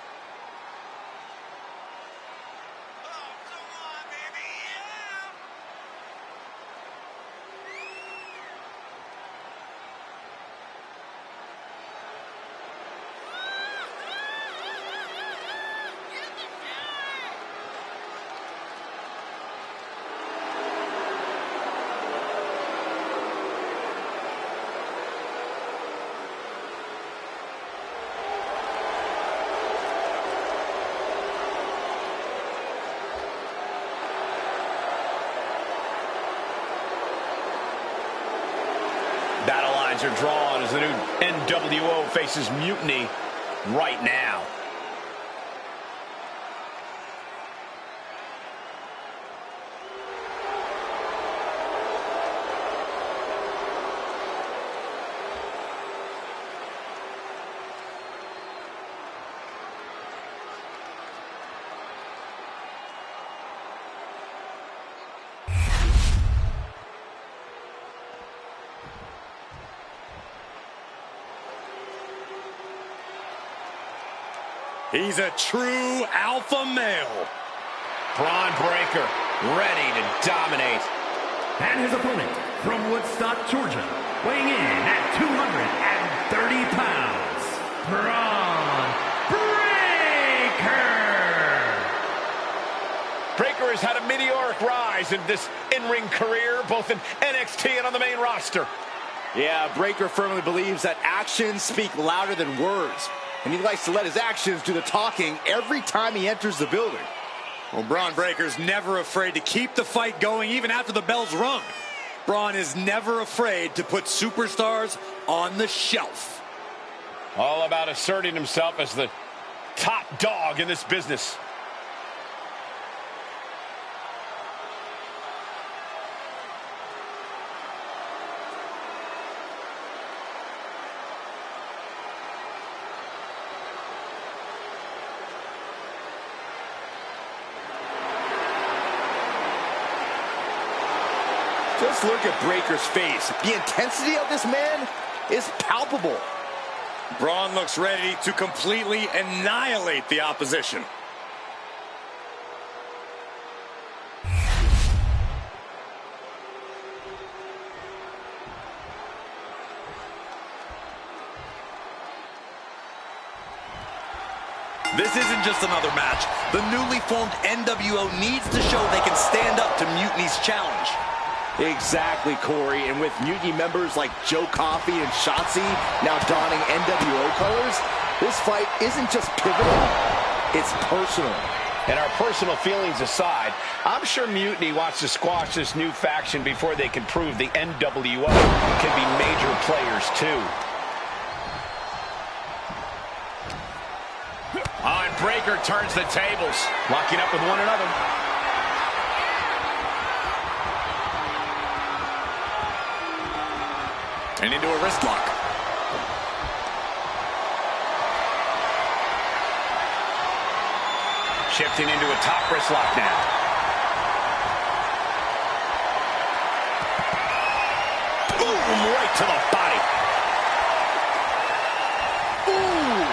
Battle lines are drawn as the new NWO faces Mutiny right now. He's a true alpha male. Braun Breaker, ready to dominate. And his opponent from Woodstock, Georgia, weighing in at 230 pounds, Braun Breaker. Breaker has had a meteoric rise in this in-ring career, both in NXT and on the main roster. Yeah, Breaker firmly believes that actions speak louder than words. And he likes to let his actions do the talking every time he enters the building. Well, Braun Breaker's never afraid to keep the fight going even after the bell's rung. Braun is never afraid to put superstars on the shelf. All about asserting himself as the top dog in this business. Just look at Breaker's face. The intensity of this man is palpable. Braun looks ready to completely annihilate the opposition. This isn't just another match. The newly formed NWO needs to show they can stand up to Mutiny's challenge. Exactly, Corey. And with Mutiny members like Joe Coffey and Shotzi now donning NWO colors, this fight isn't just pivotal, it's personal. And our personal feelings aside, I'm sure Mutiny wants to squash this new faction before they can prove the NWO can be major players too. Oh, and Breaker turns the tables, locking up with one another. And into a wrist lock. Shifting into a top wrist lock now. Boom, right to the body. Ooh.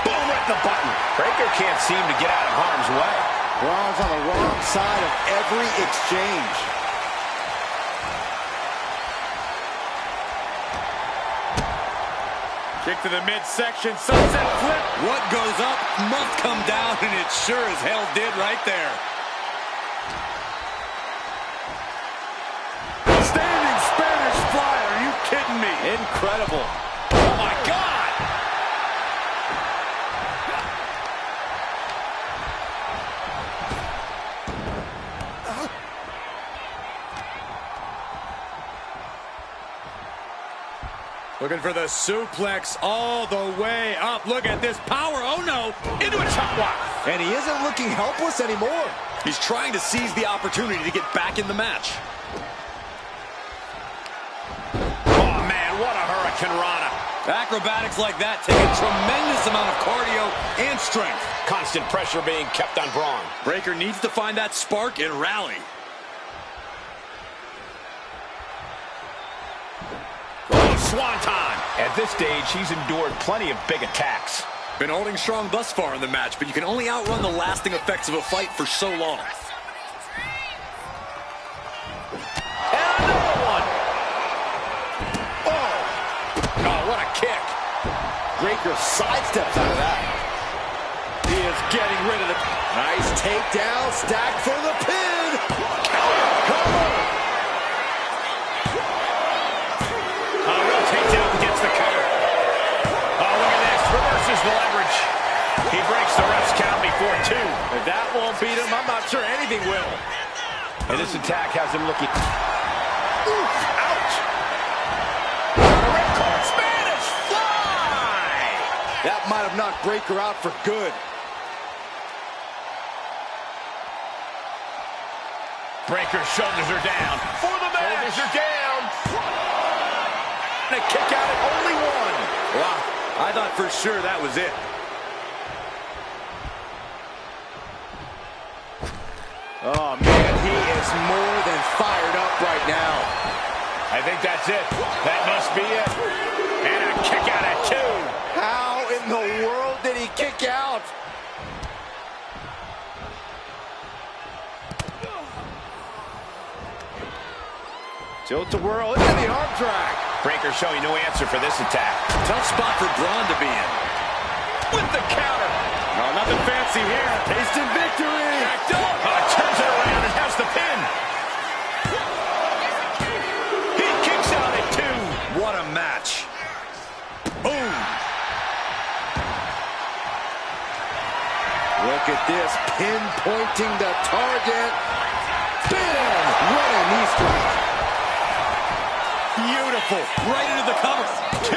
Boom, right the button. Breaker can't seem to get out of harm's way. Braun's on the wrong side of every exchange. Kick to the midsection, sunset flip. What goes up must come down, and it sure as hell did right there. Standing Spanish fly, are you kidding me? Incredible. Oh my God! Looking for the suplex all the way up. Look at this power. Oh, no. Into a chop block. And he isn't looking helpless anymore. He's trying to seize the opportunity to get back in the match. Oh, man, what a Hurricane Rana. Acrobatics like that take a tremendous amount of cardio and strength. Constant pressure being kept on Braun. Breaker needs to find that spark and rally. Swanton. At this stage, he's endured plenty of big attacks. Been holding strong thus far in the match, but you can only outrun the lasting effects of a fight for so long. And another one. Oh, what a kick. Breaker sidesteps out of that. He is getting rid of it. Nice takedown, stacked for the pin. Cover. Takedown gets the cover. Oh, look at this. Reverses the leverage. He breaks the ref's count before two. If that won't beat him, I'm not sure anything will. And this attack has him looking... Oof, ouch. Red card. Spanish fly. That might have knocked Breaker out for good. Breaker's shoulders are down. For the match. Shoulders are down. A kick out at only one. Wow, I thought for sure that was it. Oh, man, he is more than fired up right now. I think that's it. That must be it. And a kick out at two. How in the world did he kick out? Tilt-a-whirl into the arm drag. Breaker showing no answer for this attack. Tough spot for Braun to be in. With the counter. No, nothing fancy here. Tasting victory. Turns it around and has the pin. He kicks Look at this, pinpointing the target. Bam! What a knee strike. Beautiful. Right into the cover. 2.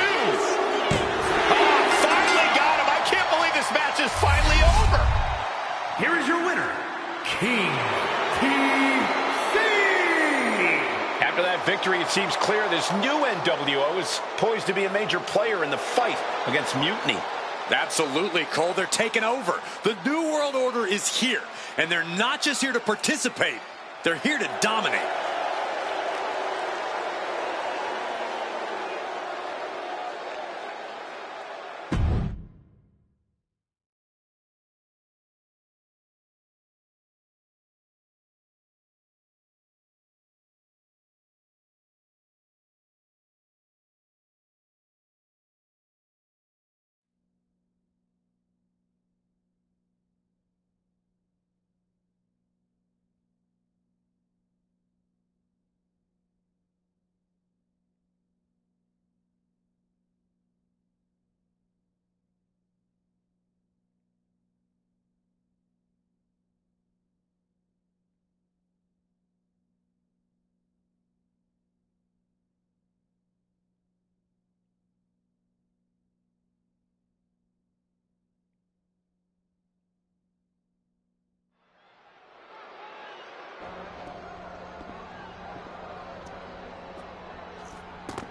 Oh, finally got him. I can't believe this match is finally over. Here is your winner, King TC. After that victory, it seems clear this new NWO is poised to be a major player in the fight against Mutiny. Absolutely, Cole. They're taking over. The New World Order is here. And they're not just here to participate. They're here to dominate.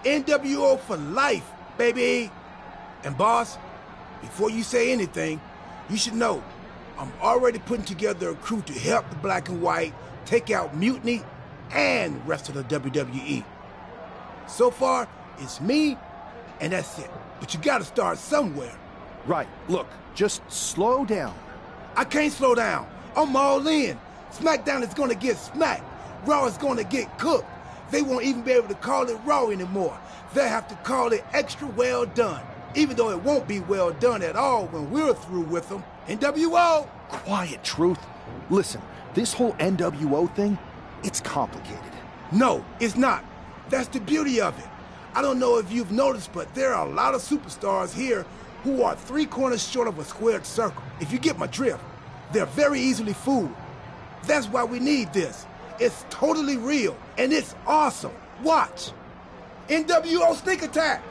NWO for life, baby. And boss, before you say anything, you should know I'm already putting together a crew to help the Black and White take out Mutiny and the rest of the WWE. So far, it's me, and that's it. But you gotta start somewhere. Right. Look, just slow down. I can't slow down. I'm all in. SmackDown is gonna get smacked. Raw is gonna get cooked. They won't even be able to call it Raw anymore. They'll have to call it extra well done, even though it won't be well done at all when we're through with them. NWO! Quiet, Truth. Listen, this whole NWO thing, it's complicated. No, it's not. That's the beauty of it. I don't know if you've noticed, but there are a lot of superstars here who are 3 corners short of a squared circle. If you get my drift, they're very easily fooled. That's why we need this. It's totally real, and it's awesome. Watch. NWO Sneak Attack.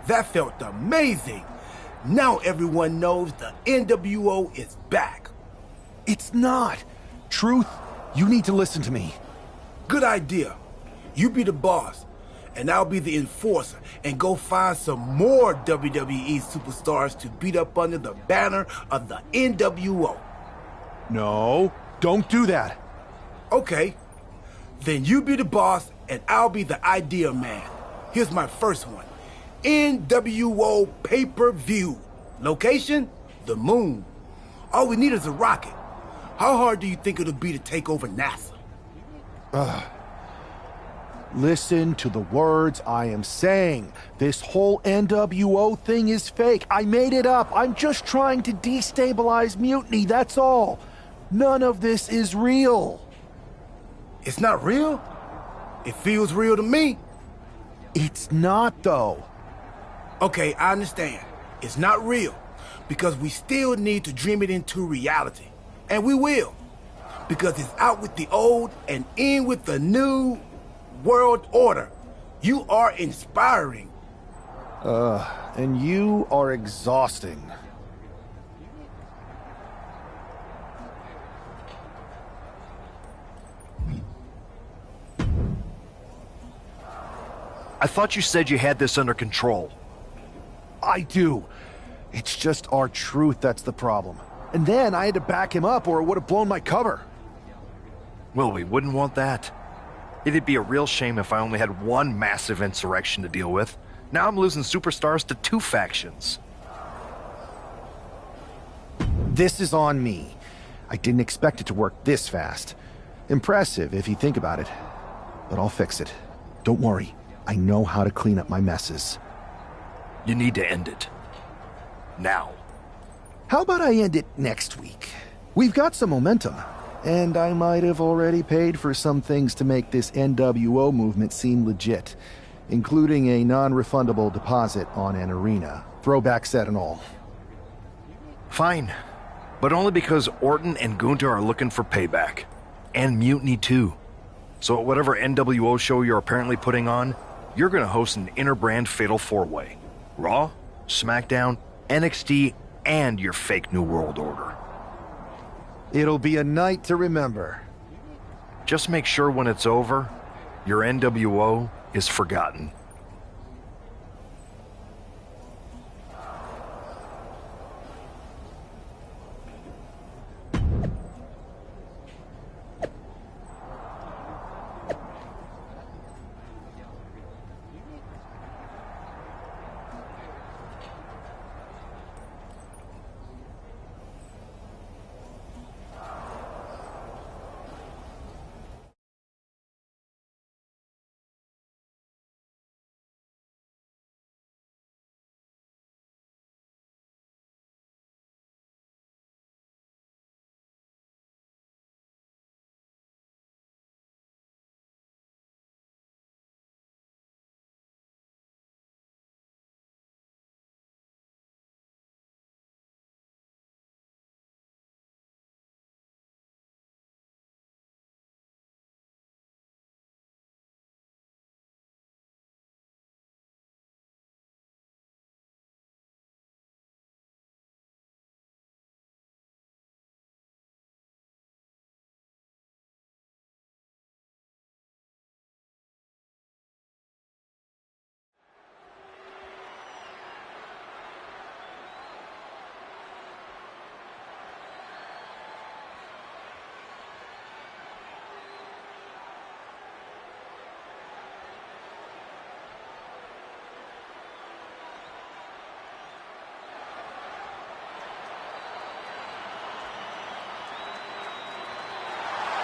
That felt amazing. Now everyone knows the NWO is back. It's not. Truth, you need to listen to me. Good idea. You be the boss, and I'll be the enforcer, and go find some more WWE superstars to beat up under the banner of the NWO. No, don't do that. Okay. Then you be the boss, and I'll be the idea man. Here's my first one. NWO pay-per-view. Location? The moon. All we need is a rocket. How hard do you think it'll be to take over NASA? Listen to the words I am saying. This whole NWO thing is fake. I made it up. I'm just trying to destabilize Mutiny, that's all. None of this is real. It's not real? It feels real to me. It's not, though. Okay, I understand. It's not real, because we still need to dream it into reality. And we will. Because it's out with the old and in with the new world order. You are inspiring. And you are exhausting. I thought you said you had this under control. I do. It's just our truth that's the problem. And then I had to back him up or it would have blown my cover. Well, we wouldn't want that. It'd be a real shame if I only had one massive insurrection to deal with. Now I'm losing superstars to two factions. This is on me. I didn't expect it to work this fast. Impressive if you think about it. But I'll fix it. Don't worry. I know how to clean up my messes. You need to end it. Now. How about I end it next week? We've got some momentum. And I might have already paid for some things to make this NWO movement seem legit, including a non-refundable deposit on an arena, throwback set and all. Fine, but only because Orton and Gunther are looking for payback. And Mutiny too. So at whatever NWO show you're apparently putting on, you're gonna host an inter-brand fatal four-way. Raw, SmackDown, NXT, and your fake New World Order. It'll be a night to remember. Just make sure when it's over, your NWO is forgotten.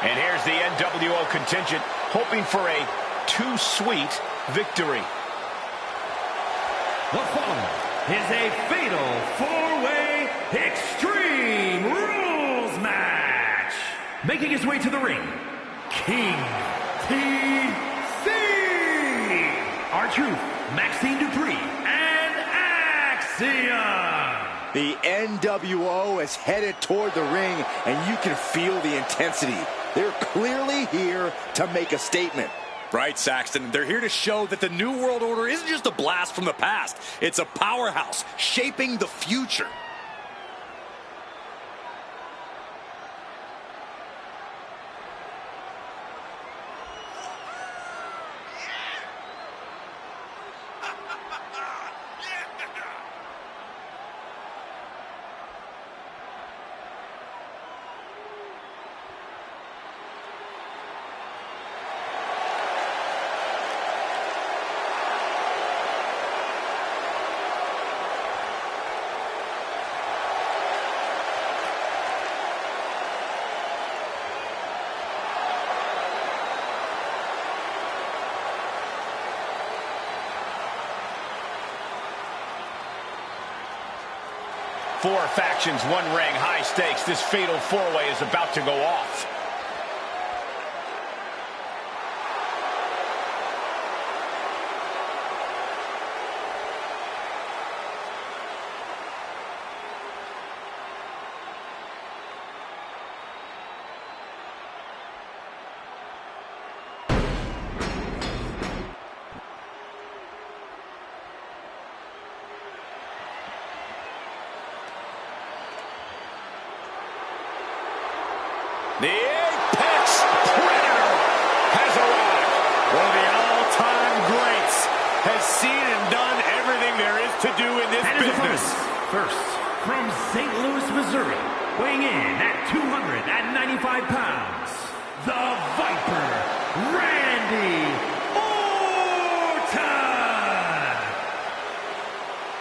And here's the NWO contingent hoping for a too-sweet victory. The following is a fatal four-way Extreme Rules match. Making his way to the ring, King TC, R-Truth, Maxine Dupree, and Axiom. The NWO is headed toward the ring, and you can feel the intensity. They're clearly here to make a statement. Right, Saxton. They're here to show that the New World Order isn't just a blast from the past. It's a powerhouse shaping the future. Four factions, one ring, high stakes. This fatal four-way is about to go off. The Apex Predator has arrived. One of the all-time greats has seen and done everything there is to do in this business. First, from St. Louis, Missouri, weighing in at 295 pounds, the Viper, Randy Orton!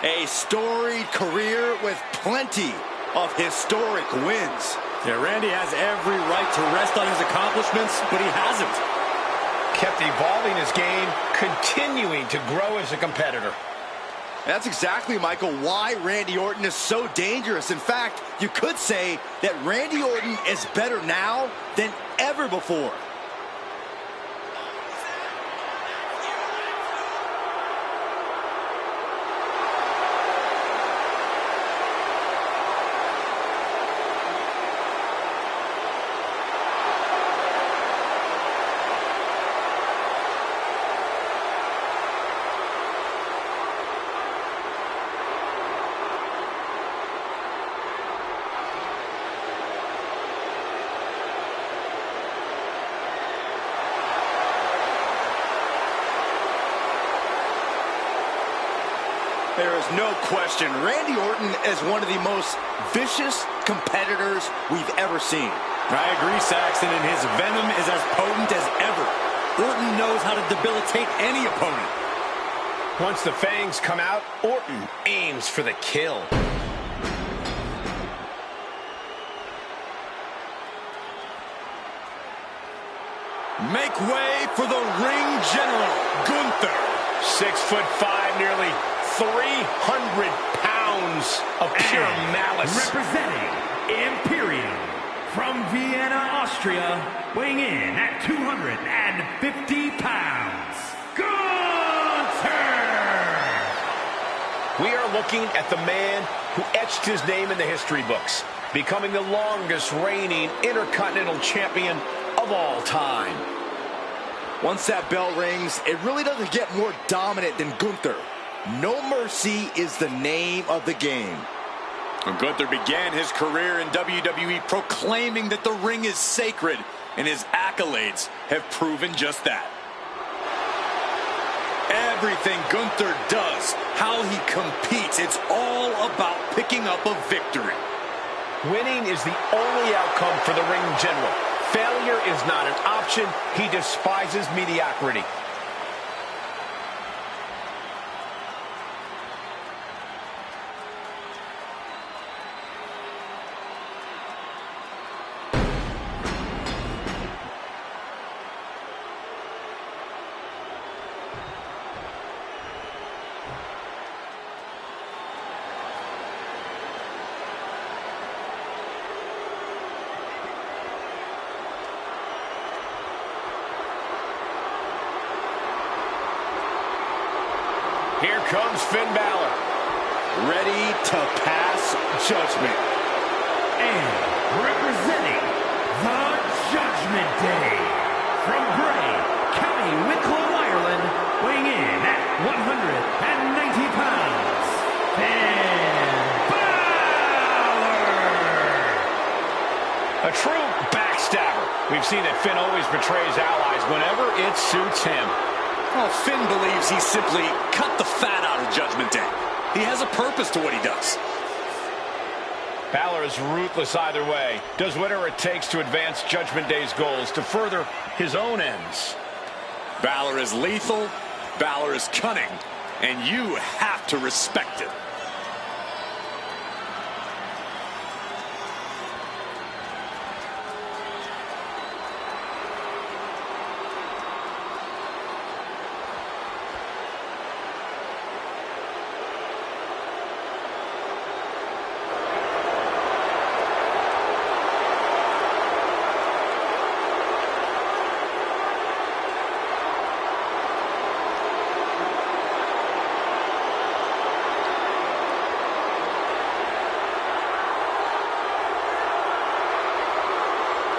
A storied career with plenty of historic wins. Yeah, Randy has every right to rest on his accomplishments, but he hasn't. Kept evolving his game, continuing to grow as a competitor. That's exactly, Michael, why Randy Orton is so dangerous. In fact, you could say that Randy Orton is better now than ever before. There is no question, Randy Orton is one of the most vicious competitors we've ever seen. I agree, Saxton, and his venom is as potent as ever. Orton knows how to debilitate any opponent. Once the fangs come out, Orton aims for the kill. Make way for the ring general, Gunther. 6'5", nearly 300 pounds of pure malice. Representing Imperium from Vienna, Austria, weighing in at 250 pounds, Gunther! We are looking at the man who etched his name in the history books, becoming the longest reigning Intercontinental Champion of all time. Once that bell rings, it really doesn't get more dominant than Gunther. No mercy is the name of the game. Gunther began his career in WWE proclaiming that the ring is sacred, and his accolades have proven just that. Everything Gunther does, how he competes, it's all about picking up a victory. Winning is the only outcome for the ring general. Failure is not an option. He despises mediocrity. Here comes Finn Balor, ready to pass judgment. And representing the Judgment Day, from Bray, County Wicklow, pounds, Finn Balor! A true backstabber. We've seen that Finn always betrays allies whenever it suits him. Well, Finn believes he simply cut the fat out of Judgment Day. He has a purpose to what he does. Balor is ruthless either way. Does whatever it takes to advance Judgment Day's goals, to further his own ends. Balor is lethal, Balor is cunning, and you have to respect it.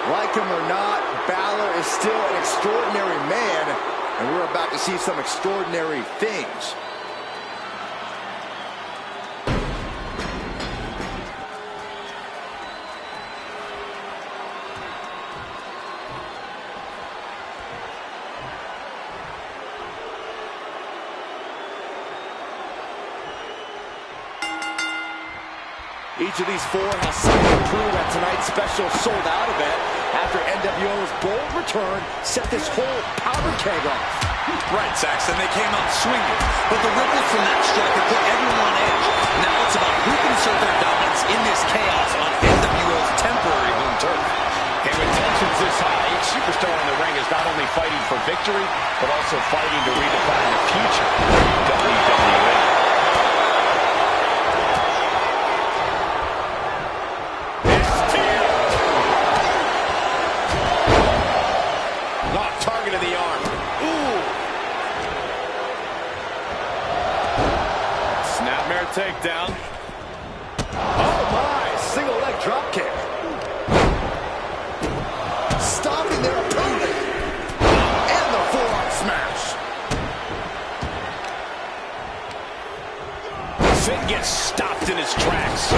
Like him or not, Balor is still an extraordinary man, and we're about to see some extraordinary things. Each of these four has something to prove at tonight's special sold-out event after NWO's bold return set this whole powder keg off. Right, Saxton, they came out swinging, but the ripples from that strike have put everyone on edge. Now it's about who can assert their dominance in this chaos on NWO's temporary home turf. And with tensions this high, each superstar in the ring is not only fighting for victory, but also fighting to redefine the future of WWE. Target of the arm. Ooh. Snapmare takedown. Oh my, single leg drop kick. Stopping their opponent. And the forearm smash. Finn gets stopped in his tracks.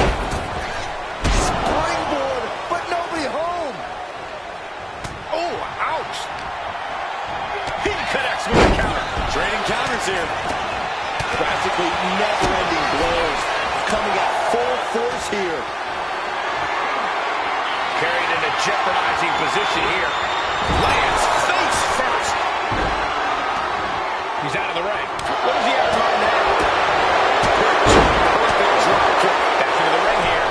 Springboard, but nobody home. Oh, ouch. He connects with the counter. Trading counters here. Practically never-ending blows. Coming at full force here. Carried in a jeopardizing position here. Lands face first. He's out of the ring. What does he have in mind now? Perfect drop kick. Back into the ring here.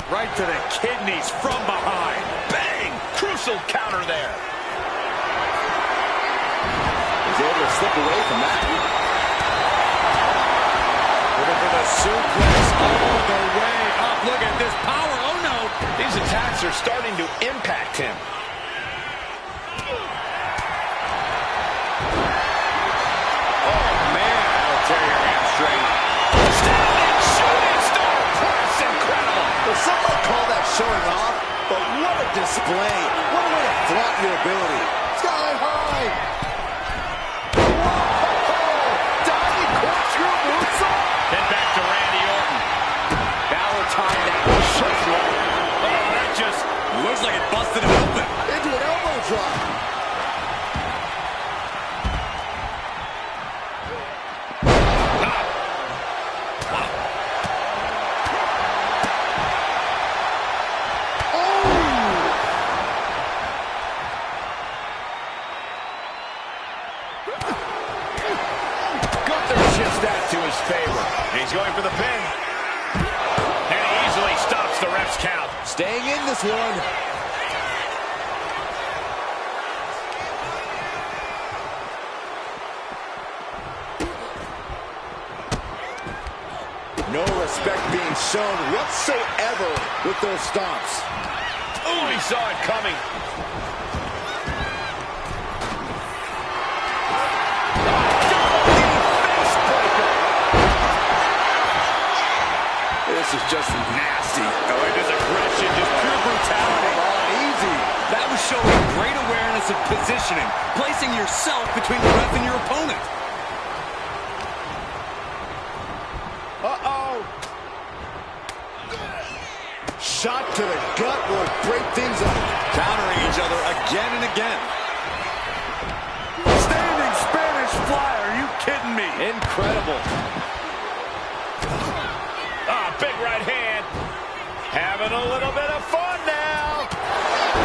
Right to the kidneys from behind. Bang! Crucial counter there. He's able to slip away from that. Looking for the suplex all the way up. Look at this power. Oh, no. These attacks are starting to impact him. Oh, man. That'll tear your hamstring. Standing shooting star press. Incredible. Well, some might call that showing off, but what a display. What a way to flaunt your ability. Sky high. Whoa! Diving corkscrew moonsault. Then back to Randy Orton. Balor timed that so long. Oh, that just looks like it busted him open. Into an elbow drop. To his favor. He's going for the pin. And he easily stops the ref's count. Staying in this one. No respect being shown whatsoever with those stomps. Oh, he saw it coming. This is just nasty. Oh, it is aggression, just pure brutality. Come on, easy. That was showing great awareness of positioning, placing yourself between the ref and your opponent. Uh-oh. Shot to the gut will break things up. Countering each other again and again. Standing Spanish fly, are you kidding me? Incredible. Big right hand. Having a little bit of fun now.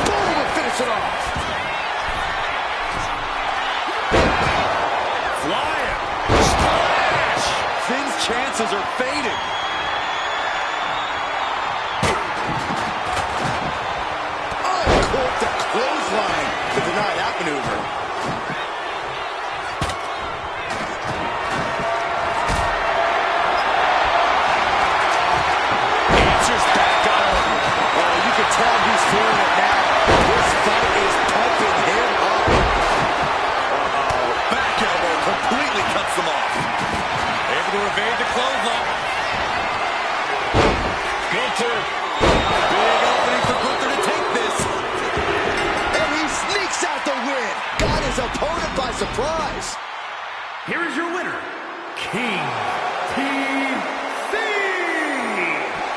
Boom, will finish it off. Flying. Splash! Finn's chances are fading. Uncorked the clothesline to deny that maneuver. Tell he's feeling it now. This fight is pumping him up. Back elbow completely cuts them off. Able to evade the clothesline. Gunther. Big opening for Gunther to take this. And he sneaks out the win. Got his opponent by surprise. Here is your winner, King TC.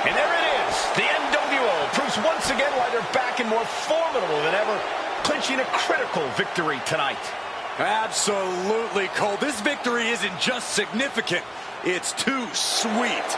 And there it is. The NWO proves once again why they're back and more formidable than ever, clinching a critical victory tonight. Absolutely, Cole. This victory isn't just significant, it's too sweet.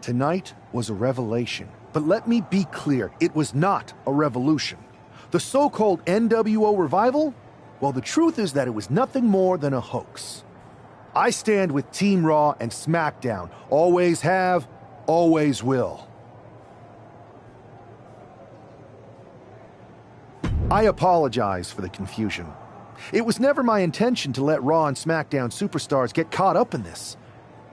Tonight was a revelation, but let me be clear, it was not a revolution. The so-called NWO revival? Well, the truth is that it was nothing more than a hoax. I stand with Team Raw and SmackDown. Always have, always will. I apologize for the confusion. It was never my intention to let Raw and SmackDown superstars get caught up in this.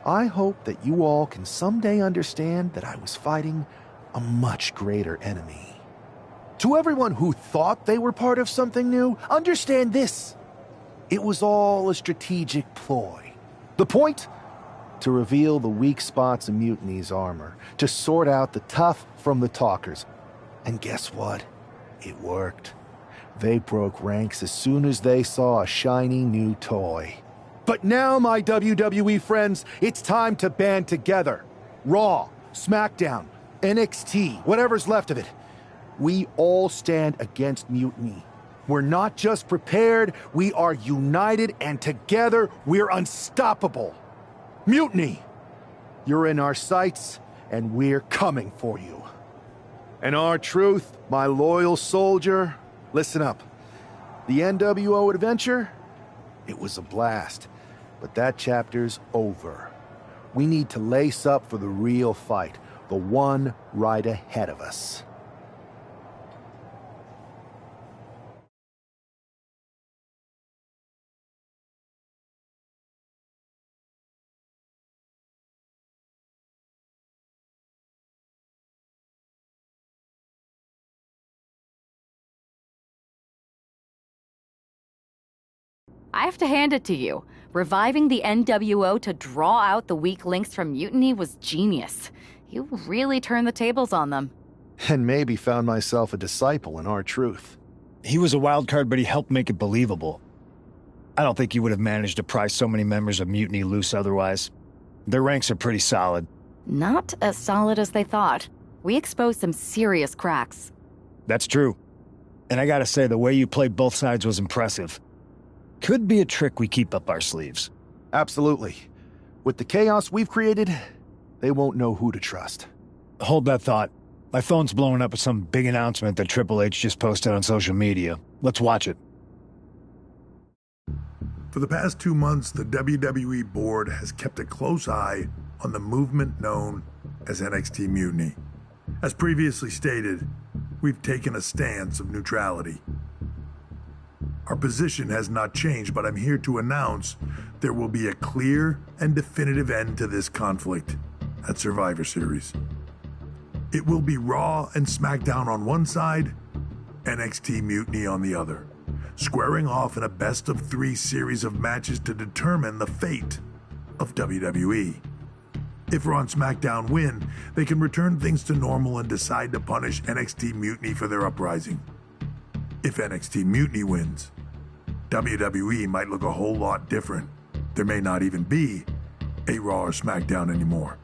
I hope that you all can someday understand that I was fighting a much greater enemy. To everyone who thought they were part of something new, understand this. It was all a strategic ploy. The point? To reveal the weak spots in Mutiny's armor, to sort out the tough from the talkers. And guess what? It worked. They broke ranks as soon as they saw a shiny new toy. But now, my WWE friends, it's time to band together. Raw, SmackDown, NXT, whatever's left of it. We all stand against Mutiny. We're not just prepared, we are united, and together we're unstoppable. Mutiny, you're in our sights, and we're coming for you. And R-Truth, my loyal soldier, listen up. The NWO adventure, it was a blast. But that chapter's over. We need to lace up for the real fight, the one right ahead of us. I have to hand it to you. Reviving the NWO to draw out the weak links from Mutiny was genius. You really turned the tables on them. And maybe found myself a disciple in R-Truth. He was a wild card, but he helped make it believable. I don't think he would have managed to pry so many members of Mutiny loose otherwise. Their ranks are pretty solid. Not as solid as they thought. We exposed some serious cracks. That's true. And I gotta say, the way you played both sides was impressive. Could be a trick we keep up our sleeves. Absolutely. With the chaos we've created, they won't know who to trust. Hold that thought. My phone's blowing up with some big announcement that Triple H just posted on social media. Let's watch it. For the past 2 months, the WWE board has kept a close eye on the movement known as NXT Mutiny. As previously stated, we've taken a stance of neutrality. Our position has not changed, but I'm here to announce There will be a clear and definitive end to this conflict at Survivor Series. It will be Raw and SmackDown on one side, NXT Mutiny on the other, squaring off in a best-of-3 series of matches to determine the fate of WWE. If Raw and SmackDown win, they can return things to normal and decide to punish NXT Mutiny for their uprising. If NXT Mutiny wins, WWE might look a whole lot different. There may not even be a Raw or SmackDown anymore.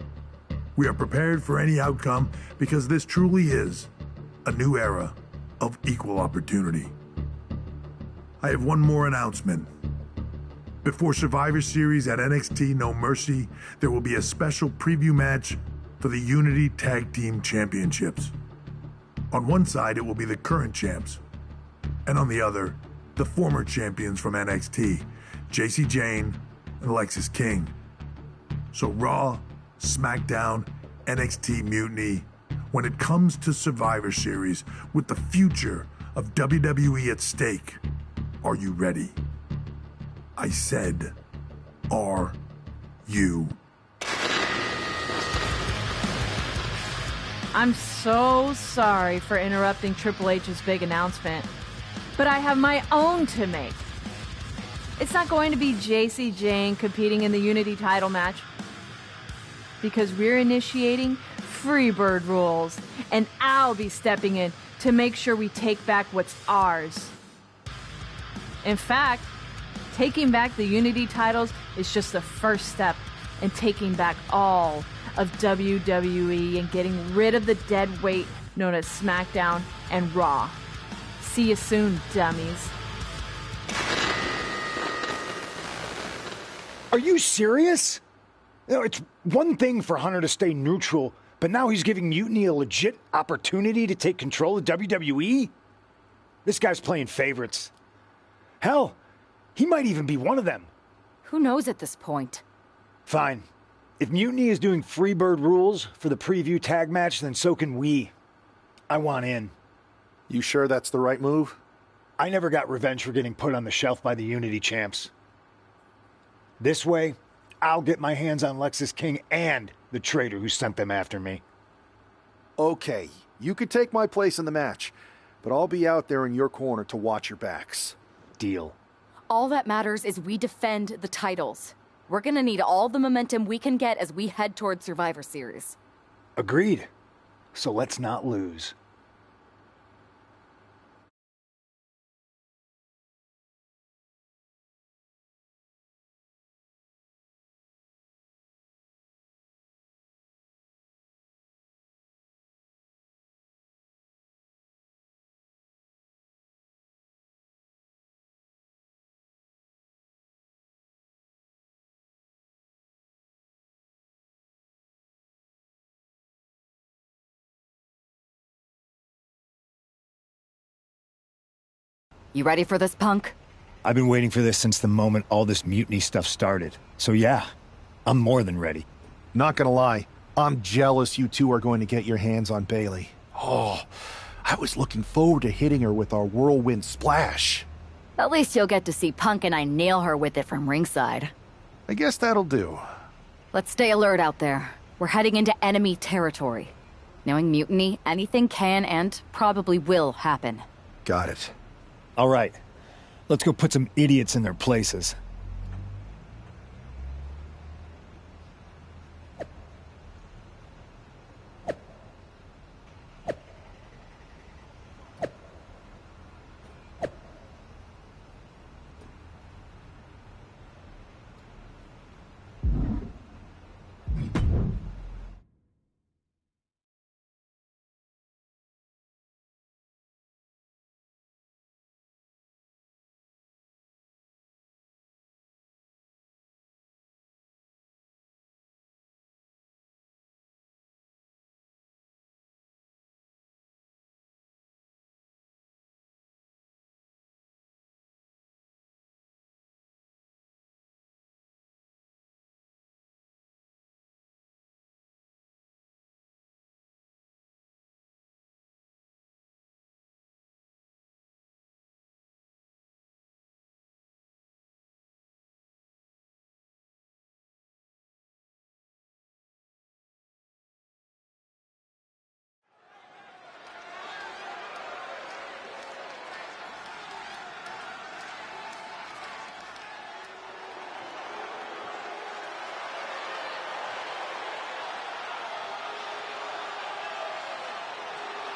We are prepared for any outcome because this truly is a new era of equal opportunity. I have one more announcement. Before Survivor Series at NXT No Mercy, there will be a special preview match for the Unity Tag Team Championships. On one side, it will be the current champs, and on the other, the former champions from NXT, Jacy Jayne and Alexis King. So Raw, SmackDown, NXT Mutiny, when it comes to Survivor Series with the future of WWE at stake, are you ready? I said, are you? I'm so sorry for interrupting Triple H's big announcement, but I have my own to make. It's not going to be Jacy Jayne competing in the Unity title match, because we're initiating Freebird rules, and I'll be stepping in to make sure we take back what's ours. In fact, taking back the Unity titles is just the first step in taking back all of WWE and getting rid of the dead weight known as SmackDown and Raw. See you soon, dummies. Are you serious? You know, it's one thing for Hunter to stay neutral, but now he's giving Mutiny a legit opportunity to take control of WWE? This guy's playing favorites. Hell, he might even be one of them. Who knows at this point? Fine. If Mutiny is doing Freebird rules for the preview tag match, then so can we. I want in. You sure that's the right move? I never got revenge for getting put on the shelf by the Unity champs. This way, I'll get my hands on Alexis King and the traitor who sent them after me. Okay, you could take my place in the match, but I'll be out there in your corner to watch your backs. Deal. All that matters is we defend the titles. We're gonna need all the momentum we can get as we head toward Survivor Series. Agreed. So let's not lose. You ready for this, punk? I've been waiting for this since the moment all this mutiny stuff started. So yeah, I'm more than ready. Not gonna lie, I'm jealous you two are going to get your hands on Bayley. Oh, I was looking forward to hitting her with our whirlwind splash. At least you'll get to see Punk and I nail her with it from ringside. I guess that'll do. Let's stay alert out there. We're heading into enemy territory. Knowing Mutiny, anything can and probably will happen. Got it. All right, let's go put some idiots in their places.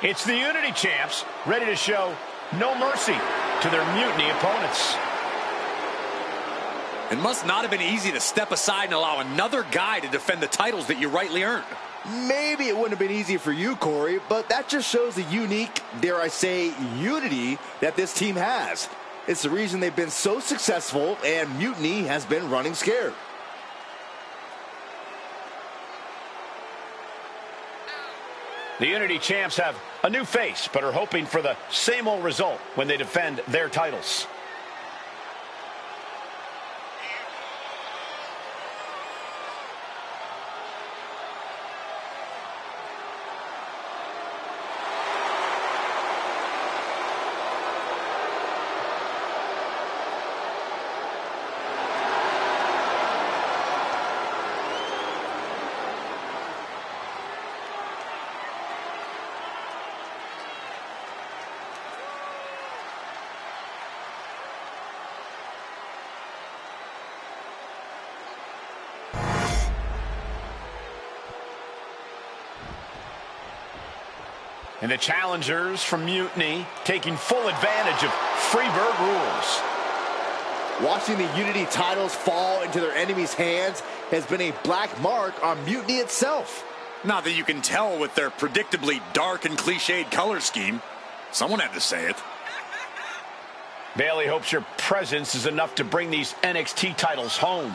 It's the Unity Champs, ready to show no mercy to their Mutiny opponents. It must not have been easy to step aside and allow another guy to defend the titles that you rightly earned. Maybe it wouldn't have been easy for you, Corey, but that just shows the unique, dare I say, unity that this team has. It's the reason they've been so successful, and Mutiny has been running scared. The Unity Champs have a new face, but are hoping for the same old result when they defend their titles. And the challengers from Mutiny taking full advantage of Freebird rules. Watching the Unity titles fall into their enemies' hands has been a black mark on Mutiny itself. Not that you can tell with their predictably dark and cliched color scheme. Someone had to say it. Bayley hopes your presence is enough to bring these NXT titles home.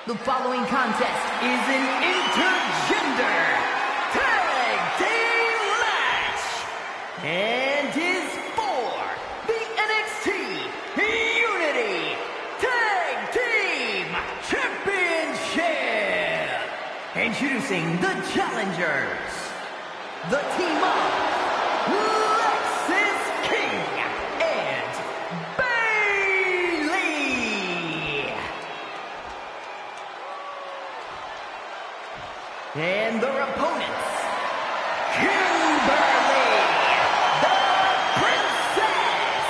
The following contest is an intergender tag team match and is for the NXT Unity Tag Team Championship. Introducing the challengers, the team of and their opponents, Kimberly, the Princess,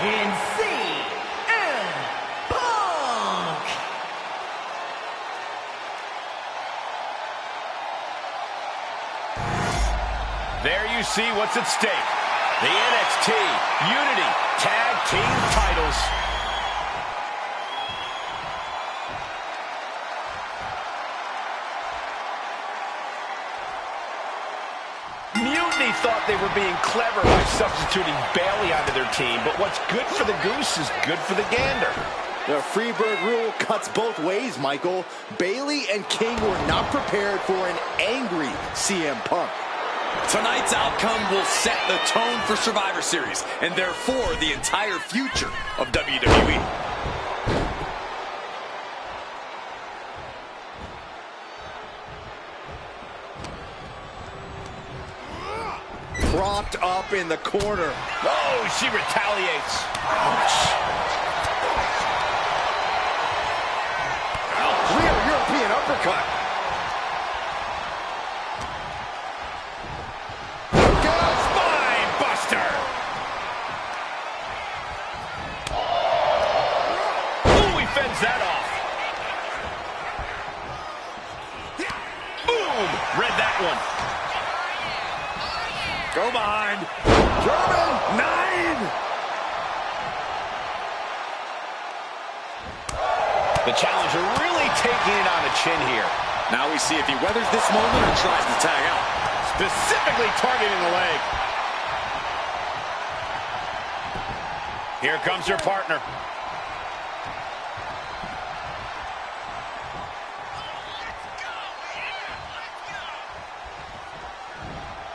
and CM Punk. There you see what's at stake. The NXT Unity Tag Team titles. Mutiny thought they were being clever by substituting Bayley onto their team, but what's good for the goose is good for the gander. The Freebird rule cuts both ways, Michael. Bayley and King were not prepared for an angry CM Punk. Tonight's outcome will set the tone for Survivor Series, and therefore the entire future of WWE. Propped up in the corner. Oh, she retaliates. Ouch. Real European uppercut. Spine buster. Ooh, he fends that off. Boom, read that one. Go behind. German 9. The challenger really taking it on the chin here. Now we see if he weathers this moment or tries to tag out. Specifically targeting the leg. Here comes her partner.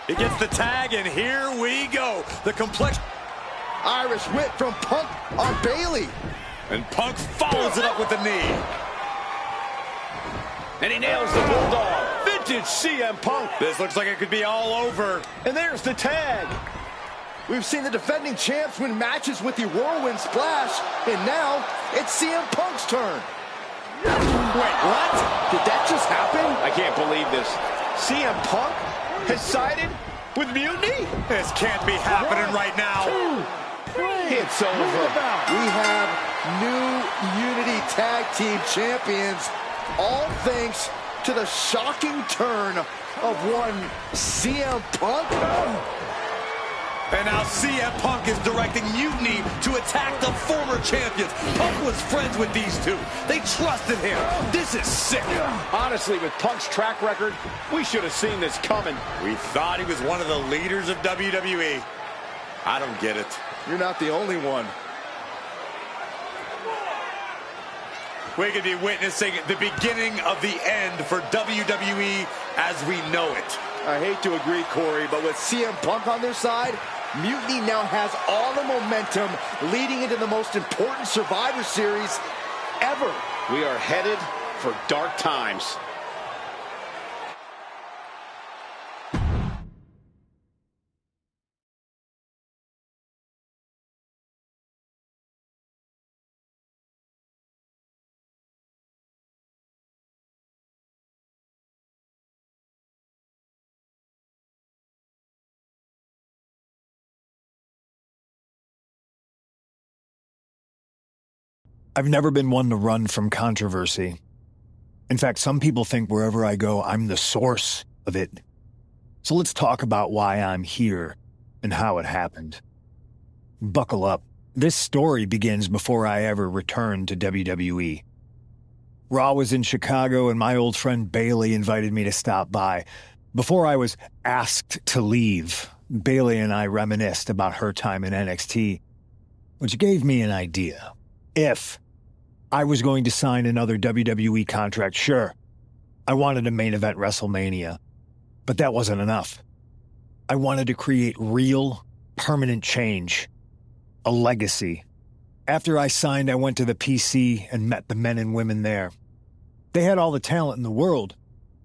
He gets the tag, and here we go. The complex Irish whip from Punk on Bayley. And Punk follows it up with the knee. And he nails the Bulldog. Vintage CM Punk. This looks like it could be all over. And there's the tag. We've seen the defending champs win matches with the Whirlwind Splash, and now it's CM Punk's turn. Wait, what? Did that just happen? I can't believe this. CM Punk has sided with Mutiny? This can't be happening right now. It's over. We have new Unity Tag Team Champions, all thanks to the shocking turn of one CM Punk. And now CM Punk is directing Mutiny to attack the former champions. Punk was friends with these two. They trusted him. This is sick. Honestly, with Punk's track record, we should have seen this coming. We thought he was one of the leaders of WWE. I don't get it. You're not the only one. We could be witnessing the beginning of the end for WWE as we know it. I hate to agree, Corey, but with CM Punk on their side, Mutiny now has all the momentum leading into the most important Survivor Series ever. We are headed for dark times. I've never been one to run from controversy. In fact, some people think wherever I go, I'm the source of it. So let's talk about why I'm here and how it happened. Buckle up. This story begins before I ever returned to WWE. Raw was in Chicago and my old friend Bailey invited me to stop by. Before I was asked to leave, Bailey and I reminisced about her time in NXT, which gave me an idea. If I was going to sign another WWE contract, sure, I wanted to main event WrestleMania, but that wasn't enough. I wanted to create real, permanent change, a legacy. After I signed, I went to the PC and met the men and women there. They had all the talent in the world,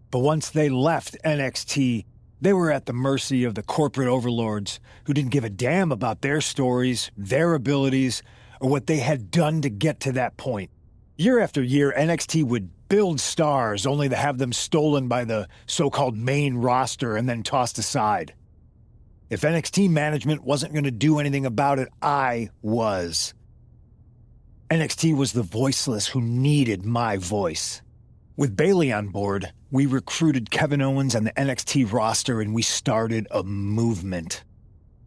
but once they left NXT, they were at the mercy of the corporate overlords who didn't give a damn about their stories, their abilities, or what they had done to get to that point. Year after year, NXT would build stars only to have them stolen by the so-called main roster and then tossed aside. If NXT management wasn't going to do anything about it, I was. NXT was the voiceless who needed my voice. With Bailey on board, we recruited Kevin Owens and the NXT roster and we started a movement.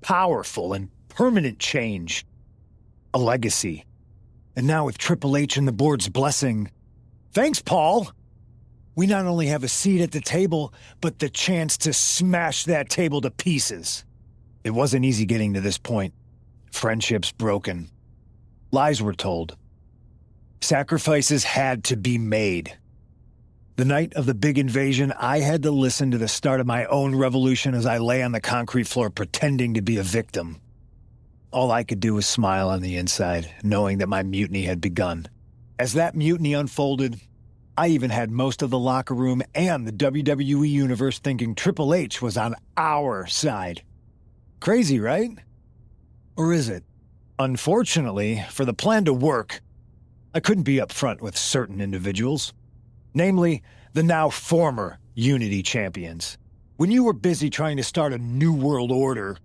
Powerful and permanent change. A legacy. And now with Triple H and the board's blessing, thanks, Paul! We not only have a seat at the table, but the chance to smash that table to pieces. It wasn't easy getting to this point. Friendships broken. Lies were told. Sacrifices had to be made. The night of the big invasion, I had to listen to the start of my own revolution as I lay on the concrete floor pretending to be a victim. All I could do was smile on the inside, knowing that my mutiny had begun. As that mutiny unfolded, I even had most of the locker room and the WWE Universe thinking Triple H was on our side. Crazy, right? Or is it? Unfortunately, for the plan to work, I couldn't be upfront with certain individuals. Namely, the now former Unity champions. When you were busy trying to start a new world order,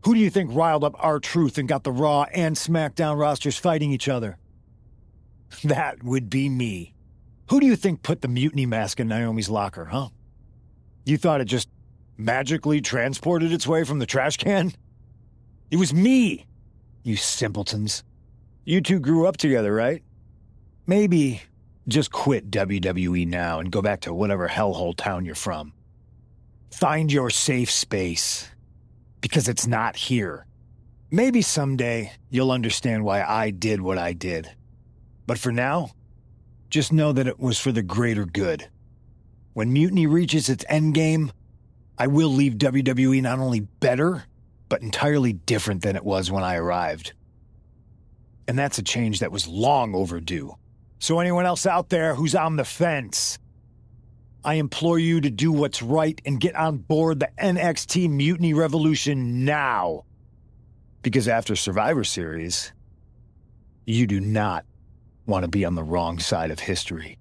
who do you think riled up R-Truth and got the Raw and SmackDown rosters fighting each other? That would be me. Who do you think put the mutiny mask in Naomi's locker, huh? You thought it just magically transported its way from the trash can? It was me, you simpletons. You two grew up together, right? Maybe just quit WWE now and go back to whatever hellhole town you're from. Find your safe space. Because it's not here. Maybe someday you'll understand why I did what I did. But for now, just know that it was for the greater good. When Mutiny reaches its endgame, I will leave WWE not only better, but entirely different than it was when I arrived. And that's a change that was long overdue. So anyone else out there who's on the fence, I implore you to do what's right and get on board the NXT Mutiny Revolution now. Because after Survivor Series, you do not want to be on the wrong side of history.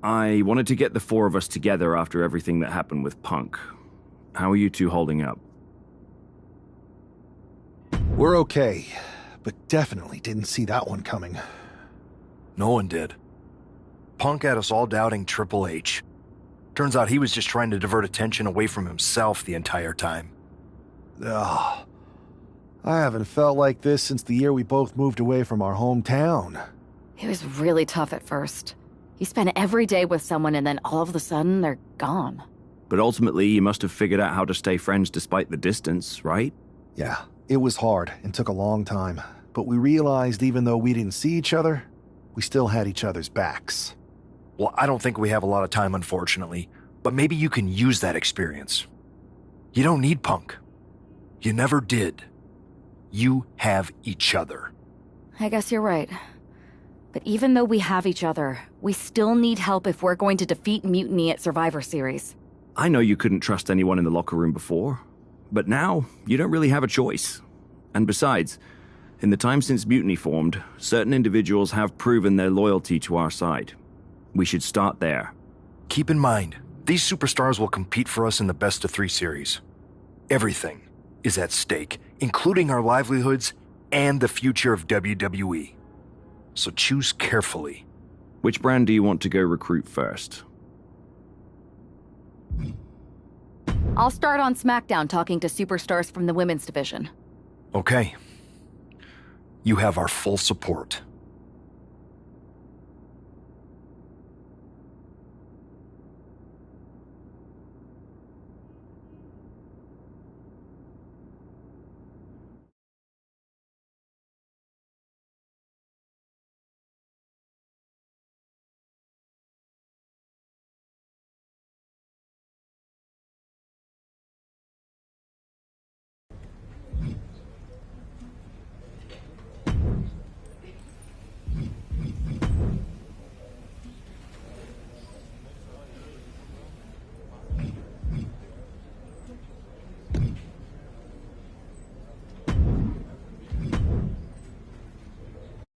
I wanted to get the four of us together after everything that happened with Punk. How are you two holding up? We're okay, but definitely didn't see that one coming. No one did. Punk had us all doubting Triple H. Turns out he was just trying to divert attention away from himself the entire time. Ugh. I haven't felt like this since the year we both moved away from our hometown. It was really tough at first. You spend every day with someone and then all of a sudden they're gone. But ultimately, you must have figured out how to stay friends despite the distance, right? Yeah, it was hard and took a long time. But we realized even though we didn't see each other, we still had each other's backs. Well, I don't think we have a lot of time, unfortunately. But maybe you can use that experience. You don't need Punk. You never did. You have each other. I guess you're right. But even though we have each other, we still need help if we're going to defeat Mutiny at Survivor Series. I know you couldn't trust anyone in the locker room before, but now you don't really have a choice. And besides, in the time since Mutiny formed, certain individuals have proven their loyalty to our side. We should start there. Keep in mind, these superstars will compete for us in the best-of-3 series. Everything is at stake, including our livelihoods and the future of WWE. So choose carefully. Which brand do you want to go recruit first? I'll start on SmackDown talking to superstars from the women's division. Okay. You have our full support.